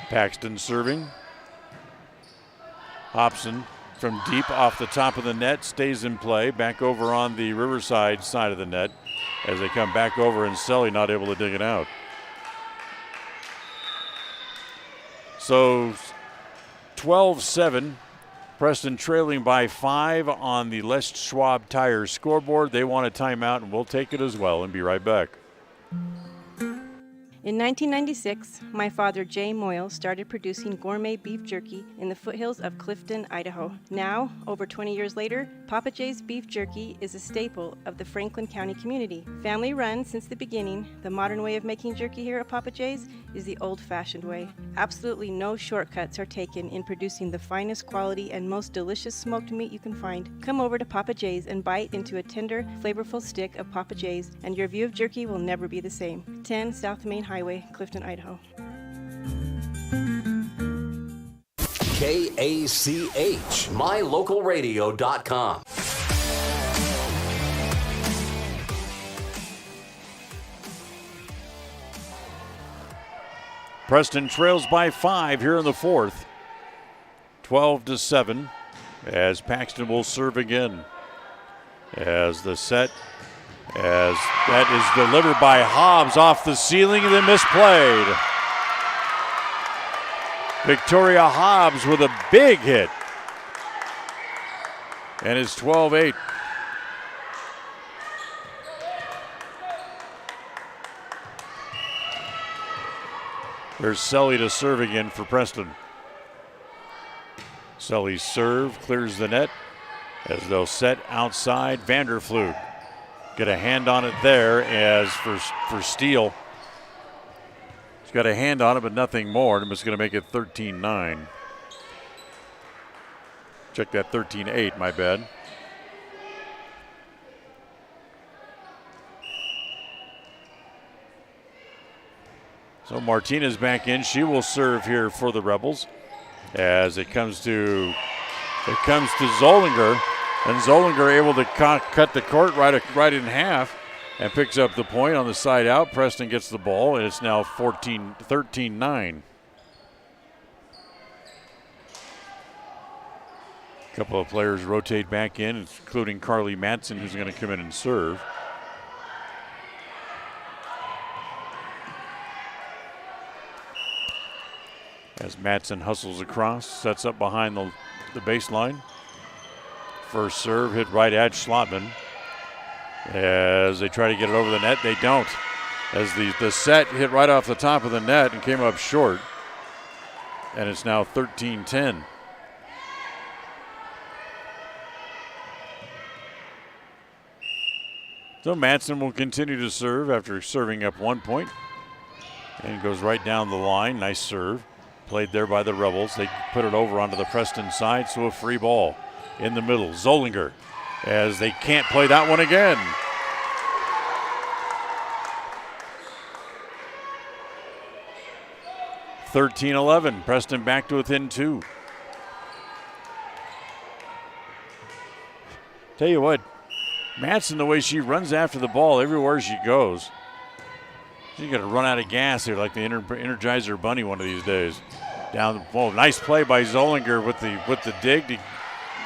Paxton serving. Hobson from deep off the top of the net stays in play. Back over on the Riverside side of the net as they come back over, and Sully not able to dig it out. So 12-7. Preston trailing by 5 on the Les Schwab Tire scoreboard. They want a timeout, and we'll take it as well and be right back. In 1996, my father, Jay Moyle, started producing gourmet beef jerky in the foothills of Clifton, Idaho. Now, over 20 years later, Papa Jay's beef jerky is a staple of the Franklin County community. Family run since the beginning, the modern way of making jerky here at Papa Jay's is the old-fashioned way. Absolutely no shortcuts are taken in producing the finest quality and most delicious smoked meat you can find. Come over to Papa Jay's and bite into a tender, flavorful stick of Papa Jay's, and your view of jerky will never be the same. 10 South Main Highway, Clifton, Idaho. KACH, mylocalradio.com. Preston trails by 5 here in the fourth. 12-7 as Paxton will serve again. As the set, as that is delivered by Hobbs off the ceiling and then misplayed. Victoria Hobbs with a big hit. And it's 12-8. There's Sully to serve again for Preston. Sully's serve clears the net as they'll set outside. Vanderflug get a hand on it there as for Steele. He's got a hand on it, but nothing more. And it's going to make it 13-9. Check that, 13-8, my bad. So Martinez back in. She will serve here for the Rebels as it comes to Zollinger, and Zollinger able to cut the court right in half and picks up the point on the side out. Preston gets the ball, and it's now 13-9. A couple of players rotate back in, including Carly Matson, who's going to come in and serve. As Matson hustles across, sets up behind the baseline. First serve hit right at Schlotman. As they try to get it over the net, they don't. As the set hit right off the top of the net and came up short. And it's now 13-10. So Matson will continue to serve after serving up 1 point. And goes right down the line. Nice serve. Played there by the Rebels. They put it over onto the Preston side, so a free ball in the middle. Zollinger, as they can't play that one again. (13-11). Preston back to within 2. Tell you what, Madsen, the way she runs after the ball everywhere she goes, she's going to run out of gas here like the Energizer Bunny one of these days. Down the ball. Nice play by Zollinger with the dig to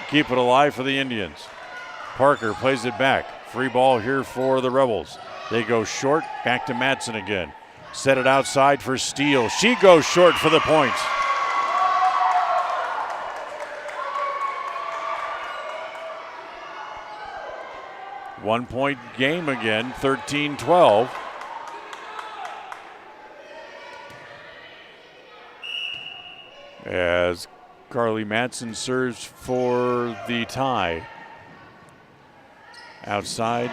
keep it alive for the Indians. Parker plays it back. Free ball here for the Rebels. They go short, back to Madsen again. Set it outside for Steele. She goes short for the point. One-point game again, 13-12. As Carly Madsen serves for the tie. Outside,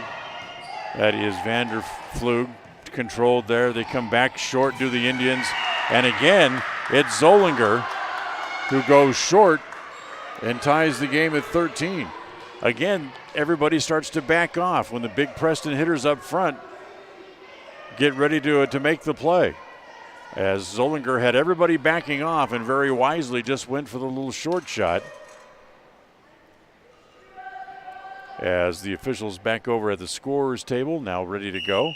that is Vanderflug controlled there. They come back short, do the Indians. And again, it's Zollinger who goes short and ties the game at 13. Again, everybody starts to back off when the big Preston hitters up front get ready to make the play. As Zollinger had everybody backing off and very wisely just went for the little short shot. As the officials back over at the scorer's table, now ready to go.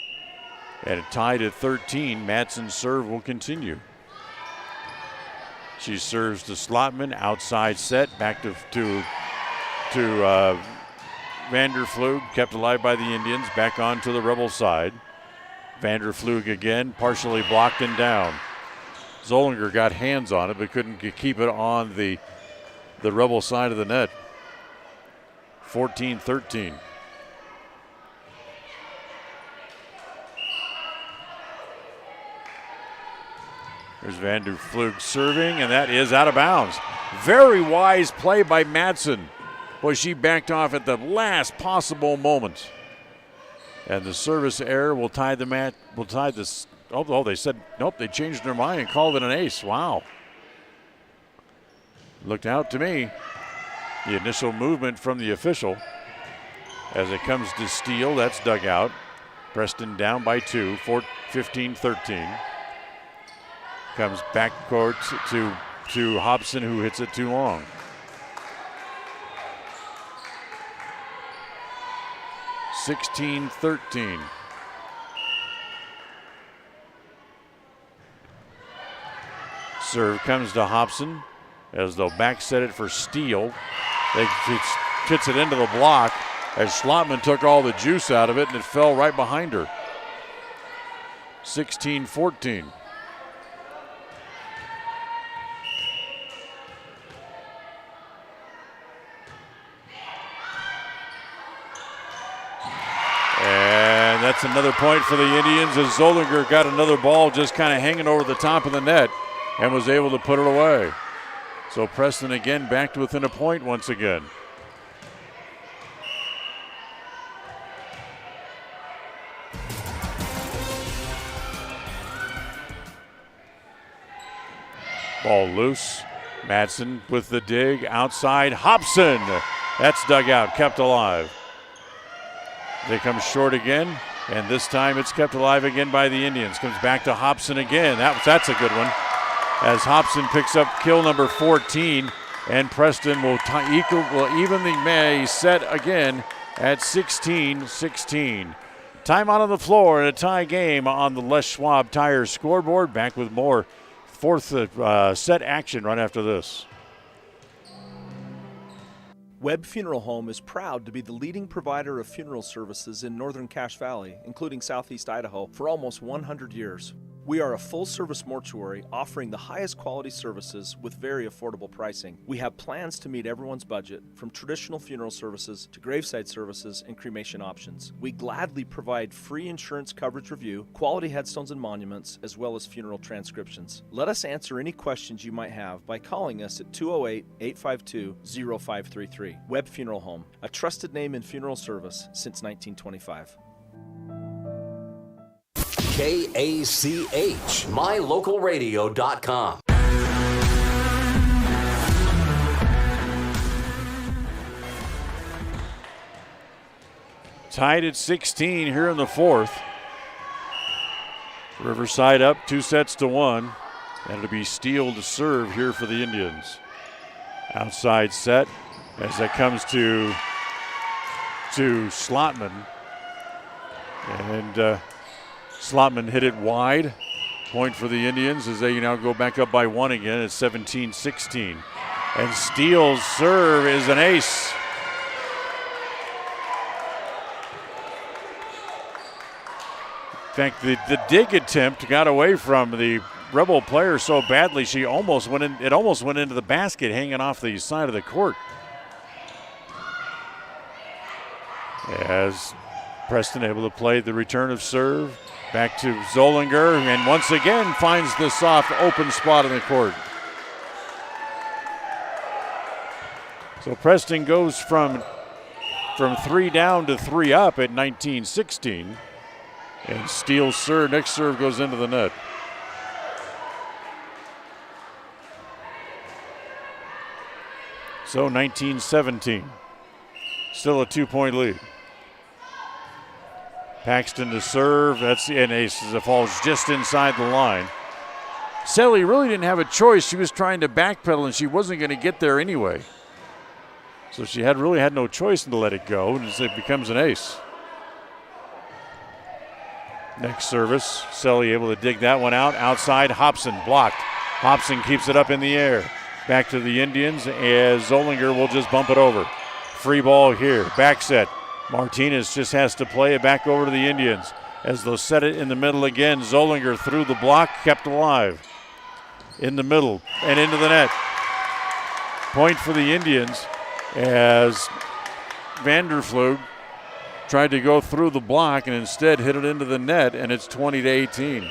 And tied at 13, Madsen's serve will continue. She serves to Slotman, outside set, back to Vanderflug, kept alive by the Indians, back onto the Rebel side. Vanderflug again, partially blocked and down. Zollinger got hands on it, but couldn't keep it on the Rebel side of the net. 14-13. There's Vanderflug serving, and that is out of bounds. Very wise play by Madsen. Boy, she backed off at the last possible moment. And the service error will tie the match. Will tie this. Oh, they said nope. They changed their mind and called it an ace. Wow. Looked out to me. The initial movement from the official. As it comes to Steele, that's dug out. Preston down by 2, 15-13. Comes back court to Hobson, who hits it too long. (16-13). Serve comes to Hobson as they'll back set it for Steele. They fits it into the block as Schlotman took all the juice out of it and it fell right behind her. 16-14. And that's another point for the Indians as Zollinger got another ball just kind of hanging over the top of the net and was able to put it away. So Preston again back to within a point once again. Ball loose. Madsen with the dig outside. Hobson. That's dug out, kept alive. They come short again, and this time it's kept alive again by the Indians. Comes back to Hobson again. That's a good one. As Hobson picks up kill number 14, and Preston will even the May set again at 16-16. Timeout on the floor and a tie game on the Les Schwab Tires scoreboard. Back with more fourth set action right after this. Webb Funeral Home is proud to be the leading provider of funeral services in northern Cache Valley, including southeast Idaho, for almost 100 years. We are a full-service mortuary offering the highest quality services with very affordable pricing. We have plans to meet everyone's budget, from traditional funeral services to graveside services and cremation options. We gladly provide free insurance coverage review, quality headstones and monuments, as well as funeral transcriptions. Let us answer any questions you might have by calling us at 208-852-0533. Webb Funeral Home, a trusted name in funeral service since 1925. KACH, mylocalradio.com. Tied at 16 here in the fourth. Riverside up 2-1. And it'll be Steele to serve here for the Indians. Outside set as that comes to to Slotman. And Slotman hit it wide. Point for the Indians as they now go back up by 1 again. It's 17-16. And Steele's serve is an ace. In fact, the dig attempt got away from the Rebel player so badly it almost went into the basket hanging off the side of the court. As Preston able to play the return of serve back to Zollinger, and once again finds the soft open spot in the court. So Preston goes from 3 down to 3 up at 19-16. And Steele's serve, next serve goes into the net. So 19-17. Still a 2-point lead. Paxton to serve. That's an ace as it falls just inside the line. Selly really didn't have a choice. She was trying to backpedal and she wasn't going to get there anyway. So she really had no choice than to let it go, and it becomes an ace. Next service, Selly able to dig that one out. Outside, Hobson blocked. Hobson keeps it up in the air. Back to the Indians as Zollinger will just bump it over. Free ball here, back set. Martinez just has to play it back over to the Indians as they'll set it in the middle again. Zollinger through the block, kept alive. In the middle and into the net. Point for the Indians as Vandervloed tried to go through the block and instead hit it into the net, and it's 20-18.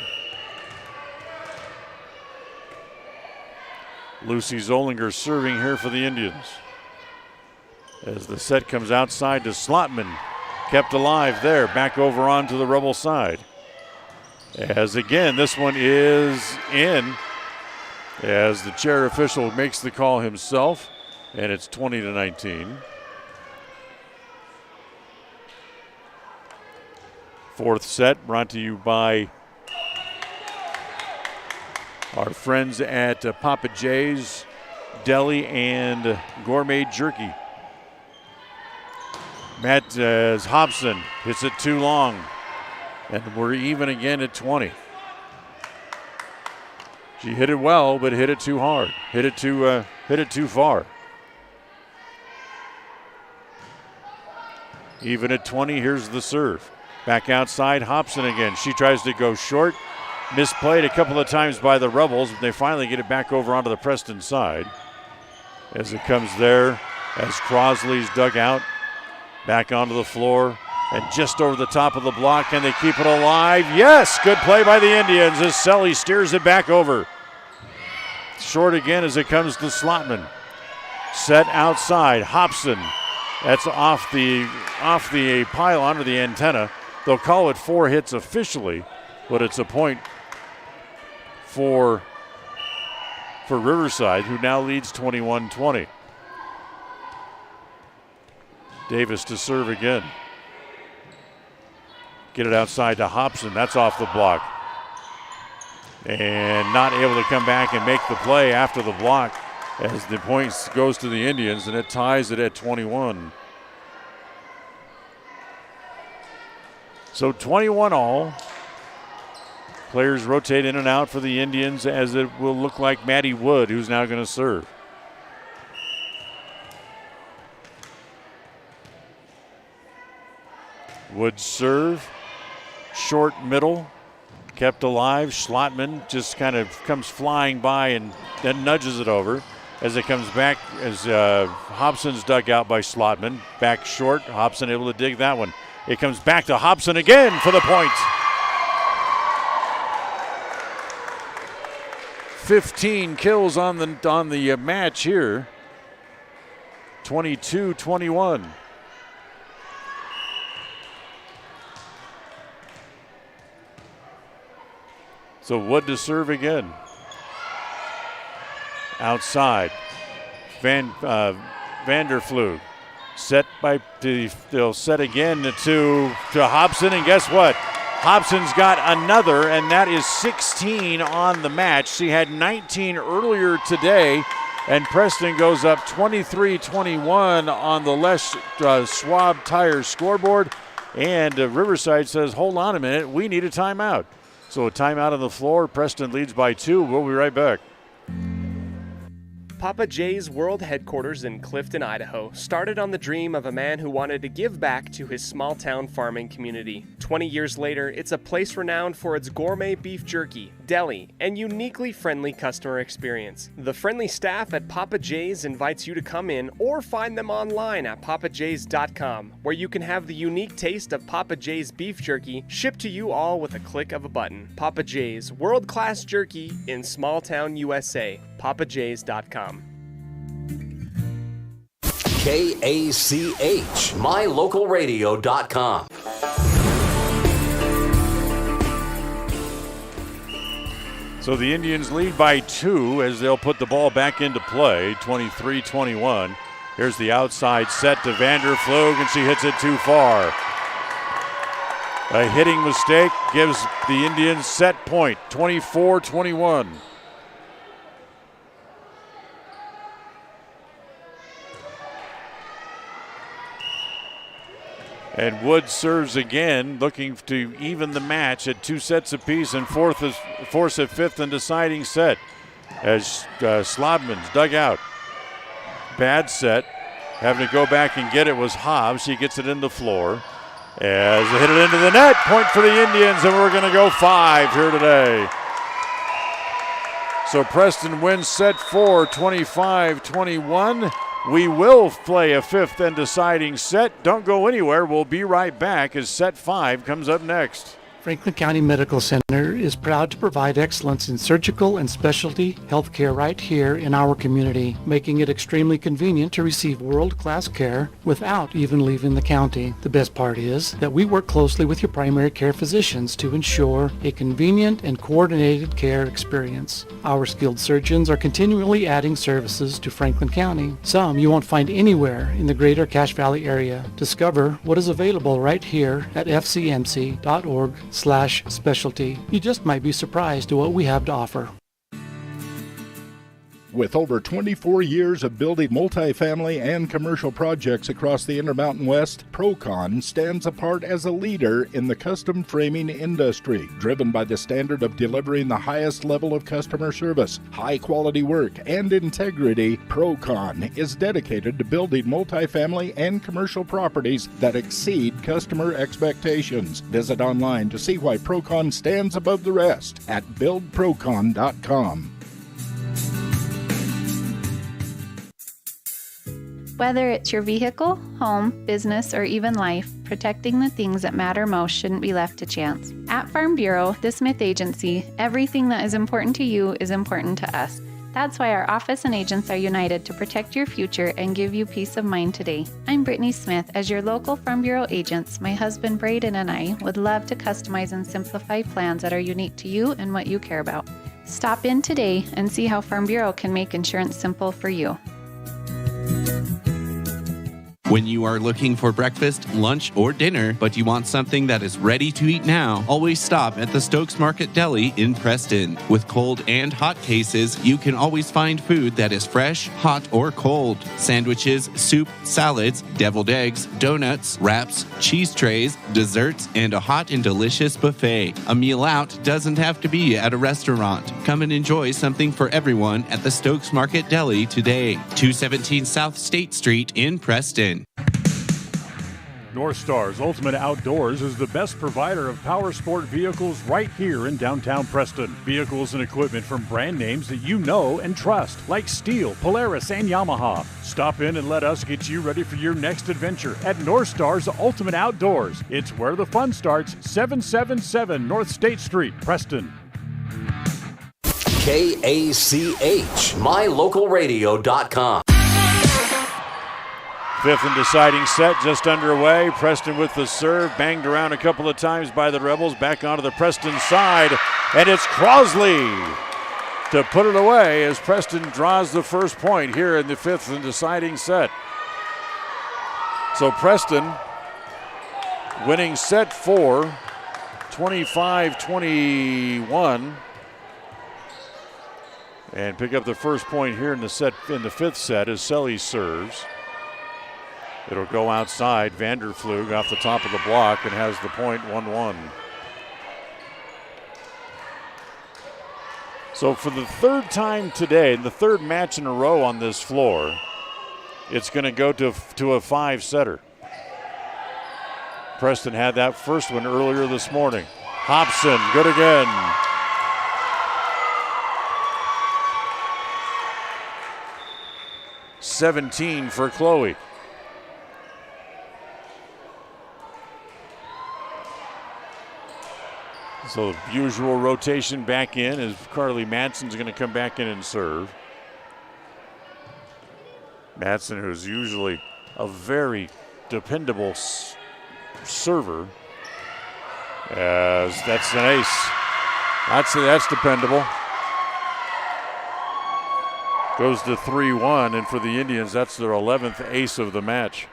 Lucy Zollinger serving here for the Indians. As the set comes outside to Slotman. Kept alive there, back over onto the Rebel side. As again, this one is in. As the chair official makes the call himself, and it's 20-19. Fourth set brought to you by our friends at Papa J's Deli and Gourmet Jerky. Matt Hobson hits it too long, and we're even again at 20. She hit it well, but hit it too hard. Hit it too far. Even at 20, here's the serve. Back outside, Hobson again. She tries to go short. Misplayed a couple of times by the Rebels, but they finally get it back over onto the Preston side. As it comes there, as Crosley's dug out. Back onto the floor and just over the top of the block. Can they keep it alive? Yes, good play by the Indians as Selly steers it back over. Short again as it comes to Slotman. Set outside, Hobson. That's off the pylon or the antenna. They'll call it 4 hits officially, but it's a point for Riverside, who now leads 21-20. Davis to serve again. Get it outside to Hobson. That's off the block. And not able to come back and make the play after the block as the point goes to the Indians, and it ties it at 21. So 21 all. Players rotate in and out for the Indians as it will look like Maddie Wood, who's now going to serve. Wood serve, short middle, kept alive. Slotman just kind of comes flying by and then nudges it over as it comes back as Hobson's dug out by Slotman. Back short, Hobson able to dig that one. It comes back to Hobson again for the point. 15 kills on the match here. 22-21. So Wood to serve again. Outside. Vandervloed. They'll set again to Hobson, and guess what? Hobson's got another, and that is 16 on the match. She had 19 earlier today And Preston goes up 23-21 on the Les Schwab Tires scoreboard. And Riverside says, hold on a minute, we need a timeout. So a timeout on the floor. Preston leads by 2. We'll be right back. Papa J's World Headquarters in Clifton, Idaho, started on the dream of a man who wanted to give back to his small-town farming community. 20 years later, it's a place renowned for its gourmet beef jerky, deli, and uniquely friendly customer experience. The friendly staff at Papa J's invites you to come in or find them online at papajs.com, where you can have the unique taste of Papa J's beef jerky shipped to you all with a click of a button. Papa J's, world-class jerky in small-town USA. papajs.com. KACH, mylocalradio.com. So the Indians lead by 2 as they'll put the ball back into play, 23-21. Here's the outside set to Vanderflug, and she hits it too far. A hitting mistake gives the Indians set point, 24-21. And Wood serves again, looking to even the match at 2 sets apiece and force a 5th and deciding set as Slobman's dug out. Bad set. Having to go back and get it was Hobbs. He gets it in the floor as they hit it into the net. Point for the Indians, and we're going to go 5 here today. So Preston wins set 4, 25-21. We will play a 5th and deciding set. Don't go anywhere. We'll be right back as set 5 comes up next. Franklin County Medical Center is proud to provide excellence in surgical and specialty healthcare right here in our community, making it extremely convenient to receive world-class care without even leaving the county. The best part is that we work closely with your primary care physicians to ensure a convenient and coordinated care experience. Our skilled surgeons are continually adding services to Franklin County. Some you won't find anywhere in the greater Cache Valley area. Discover what is available right here at fcmc.org/specialty. You just might be surprised at what we have to offer. With over 24 years of building multifamily and commercial projects across the Intermountain West, Procon stands apart as a leader in the custom framing industry, driven by the standard of delivering the highest level of customer service, high-quality work, and integrity. Procon is dedicated to building multifamily and commercial properties that exceed customer expectations. Visit online to see why Procon stands above the rest at buildprocon.com. Whether it's your vehicle, home, business, or even life, protecting the things that matter most shouldn't be left to chance. At Farm Bureau, the Smith Agency, everything that is important to you is important to us. That's why our office and agents are united to protect your future and give you peace of mind today. I'm Brittany Smith. As your local Farm Bureau agents, my husband Braden and I would love to customize and simplify plans that are unique to you and what you care about. Stop in today and see how Farm Bureau can make insurance simple for you. When you are looking for breakfast, lunch, or dinner, but you want something that is ready to eat now, always stop at the Stokes Market Deli in Preston. With cold and hot cases, you can always find food that is fresh, hot, or cold. Sandwiches, soup, salads, deviled eggs, donuts, wraps, cheese trays, desserts, and a hot and delicious buffet. A meal out doesn't have to be at a restaurant. Come and enjoy something for everyone at the Stokes Market Deli today. 217 South State Street in Preston. North Star's Ultimate Outdoors is the best provider of power sport vehicles right here in downtown Preston. Vehicles and equipment from brand names that you know and trust, like Steel, Polaris, and Yamaha. Stop in and let us get you ready for your next adventure at North Star's Ultimate Outdoors. It's where the fun starts, 777 North State Street, Preston. KACH, mylocalradio.com. 5th and deciding set just underway. Preston with the serve, banged around a couple of times by the Rebels. Back onto the Preston side, and it's Crosley to put it away as Preston draws the first point here in the 5th and deciding set. So Preston winning set 4, 25-21. And pick up the first point here in the fifth set as Selly serves. It'll go outside. Vanderflug off the top of the block and has the point 1-1. So for the third time today, the third match in a row on this floor, it's going to go to a 5-setter. Preston had that first one earlier this morning. Hobson, good again. $17 for Chloe. So usual rotation back in as Carly Matson's going to come back in and serve. Matson, who's usually a very dependable server, as that's an ace. That's dependable. Goes to 3-1, and for the Indians, that's their 11th ace of the match.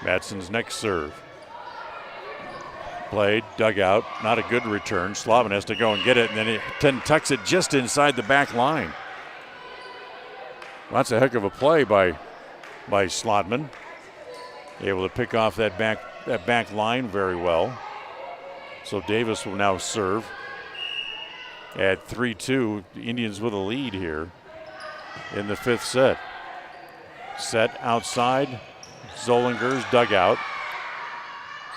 Matson's next serve. Played, dug out, not a good return. Slavin has to go and get it, and then he tucks it just inside the back line. Well, that's a heck of a play by Slotman. Able to pick off that back line very well. So Davis will now serve at 3-2. The Indians with a lead here in the fifth set. Set outside. Zollinger's dug out.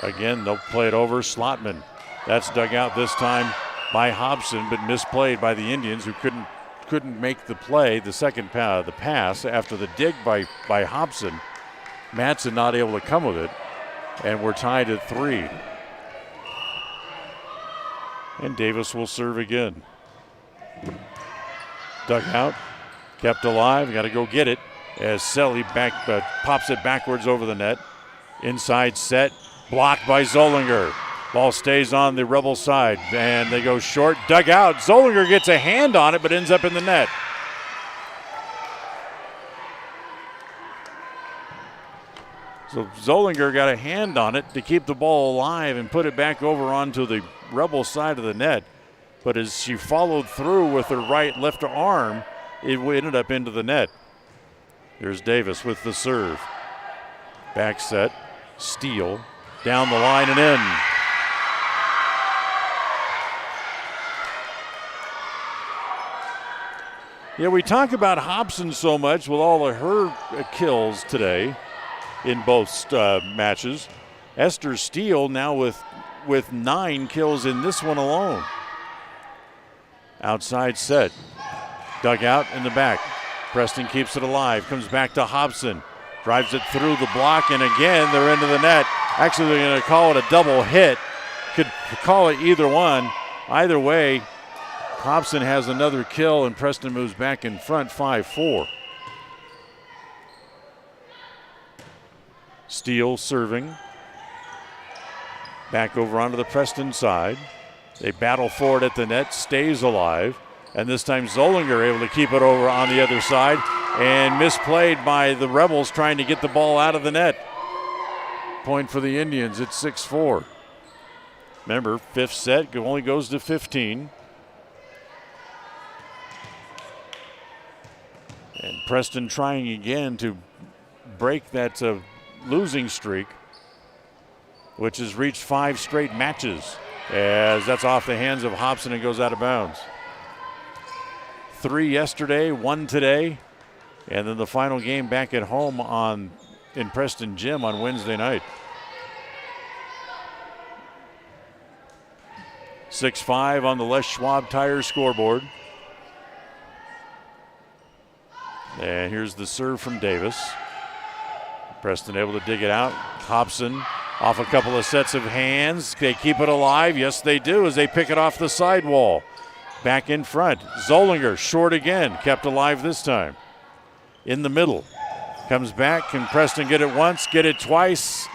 Again, they'll play it over. Slotman. That's dug out this time by Hobson, but misplayed by the Indians, who couldn't make the play, the second the pass after the dig by Hobson. Matson not able to come with it, and we're tied at 3. And Davis will serve again. Dug out, kept alive, got to go get it as Selly pops it backwards over the net. Inside set, blocked by Zollinger. Ball stays on the Rebel side, and they go short, dug out. Zollinger gets a hand on it, but ends up in the net. So Zollinger got a hand on it to keep the ball alive and put it back over onto the Rebel side of the net. But as she followed through with her left arm, it ended up into the net. Here's Davis with the serve. Back set, Steele, down the line and in. Yeah, we talk about Hobson so much with all of her kills today in both matches. Esther Steele now with 9 kills in this one alone. Outside set, dug out in the back. Preston keeps it alive, comes back to Hobson, drives it through the block, and again they're into the net. Actually, they're going to call it a double hit. Could call it either one. Either way, Hobson has another kill, and Preston moves back in front 5-4. Steele serving. Back over onto the Preston side. They battle for it at the net, stays alive. And this time Zollinger able to keep it over on the other side, and misplayed by the Rebels trying to get the ball out of the net. Point for the Indians at 6-4. Remember, fifth set only goes to 15. And Preston trying again to break that losing streak, which has reached 5 straight matches, as that's off the hands of Hobson and goes out of bounds. 3 yesterday, 1 today, and then the final game back at home in Preston Gym on Wednesday night. 6-5 on the Les Schwab Tire scoreboard. And here's the serve from Davis. Preston able to dig it out. Hobson off a couple of sets of hands. They keep it alive. Yes, they do, as they pick it off the sidewall. Back in front. Zollinger short again. Kept alive this time. In the middle. Comes back. Can Preston get it once? Get it twice?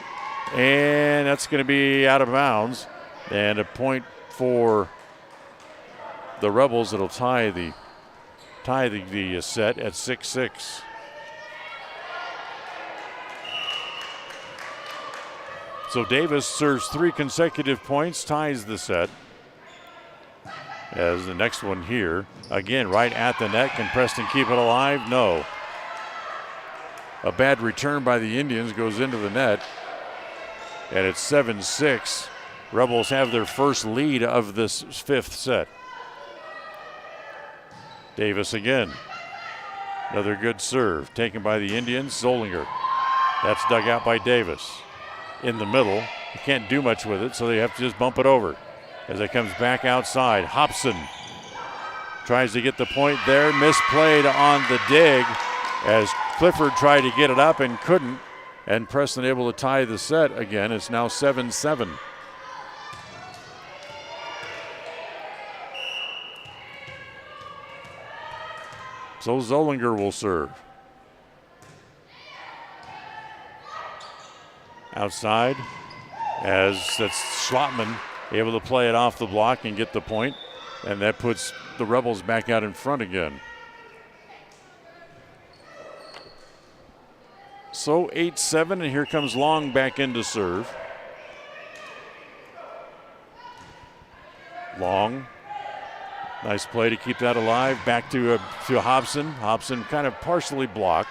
And that's going to be out of bounds. And a point for the Rebels. It'll tie the set at 6-6. So Davis serves 3 consecutive points, ties the set. As the next one here, again, right at the net. Can Preston keep it alive? No. A bad return by the Indians goes into the net. And it's 7-6. Rebels have their first lead of this fifth set. Davis again. Another good serve taken by the Indians. Zollinger. That's dug out by Davis. In the middle. You can't do much with it, so they have to just bump it over. As it comes back outside, Hobson tries to get the point there. Misplayed on the dig as Clifford tried to get it up and couldn't. And Preston able to tie the set again. It's now 7-7. So Zollinger will serve. Outside, as that's Schlottman able to play it off the block and get the point, and that puts the Rebels back out in front again. So 8-7, and here comes Long back in to serve. Long. Nice play to keep that alive. Back to Hobson. Hobson kind of partially blocked.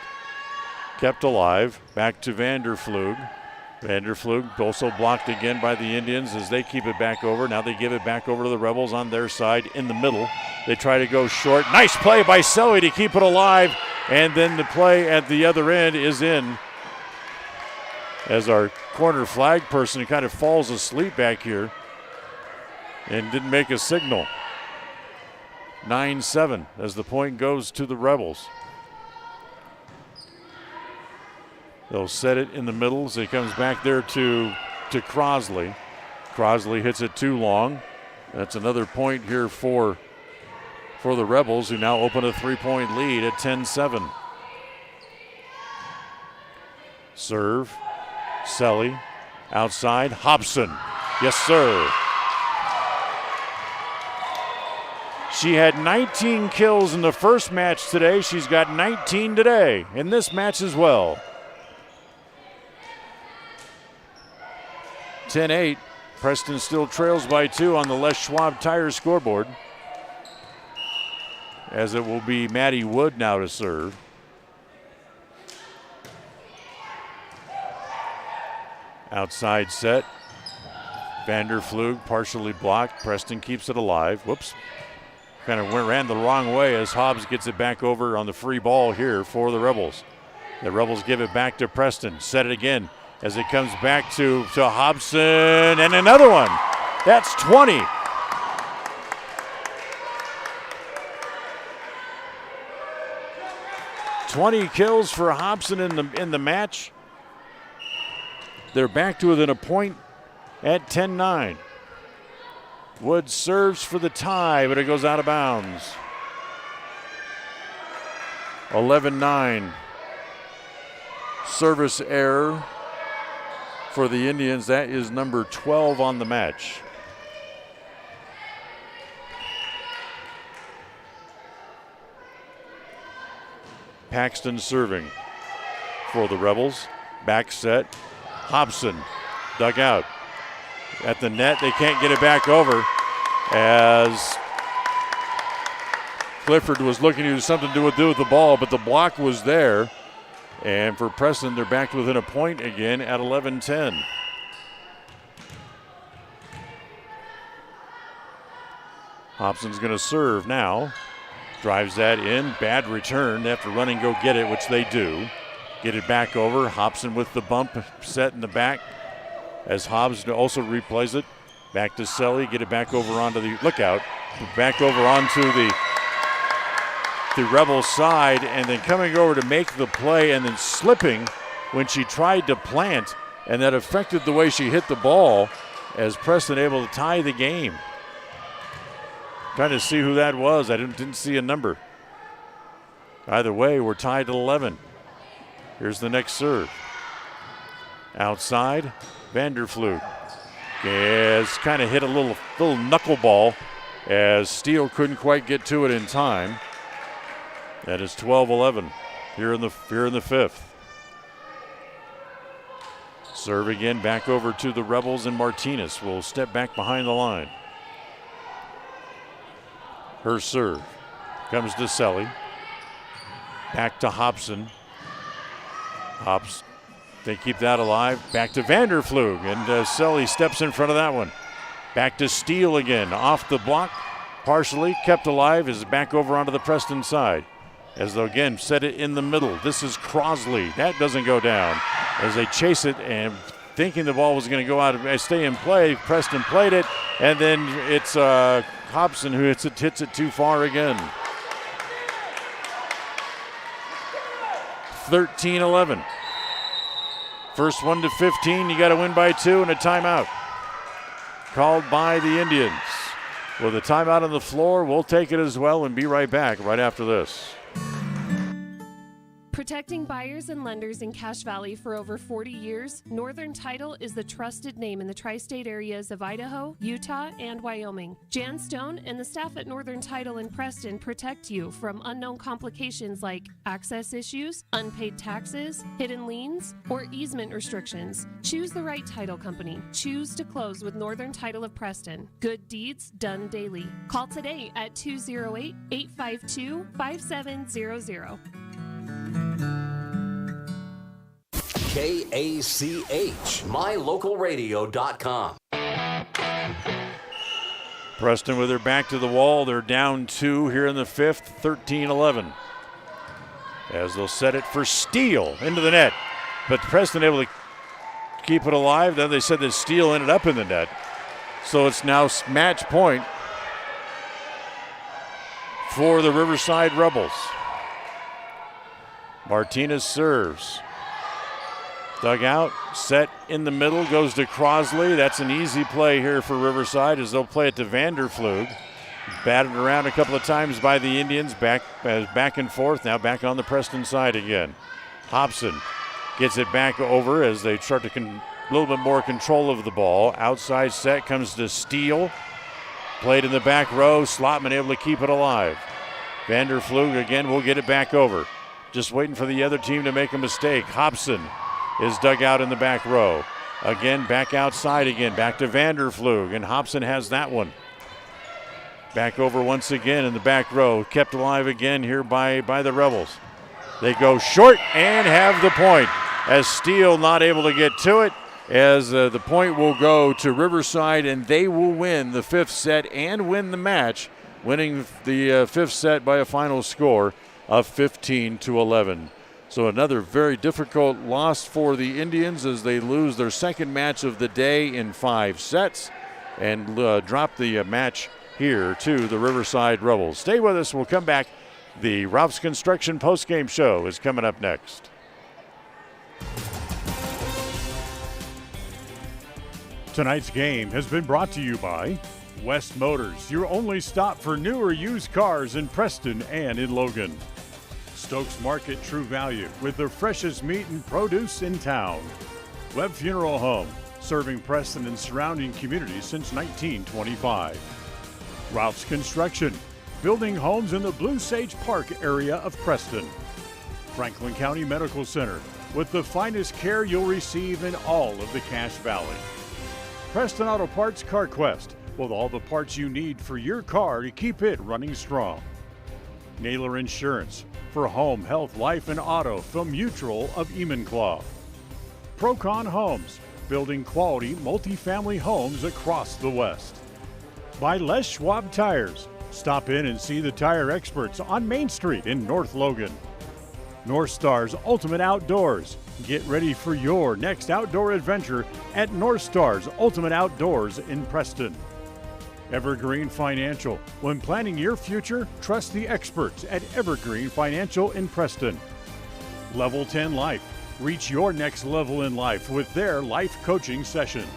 Kept alive. Back to Vanderflug. Vanderflug also blocked again by the Indians as they keep it back over. Now they give it back over to the Rebels on their side in the middle. They try to go short. Nice play by Selly to keep it alive. And then the play at the other end is in. As our corner flag person kind of falls asleep back here and didn't make a signal. 9-7 as the point goes to the Rebels. They'll set it in the middle as it comes back there to Crosley. Crosley hits it too long. That's another point here for the Rebels, who now open a 3-point lead at 10-7. Serve. Selly. Outside. Hobson. Yes, sir. She had 19 kills in the first match today. She's got 19 today in this match as well. 10-8. Preston still trails by 2 on the Les Schwab Tires scoreboard. As it will be Maddie Wood now to serve. Outside set. Vanderflug partially blocked. Preston keeps it alive. Whoops. Kind of ran the wrong way as Hobbs gets it back over on the free ball here for the Rebels. The Rebels give it back to Preston. Set it again as it comes back to Hobson. And another one. That's 20. $20 kills for Hobson in the match. They're back to within a point at 10-9. Wood serves for the tie, but it goes out of bounds. 11-9. Service error for the Indians. That is number 12 on the match. Paxton serving for the Rebels. Back set. Hobson dug out. At the net, they can't get it back over as Clifford was looking to do something to do with the ball, but the block was there. And for Preston, they're back within a point again at 11-10. Hobson's going to serve now. Drives that in. Bad return. They have to run and go get it, which they do. Get it back over. Hobson with the bump set in the back. As Hobbs also replays it. Back to Selly. Get it back over onto the lookout. Back over onto the Rebel side, and then coming over to make the play and then slipping when she tried to plant, and that affected the way she hit the ball as Preston able to tie the game. Trying to see who that was. I didn't see a number. Either way, we're tied at 11. Here's the next serve. Outside, Vanderflug. Has kind of hit a little knuckleball as Steele couldn't quite get to it in time. That is 12-11 here in the fifth. Serve again back over to the Rebels, and Martinez will step back behind the line. Her serve comes to Selly. Back to Hobson. Hobbs, they keep that alive. Back to Vanderflug, and Selly steps in front of that one. Back to Steele again, off the block, partially kept alive, is back over onto the Preston side. As though again, set it in the middle. This is Crosley. That doesn't go down. As they chase it and thinking the ball was going to go out and stay in play, Preston played it, and then it's Hobson who hits it too far again. 13-11. First one to 15, you got to win by 2 and a timeout. Called by the Indians. With a timeout on the floor, we'll take it as well and be right back right after this. Protecting buyers and lenders in Cache Valley for over 40 years, Northern Title is the trusted name in the tri-state areas of Idaho, Utah, and Wyoming. Jan Stone and the staff at Northern Title in Preston protect you from unknown complications like access issues, unpaid taxes, hidden liens, or easement restrictions. Choose the right title company. Choose to close with Northern Title of Preston. Good deeds done daily. Call today at 208-852-5700. KACH, mylocalradio.com. Preston with their back to the wall. They're down 2 here in the 5th, 13-11. As they'll set it for Steele into the net. But Preston able to keep it alive. Then they said that Steele ended up in the net. So it's now match point for the Riverside Rebels. Martinez serves. Dug out, set in the middle, goes to Crosley. That's an easy play here for Riverside as they'll play it to Vanderflug. Batted around a couple of times by the Indians, back and forth, now back on the Preston side again. Hobson gets it back over as they start to a little bit more control of the ball. Outside set comes to Steele. Played in the back row, Slotman able to keep it alive. Vanderflug again will get it back over. Just waiting for the other team to make a mistake. Hobson is dug out in the back row. Again, back outside again, back to Vanderflug, and Hobson has that one. Back over once again in the back row, kept alive again here by the Rebels. They go short and have the point as Steele not able to get to it, as the point will go to Riverside, and they will win the 5th set and win the match, winning the 5th set by a final score of 15-11. So another very difficult loss for the Indians as they lose their second match of the day in 5 sets and drop the match here to the Riverside Rebels. Stay with us. We'll come back. The Ralph's Construction postgame show is coming up next. Tonight's game has been brought to you by West Motors, your only stop for new or used cars in Preston and in Logan. Stokes Market True Value with the freshest meat and produce in town. Webb Funeral Home, serving Preston and surrounding communities since 1925. Ralph's Construction, building homes in the Blue Sage Park area of Preston. Franklin County Medical Center, with the finest care you'll receive in all of the Cache Valley. Preston Auto Parts CarQuest, with all the parts you need for your car to keep it running strong. Naylor Insurance, for home, health, life, and auto from Mutual of Enumclaw. Procon Homes, building quality multifamily homes across the West. By Les Schwab Tires, stop in and see the tire experts on Main Street in North Logan. North Star's Ultimate Outdoors, get ready for your next outdoor adventure at North Star's Ultimate Outdoors in Preston. Evergreen Financial. When planning your future, trust the experts at Evergreen Financial in Preston. Level 10 Life. Reach your next level in life with their life coaching sessions.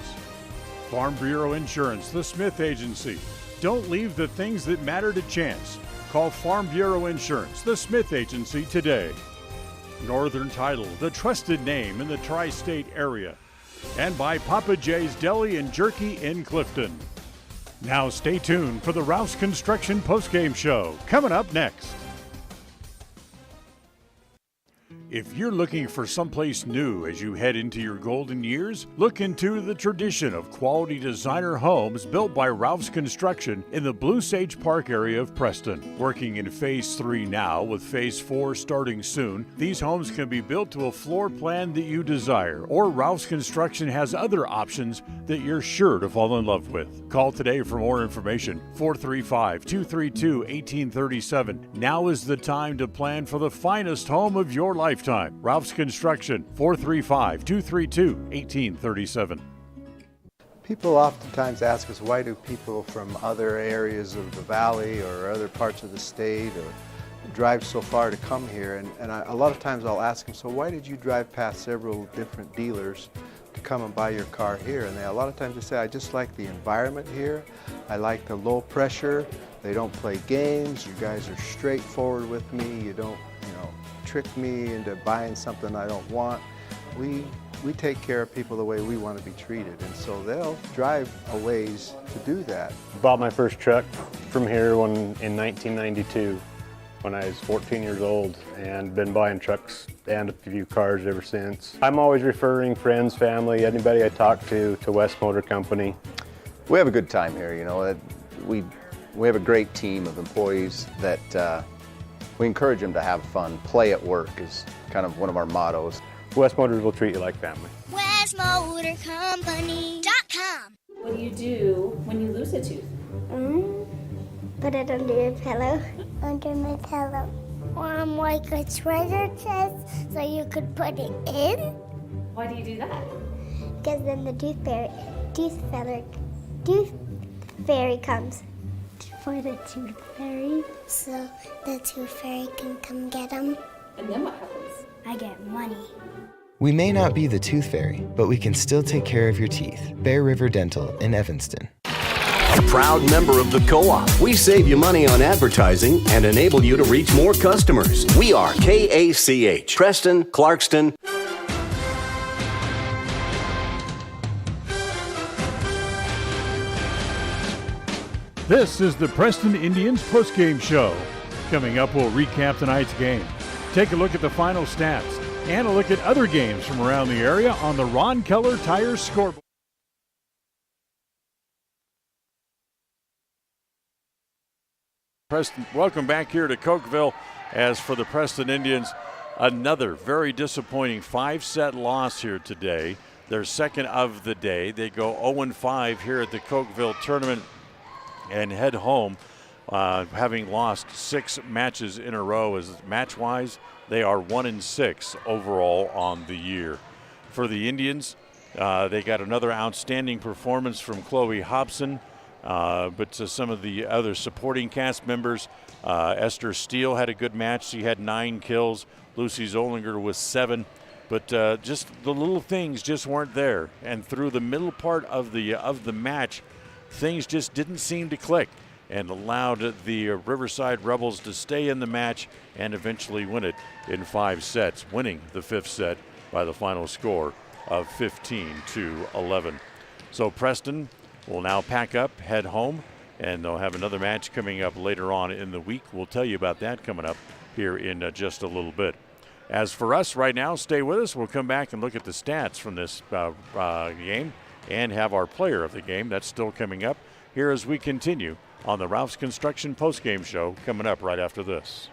Farm Bureau Insurance, the Smith Agency. Don't leave the things that matter to chance. Call Farm Bureau Insurance, the Smith Agency today. Northern Title, the trusted name in the tri-state area. And by Papa J's Deli and Jerky in Clifton. Now stay tuned for the Ralph's Construction postgame show, coming up next. If you're looking for someplace new as you head into your golden years, look into the tradition of quality designer homes built by Ralph's Construction in the Blue Sage Park area of Preston. Working in Phase 3 now, with Phase 4 starting soon, these homes can be built to a floor plan that you desire, or Ralph's Construction has other options that you're sure to fall in love with. Call today for more information, 435-232-1837. Now is the time to plan for the finest home of your lifetime. Ralph's Construction, 435-232-1837. People oftentimes ask us, why do people from other areas of the valley or other parts of the state or drive so far to come here? And a lot of times I'll ask them, so why did you drive past several different dealers to come and buy your car here? And a lot of times they say, I just like the environment here. I like the low pressure. They don't play games. You guys are straightforward with me. You don't, trick me into buying something I don't want. We take care of people the way we want to be treated, and so they'll drive a ways to do that. Bought my first truck from here in 1992 when I was 14 years old, and been buying trucks and a few cars ever since. I'm always referring friends, family, anybody I talk to West Motor Company. We have a good time here, We have a great team of employees that we encourage them to have fun. Play at work is kind of one of our mottos. West Motors will treat you like family. WestMotorCompany.com. What do you do when you lose a tooth? Put it under your pillow. Under my pillow. Like a treasure chest so you could put it in. Why do you do that? Because then the tooth fairy comes. For the tooth fairy, so the tooth fairy can come get them. And then what happens? I get money. We may not be the tooth fairy, but we can still take care of your teeth. Bear River Dental in Evanston. A proud member of the Co-op, we save you money on advertising and enable you to reach more customers. We are KACH, Preston, Clarkston. This is the Preston Indians postgame show. Coming up, we'll recap tonight's game, take a look at the final stats, and a look at other games from around the area on the Ron Keller Tires scoreboard. Preston, welcome back here to Cokeville. As for the Preston Indians, another very disappointing 5-set loss here today. Their second of the day. They go 0-5 here at the Cokeville tournament and head home, having lost 6 matches in a row. As match-wise, they are 1-6 overall on the year. For the Indians, they got another outstanding performance from Chloe Hobson, but to some of the other supporting cast members, Esther Steele had a good match. She had 9 kills. Lucy Zollinger was 7. But just the little things just weren't there. And through the middle part of the match, things just didn't seem to click, and allowed the Riverside Rebels to stay in the match and eventually win it in 5 sets, winning the 5th set by the final score of 15-11. So Preston will now pack up, head home, and they'll have another match coming up later on in the week. We'll tell you about that coming up here in just a little bit. As for us right now, stay with us. We'll come back and look at the stats from this game and have our player of the game. That's still coming up here as we continue on the Ralph's Construction postgame show, coming up right after this.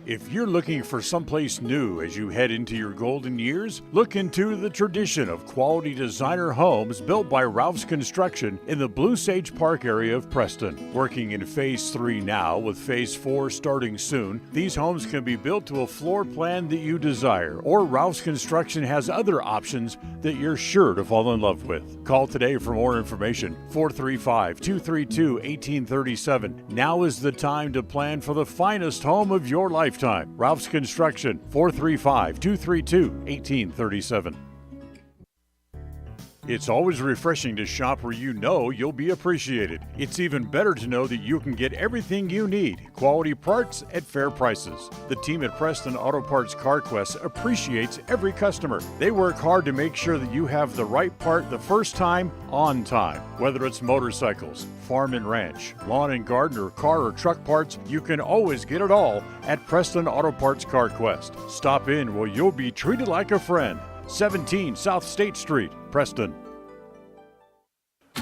If you're looking for someplace new as you head into your golden years, look into the tradition of quality designer homes built by Ralph's Construction in the Blue Sage Park area of Preston. Working in Phase 3 now, with Phase 4 starting soon, these homes can be built to a floor plan that you desire, or Ralph's Construction has other options that you're sure to fall in love with. Call today for more information, 435-232-1837. Now is the time to plan for the finest home of your lifetime. Ralph's Construction, 435-232-1837. It's always refreshing to shop where you know you'll be appreciated. It's even better to know that you can get everything you need, quality parts at fair prices. The team at Preston Auto Parts CarQuest appreciates every customer. They work hard to make sure that you have the right part the first time, on time. Whether it's motorcycles, farm and ranch, lawn and garden, or car or truck parts, you can always get it all at Preston Auto Parts CarQuest. Stop in where you'll be treated like a friend. 17 South State Street, Preston.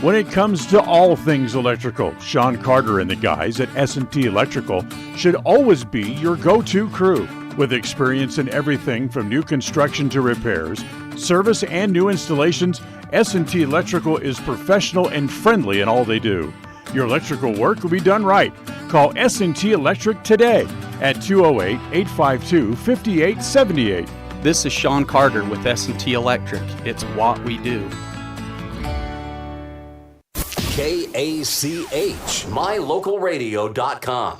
When it comes to all things electrical, Sean Carter and the guys at S&T Electrical should always be your go-to crew. With experience in everything from new construction to repairs, service, and new installations, S&T Electrical is professional and friendly in all they do. Your electrical work will be done right. Call S&T Electric today at 208-852-5878. This is Sean Carter with S&T Electric. It's what we do. KACH, mylocalradio.com.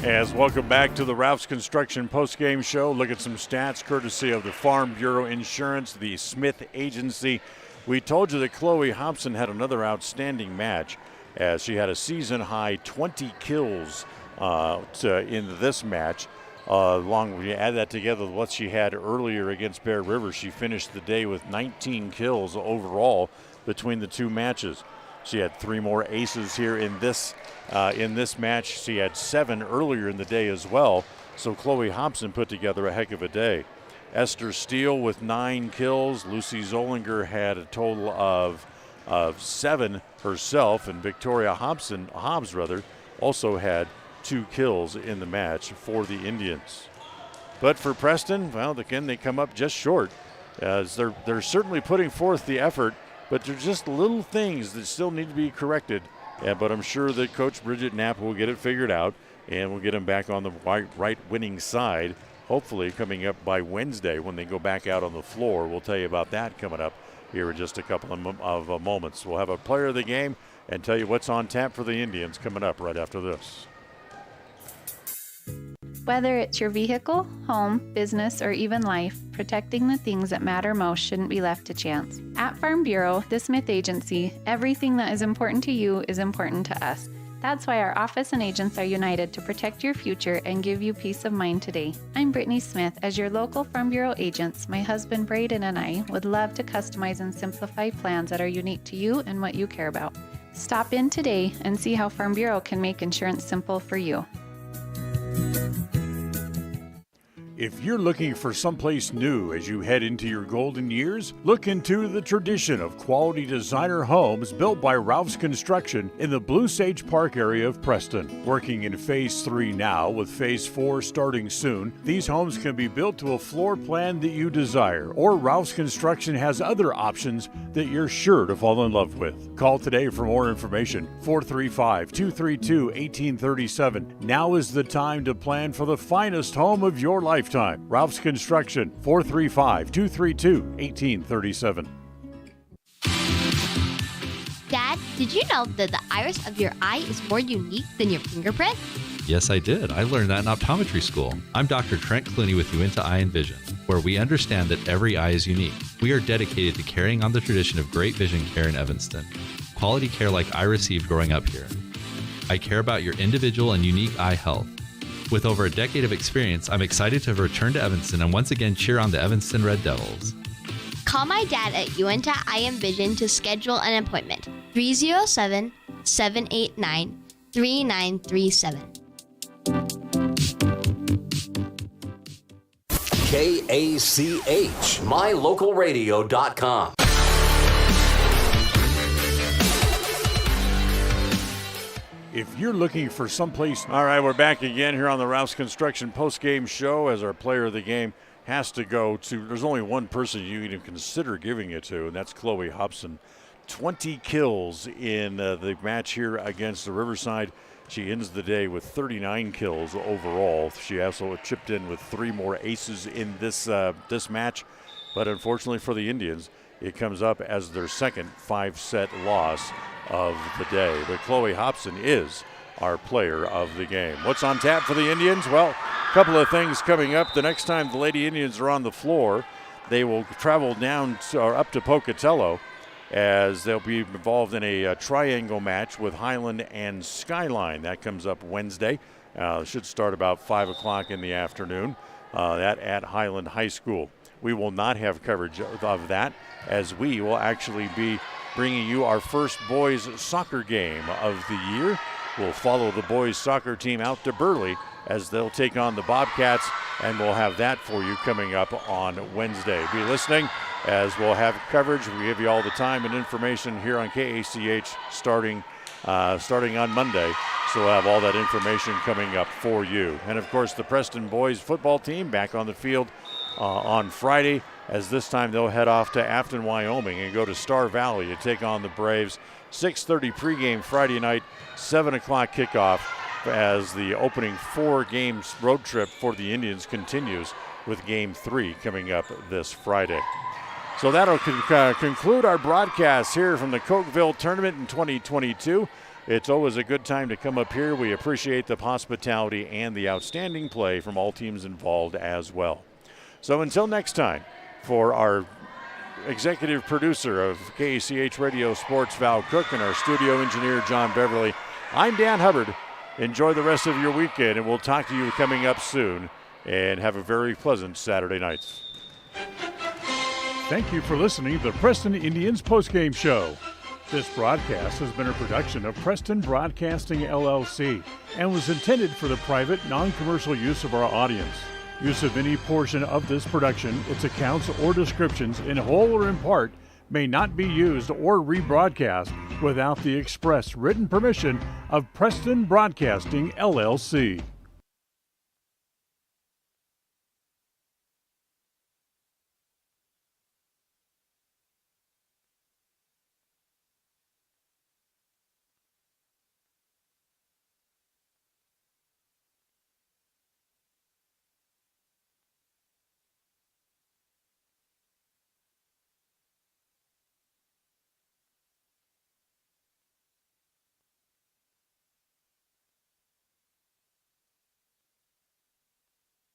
As welcome back to the Ralph's Construction postgame show. Look at some stats courtesy of the Farm Bureau Insurance, the Smith Agency. We told you that Chloe Hobson had another outstanding match as she had a season-high 20 kills in this match. When you add that together with what she had earlier against Bear River, she finished the day with 19 kills overall between the two matches. She had 3 more aces here in this match. She had 7 earlier in the day as well. So Chloe Hobson put together a heck of a day. Esther Steele with 9 kills. Lucy Zollinger had a total of 7 herself, and Victoria Hobbs also had 2 kills in the match for the Indians. But for Preston, well, again, they come up just short. As they're certainly putting forth the effort, but they're just little things that still need to be corrected. But I'm sure that Coach Bridget Knapp will get it figured out, and we'll get them back on the right winning side, hopefully coming up by Wednesday when they go back out on the floor. We'll tell you about that coming up here in just a couple of moments. We'll have a player of the game and tell you what's on tap for the Indians coming up right after this. Whether it's your vehicle, home, business, or even life, protecting the things that matter most shouldn't be left to chance. At Farm Bureau, the Smith Agency, everything that is important to you is important to us. That's why our office and agents are united to protect your future and give you peace of mind today. I'm Brittany Smith. As your local Farm Bureau agents, my husband Braden and I would love to customize and simplify plans that are unique to you and what you care about. Stop in today and see how Farm Bureau can make insurance simple for you. If you're looking for someplace new as you head into your golden years, look into the tradition of quality designer homes built by Ralph's Construction in the Blue Sage Park area of Preston. Working in Phase 3 now, with Phase 4 starting soon, these homes can be built to a floor plan that you desire, or Ralph's Construction has other options that you're sure to fall in love with. Call today for more information, 435-232-1837. Now is the time to plan for the finest home of your lifetime. Ralph's Construction, 435-232-1837. Dad, did you know that the iris of your eye is more unique than your fingerprint? Yes, I did. I learned that in optometry school. I'm Dr. Trent Clooney with Uinta Eye and Vision, where we understand that every eye is unique. We are dedicated to carrying on the tradition of great vision care in Evanston. Quality care like I received growing up here. I care about your individual and unique eye health. With over a decade of experience, I'm excited to return to Evanston and once again cheer on the Evanston Red Devils. Call my dad at Uinta Eye and Vision to schedule an appointment. 307-789-3937. KACH, mylocalradio.com. If you're looking for someplace... All right, we're back again here on the Ralph's Construction postgame show as our player of the game has to go to... There's only one person you can even consider giving it to, and that's Chloe Hobson. 20 kills in the match here against the Riverside. She ends the day with 39 kills overall. She also chipped in with 3 more aces in this match. But unfortunately for the Indians, it comes up as their second 5-set loss of the day. But Chloe Hobson is our player of the game. What's on tap for the Indians? Well, Couple of things coming up. The next time the Lady Indians are on the floor, they will travel down or up to Pocatello, as they'll be involved in a triangle match with Highland and Skyline. That comes up Wednesday. Should start about 5 o'clock in the afternoon. That at Highland High School. We will not have coverage of that, as we will actually be bringing you our first boys soccer game of the year. We'll follow the boys soccer team out to Burley as they'll take on the Bobcats, and we'll have that for you coming up on Wednesday. Be listening, as we'll have coverage. We give you all the time and information here on KACH starting on Monday. So we'll have all that information coming up for you. And of course, the Preston boys football team back on the field on Friday, as this time they'll head off to Afton, Wyoming, and go to Star Valley to take on the Braves. 6:30 pregame Friday night, 7 o'clock kickoff, as the opening 4 games road trip for the Indians continues, with game 3 coming up this Friday. So that'll conclude our broadcast here from the Cokeville tournament in 2022. It's always a good time to come up here. We appreciate the hospitality and the outstanding play from all teams involved as well. So until next time, for our executive producer of KACH Radio Sports, Val Cook, and our studio engineer, John Beverly, I'm Dan Hubbard. Enjoy the rest of your weekend, and we'll talk to you coming up soon. And have a very pleasant Saturday night. Thank you for listening to the Preston Indians postgame show. This broadcast has been a production of Preston Broadcasting, LLC, and was intended for the private, non-commercial use of our audience. Use of any portion of this production, its accounts or descriptions, in whole or in part, may not be used or rebroadcast without the express written permission of Preston Broadcasting, LLC.